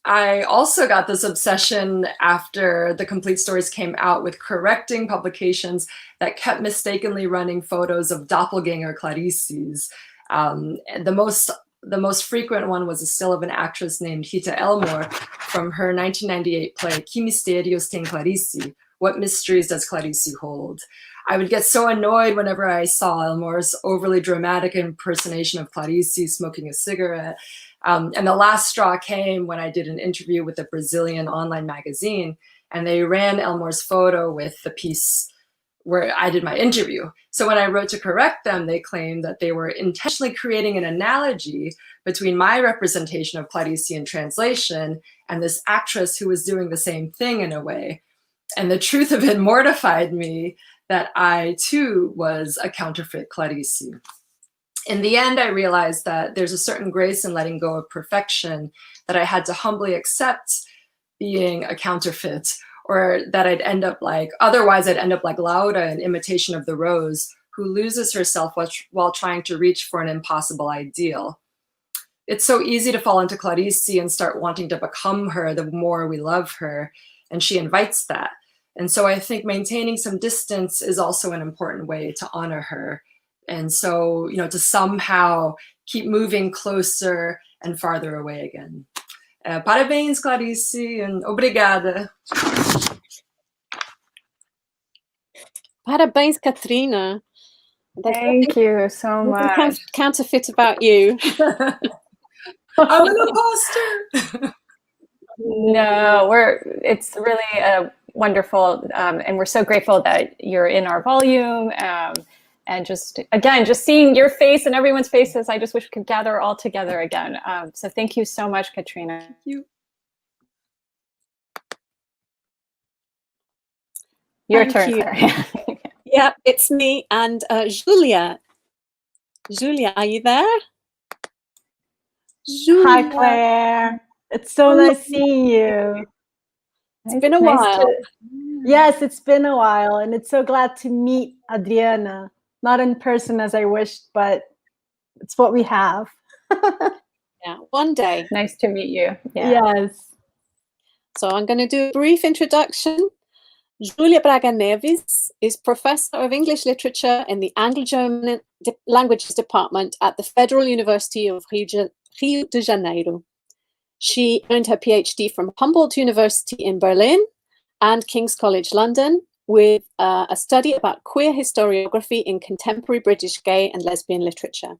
[SPEAKER 5] I also got this obsession after the complete stories came out with correcting publications that kept mistakenly running photos of doppelganger Clarices. The most frequent one was a still of an actress named Rita Elmore from her 1998 play, Que Mistérios Tem Clarice? What Mysteries Does Clarice Hold? I would get so annoyed whenever I saw Elmore's overly dramatic impersonation of Clarice smoking a cigarette. And the last straw came when I did an interview with a Brazilian online magazine, and they ran Elmore's photo with the piece where I did my interview. So when I wrote to correct them, they claimed that they were intentionally creating an analogy between my representation of Clarice in translation and this actress who was doing the same thing in a way. And the truth of it mortified me that I too was a counterfeit Clarice. In the end, I realized that there's a certain grace in letting go of perfection, that I had to humbly accept being a counterfeit, or that otherwise I'd end up like Laura in Imitation of the Rose, who loses herself while trying to reach for an impossible ideal. It's so easy to fall into Clarice and start wanting to become her the more we love her, and she invites that. And so I think maintaining some distance is also an important way to honor her. And so, to somehow keep moving closer and farther away again. Parabéns, Clarice, and obrigada.
[SPEAKER 3] Parabéns, Katrina.
[SPEAKER 2] Thank you so much.
[SPEAKER 3] Counterfeit about you.
[SPEAKER 5] I'm an imposter.
[SPEAKER 2] No, it's really a wonderful, and we're so grateful that you're in our volume. And just seeing your face and everyone's faces, I just wish we could gather all together again. So thank you so much, Katrina.
[SPEAKER 5] Thank you.
[SPEAKER 2] Your turn.
[SPEAKER 3] Yeah, it's me and Julia. Julia, are you there?
[SPEAKER 6] Julia. Hi, Claire. It's so nice seeing you.
[SPEAKER 3] It's been a while.
[SPEAKER 6] Yes, it's been a while, and it's so glad to meet Adriana. Not in person as I wished, but it's what we have.
[SPEAKER 3] Yeah, one day.
[SPEAKER 2] Nice to meet you.
[SPEAKER 6] Yeah. Yes.
[SPEAKER 3] So I'm going to do a brief introduction. Julia Braga Neves is Professor of English Literature in the Anglo-German Languages Department at the Federal University of Rio de Janeiro. She earned her PhD from Humboldt University in Berlin and King's College London, with a study about queer historiography in contemporary British gay and lesbian literature.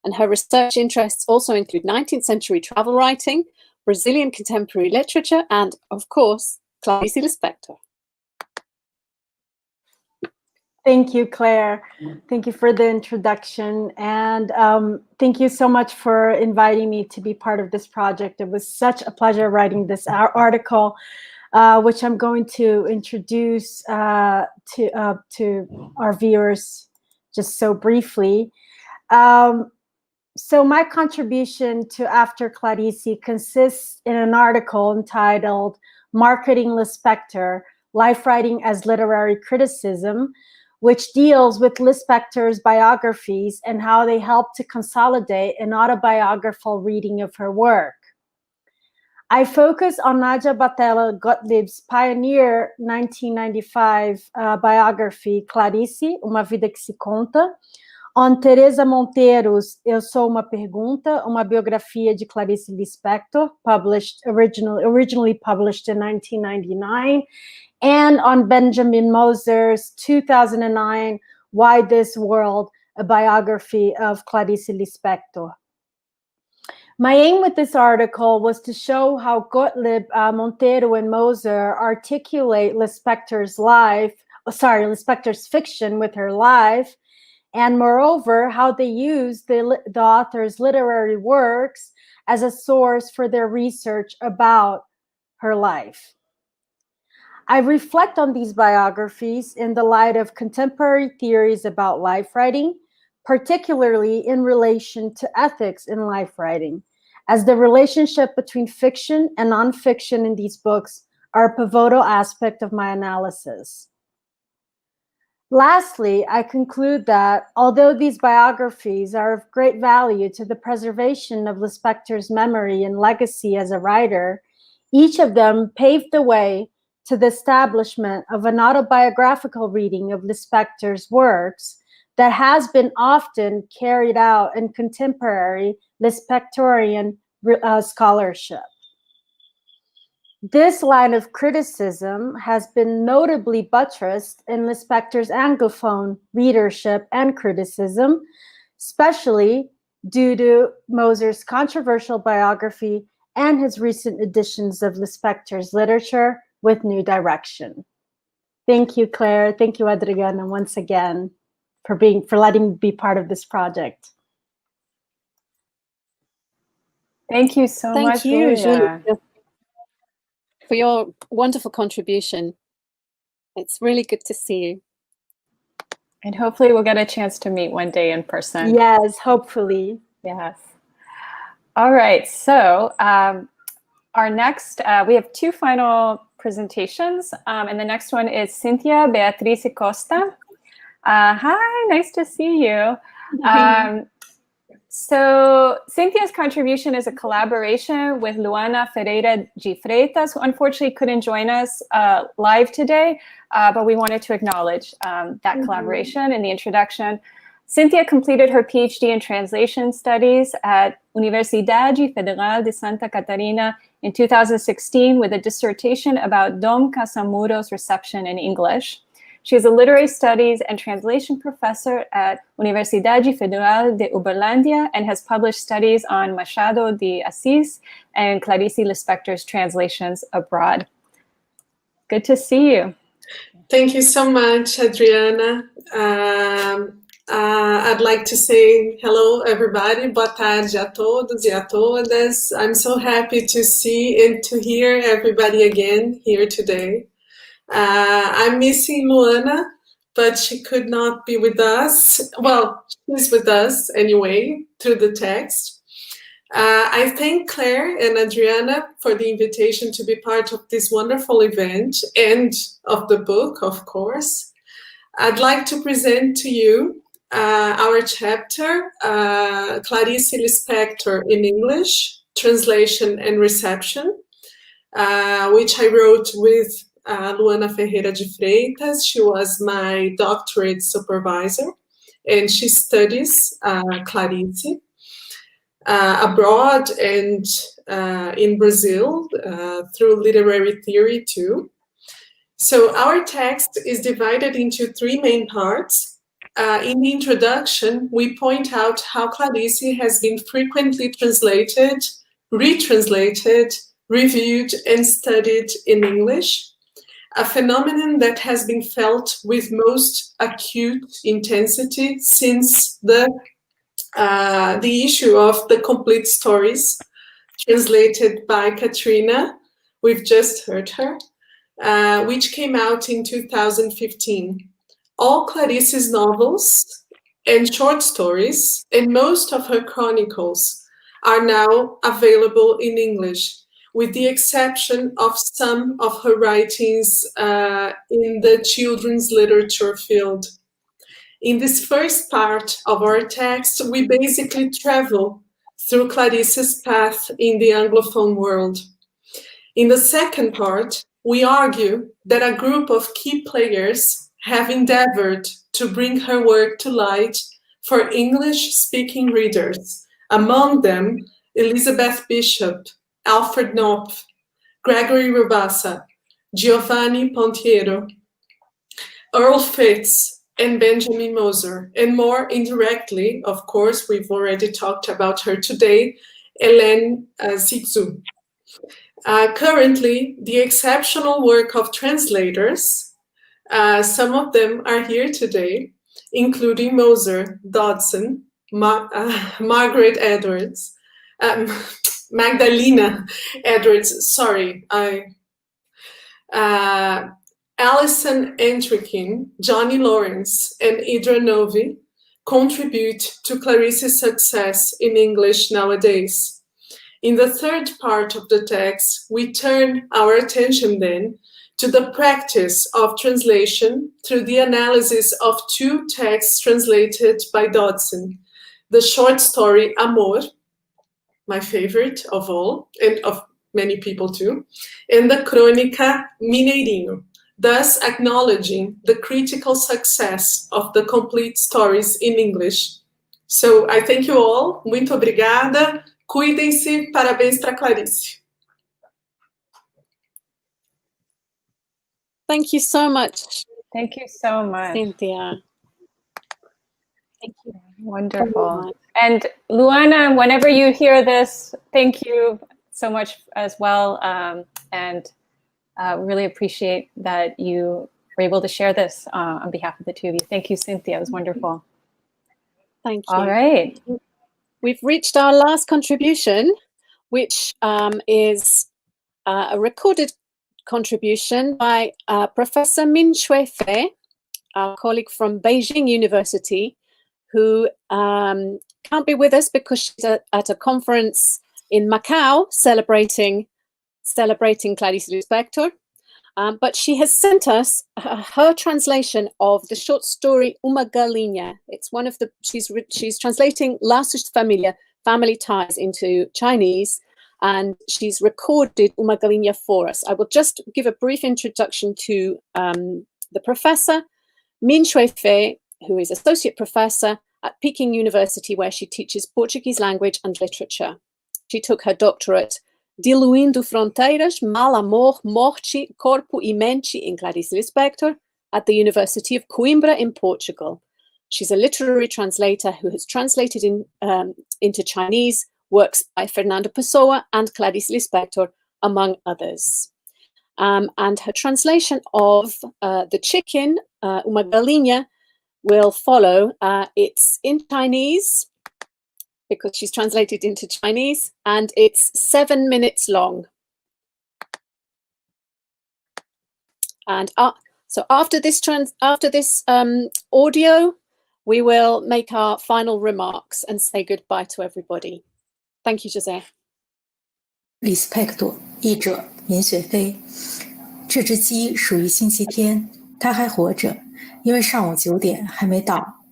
[SPEAKER 3] And her research interests also include 19th century travel writing, Brazilian contemporary literature, and, of course, Clarice Lispector.
[SPEAKER 6] Thank you, Claire. Thank you for the introduction. And thank you so much for inviting me to be part of this project. It was such a pleasure writing this article, which I'm going to introduce to our viewers just so briefly. So my contribution to After Clarice consists in an article entitled Marketing Lispector, Life Writing as Literary Criticism, which deals with Lispector's biographies and how they help to consolidate an autobiographical reading of her work. I focus on Nádia Batella Gottlieb's pioneer 1995 biography, Clarice, Uma Vida que se Conta, on Teresa Montero's Eu Sou Uma Pergunta, uma biografia de Clarice Lispector, originally published in 1999, and on Benjamin Moser's 2009 Why This World, a biography of Clarice Lispector. My aim with this article was to show how Gottlieb, Montero, and Moser articulate Lispector's fiction with her life, and moreover, how they use the author's literary works as a source for their research about her life. I reflect on these biographies in the light of contemporary theories about life writing, particularly in relation to ethics in life writing, as the relationship between fiction and nonfiction in these books are a pivotal aspect of my analysis. Lastly, I conclude that although these biographies are of great value to the preservation of Lispector's memory and legacy as a writer, each of them paved the way to the establishment of an autobiographical reading of Lispector's works that has been often carried out in contemporary Lispectorian scholarship. This line of criticism has been notably buttressed in Lispector's Anglophone readership and criticism, especially due to Moser's controversial biography and his recent editions of Lispector's literature with new direction. Thank you, Claire. Thank you, Adriana, once again for letting me be part of this project.
[SPEAKER 2] Thank you so much, Julia,
[SPEAKER 3] for your wonderful contribution. It's really good to see you.
[SPEAKER 2] And hopefully we'll get a chance to meet one day in person.
[SPEAKER 6] Yes, hopefully.
[SPEAKER 2] Yes. All right, so our next, we have two final presentations, and the next one is Cynthia Beatriz Costa. Hi, nice to see you. So Cynthia's contribution is a collaboration with Luana Ferreira de Freitas, who unfortunately couldn't join us live today, but we wanted to acknowledge that collaboration in the introduction. Cynthia completed her PhD in translation studies at Universidade Federal de Santa Catarina in 2016 with a dissertation about Dom Casamuro's reception in English. She is a literary studies and translation professor at Universidade Federal de Uberlândia and has published studies on Machado de Assis and Clarice Lispector's translations abroad. Good to see you.
[SPEAKER 7] Thank you so much, Adriana. I'd like to say hello, everybody. Boa tarde a todos e a todas. I'm so happy to see and to hear everybody again here today. I'm missing Luana, but she could not be with us. Well, she's with us anyway, through the text. I thank Claire and Adriana for the invitation to be part of this wonderful event and of the book, of course. I'd like to present to you our chapter, Clarice Lispector in English, Translation and Reception, which I wrote with Luana Ferreira de Freitas. She was my doctorate supervisor, and she studies Clarice abroad and in Brazil through literary theory too. So our text is divided into three main parts. In the introduction, we point out how Clarice has been frequently translated, retranslated, reviewed, and studied in English, a phenomenon that has been felt with most acute intensity since the issue of the complete stories, translated by Katrina, we've just heard her, which came out in 2015. All Clarice's novels and short stories, and most of her chronicles, are now available in English, with the exception of some of her writings in the children's literature field. In this first part of our text, we basically travel through Clarice's path in the Anglophone world. In the second part, we argue that a group of key players have endeavored to bring her work to light for English-speaking readers, among them Elizabeth Bishop, Alfred Knopf, Gregory Rabassa, Giovanni Pontiero, Earl Fitz, and Benjamin Moser, and more indirectly, of course, we've already talked about her today, Hélène Cixous. Currently, the exceptional work of translators, some of them are here today, including Moser, Dodson, Margaret Edwards, Magdalena Edwards, sorry, Alison Entrikin, Johnny Lawrence, and Idra Novi contribute to Clarice's success in English nowadays. In the third part of the text, we turn our attention then to the practice of translation through the analysis of two texts translated by Dodson, the short story Amor, my favorite of all, and of many people too, and the Crônica Mineirinho, thus acknowledging the critical success of the complete stories in English. So I thank you all. Muito obrigada. Cuidem-se. Parabéns para Clarice.
[SPEAKER 3] Thank you so much.
[SPEAKER 2] Thank you so much,
[SPEAKER 3] Cynthia.
[SPEAKER 2] Thank you. Wonderful. And Luana, whenever you hear this, thank you so much as well. And really appreciate that you were able to share this on behalf of the two of you. Thank you, Cynthia. It was wonderful.
[SPEAKER 3] Thank you.
[SPEAKER 2] All right.
[SPEAKER 3] We've reached our last contribution, which is a recorded contribution by Professor Min Shui Fei, our colleague from Beijing University, who can't be with us because she's at a conference in Macau celebrating Clarice Lispector. But she has sent us her translation of the short story Uma Galinha. It's one of the, she's translating Laços de Família, family ties, into Chinese, and she's recorded Uma Galinha for us. I will just give a brief introduction to the professor, Min Shui Fei, who is associate professor at Peking University, where she teaches Portuguese language and literature. She took her doctorate Diluindo Fronteiras, Mal, Amor, Morte, Corpo e Mente in Clarice Lispector at the University of Coimbra in Portugal. She's a literary translator who has translated into Chinese works by Fernando Pessoa and Clarice Lispector, among others. And her translation of The Chicken, Uma Galinha, will follow. It's in Chinese, because she's translated into Chinese, and it's 7 minutes long. And so after this audio, we will make our final remarks and say goodbye to everybody. Thank you, Jose.
[SPEAKER 8] Lispector 译者闵雪飞。这只鸡属于星期天，它还活着，因为上午9点还没到。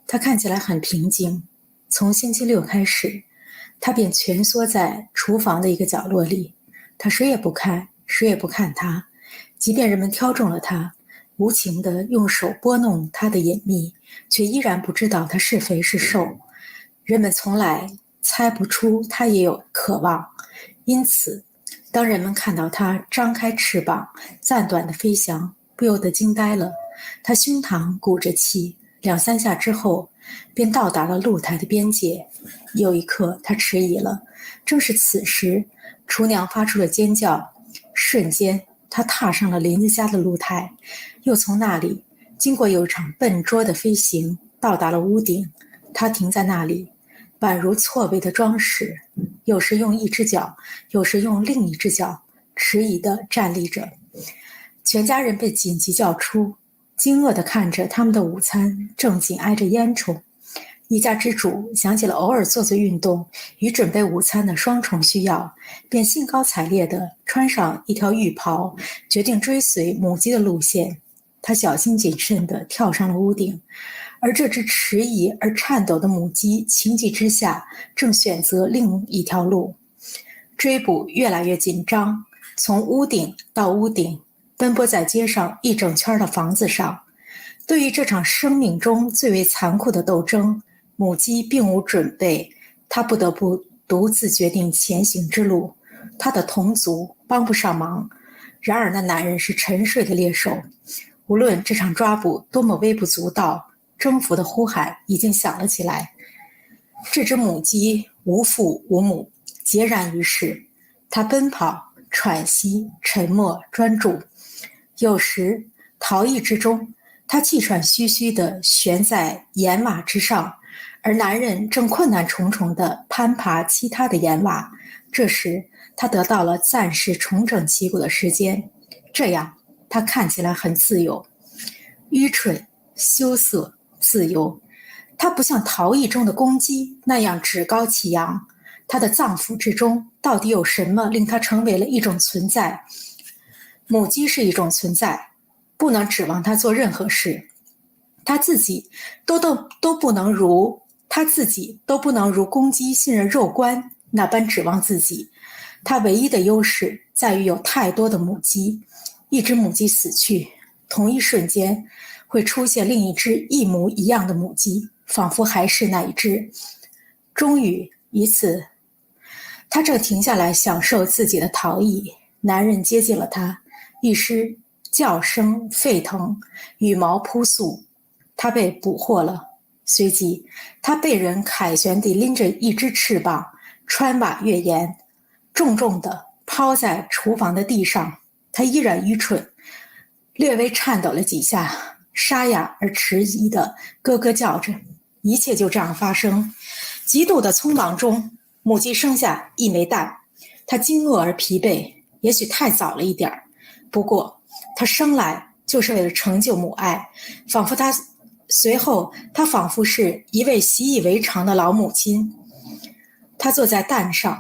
[SPEAKER 8] 它看起来很平静。从星期6开始，他便蜷缩在厨房的一个角落里，他谁也不看，谁也不看他。即便人们挑中了他，无情地用手拨弄他的隐秘，却依然不知道他是肥是瘦。人们从来猜不出他也有渴望，因此，当人们看到他张开翅膀，暂短的飞翔，不由得惊呆了。他胸膛鼓着气，2、3下之后，便到达了露台的边界。有一刻他迟疑了，正是此时厨娘发出了尖叫，瞬间他踏上了邻居家的露台，又从那里经过有一场笨拙的飞行到达了屋顶。他停在那里，宛如错位的装饰，有时用一只脚，有时用另一只脚迟疑地站立着。全家人被紧急叫出，惊愕地看着他们的午餐正紧挨着烟囱。一家之主想起了偶尔做运动与准备午餐的双重需要，便兴高采烈地穿上一条浴袍，决定追随母鸡的路线。他小心谨慎地跳上了屋顶，而这只迟疑而颤抖的母鸡情急之下正选择另一条路。追捕越来越紧张，从屋顶到屋顶，奔波在街上一整圈的房子上。对于这场生命中最为残酷的斗争，母鸡并无准备，它不得不独自决定前行之路。它的同族帮不上忙，然而那男人是沉睡的猎手。无论这场抓捕多么微不足道，征服的呼喊已经响了起来。这只母鸡无父无母，孑然于世。它奔跑、喘息、沉默、专注。有时逃逸之中，它气喘吁吁地悬在岩瓦之上，而男人正困难重重地攀爬其他的岩瓦。这时他得到了暂时重整旗鼓的时间，这样她看起来很自由，愚蠢、羞涩、自由。她不像陶艺中的公鸡那样趾高气扬。她的脏腑之中到底有什么令她成为了一种存在？母鸡是一种存在，不能指望它做任何事。她自己都不能如公鸡信任肉冠那般指望自己。她唯一的优势在于有太多的母鸡，一只母鸡死去，同一瞬间会出现另一只一模一样的母鸡，仿佛还是那一只。终于一次，她正停下来享受自己的陶艺，男人接近了她，一时叫声沸腾，羽毛扑簌，她被捕获了。随即她被人凯旋地拎着一只翅膀，穿瓦越檐，重重地抛在厨房的地上。她依然愚蠢，略微颤抖了几下，沙哑而迟疑地咯咯叫着。一切就这样发生。极度的匆忙中，母鸡生下一枚蛋，她惊愕而疲惫，也许太早了一点儿。不过她生来就是为了成就母爱，随后她仿佛是一位习以为常的老母亲。她坐在蛋上，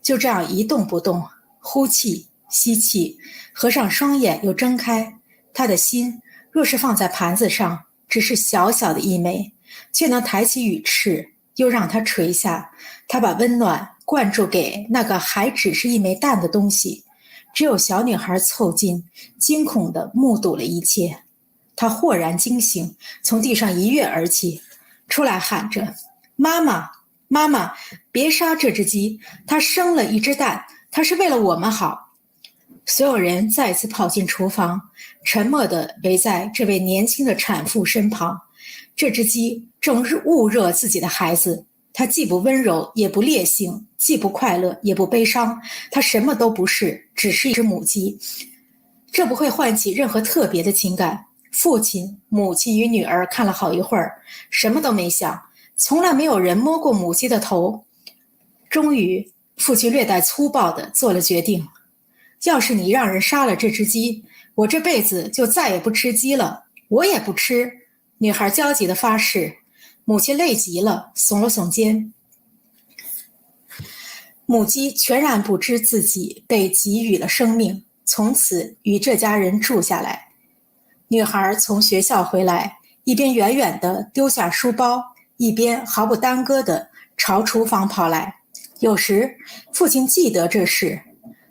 [SPEAKER 8] 就这样一动不动，呼气吸气，合上双眼又睁开。她的心若是放在盘子上，只是小小的一枚，却能抬起羽翅，又让它垂下。她把温暖灌注给那个还只是一枚蛋的东西。只有小女孩凑近，惊恐地目睹了一切。她豁然惊醒，从地上一跃而起，出来喊着：妈妈，妈妈，别杀这只鸡，它生了一只蛋，它是为了我们好。所有人再次跑进厨房，沉默地围在这位年轻的产妇身旁。这只鸡正焐热自己的孩子，它既不温柔也不烈性，既不快乐也不悲伤，它什么都不是，只是一只母鸡。这不会唤起任何特别的情感。父亲、母亲与女儿看了好一会儿，什么都没想，从来没有人摸过母鸡的头。终于，父亲略带粗暴地做了决定：要是你让人杀了这只鸡，我这辈子就再也不吃鸡了，我也不吃。女孩焦急地发誓。母亲累极了，耸了耸肩。母鸡全然不知自己被给予了生命，从此与这家人住下来。女孩从学校回来，一边远远地丢下书包，一边毫不耽搁地朝厨房跑来。有时父亲记得这事，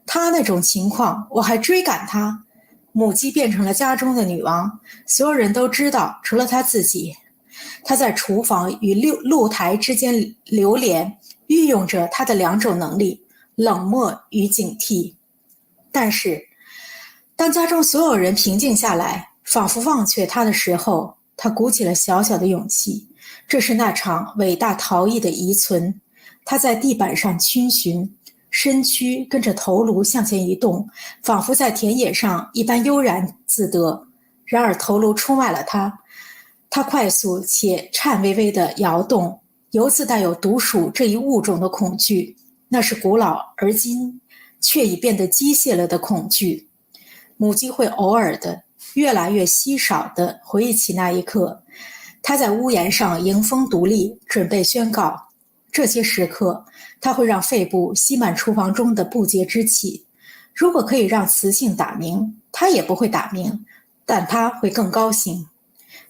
[SPEAKER 8] 他那种情况我还追赶他。母鸡变成了家中的女王，所有人都知道，除了他自己。他在厨房与露台之间流连，运用着他的两种能力，冷漠与警惕。但是当家中所有人平静下来，仿佛忘却他的时候，他鼓起了小小的勇气。这是那场伟大陶艺的遗存。他在地板上逡巡，身躯跟着头颅向前移动，仿佛在田野上一般悠然自得。然而头颅出卖了他，他快速且颤巍巍地摇动，由自带有毒鼠这一物种的恐惧，那是古老而今却已变得机械了的恐惧。母鸡会偶尔的、越来越稀少地回忆起那一刻，他在屋檐上迎风独立，准备宣告。这些时刻，他会让肺部吸满厨房中的不洁之气。如果可以让雌性打鸣，他也不会打鸣，但他会更高兴。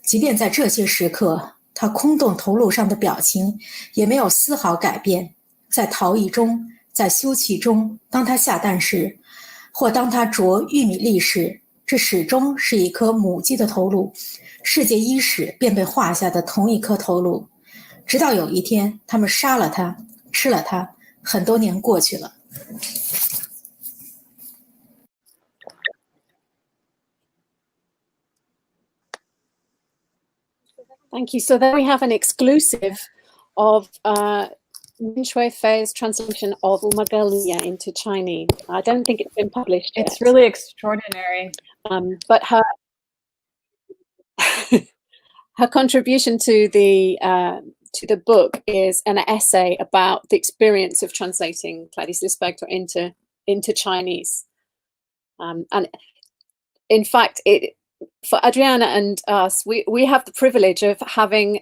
[SPEAKER 8] 即便在这些时刻，他空洞头颅上的表情也没有丝毫改变。在陶艺中，在休憩中，当他下蛋时，或当他啄玉米粒时，这始终是一颗母鸡的头颅，世界伊始便被画下的同一颗头颅。直到有一天，他们杀了它，吃了它，很多年过去了。
[SPEAKER 3] Thank you. So then we have an exclusive of Min Shui Fei's translation of Magalia into Chinese. I don't think it's been published yet.
[SPEAKER 2] It's really extraordinary.
[SPEAKER 3] But her her contribution to the book is an essay about the experience of translating Clarice Lispector into Chinese. And in fact, for Adriana and us, we have the privilege of having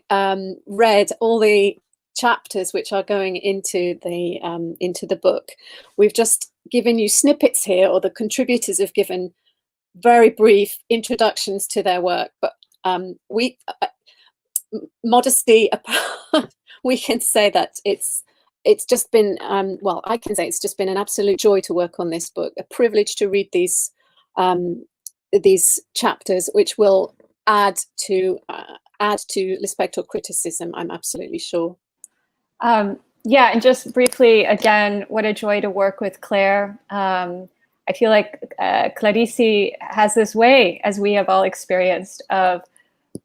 [SPEAKER 3] read all the chapters which are going into the book. We've just given you snippets here, or the contributors have given very brief introductions to their work, but modesty apart, we can say that it's just been well, I can say it's just been an absolute joy to work on this book, a privilege to read these chapters, which will add to Lispector criticism, I'm absolutely sure.
[SPEAKER 2] Yeah, and just briefly, again, what a joy to work with Claire. I feel like Clarice has this way, as we have all experienced, of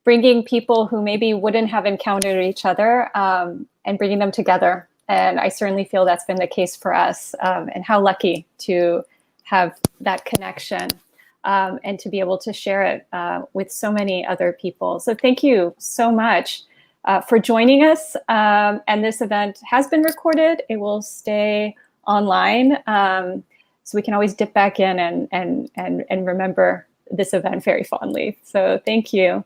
[SPEAKER 2] bringing people who maybe wouldn't have encountered each other and bringing them together. And I certainly feel that's been the case for us, and how lucky to have that connection and to be able to share it with so many other people. So thank you so much for joining us. And this event has been recorded. It will stay online. So we can always dip back in and remember this event very fondly. So thank you.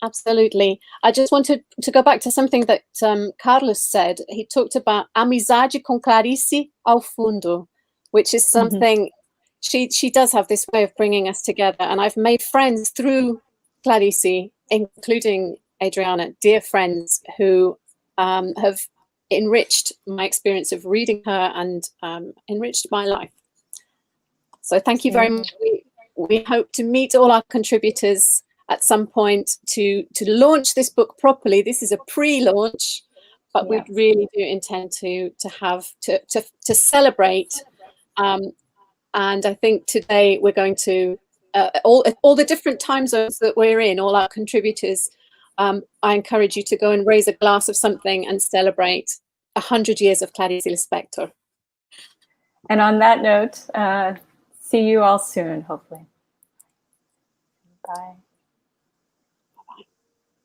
[SPEAKER 3] Absolutely. I just wanted to go back to something that Carlos said. He talked about amizade com Clarice ao fundo, which is something she does have this way of bringing us together. And I've made friends through Clarice, including Adriana, dear friends who have enriched my experience of reading her and enriched my life. So thank you very much. We hope to meet all our contributors at some point to launch this book properly. This is a pre-launch, but we really do intend to celebrate. And I think today we're going to all the different time zones that we're in, all our contributors. I encourage you to go and raise a glass of something and celebrate 100 years of Clarice Lispector.
[SPEAKER 2] And on that note, see you all soon, hopefully. Bye.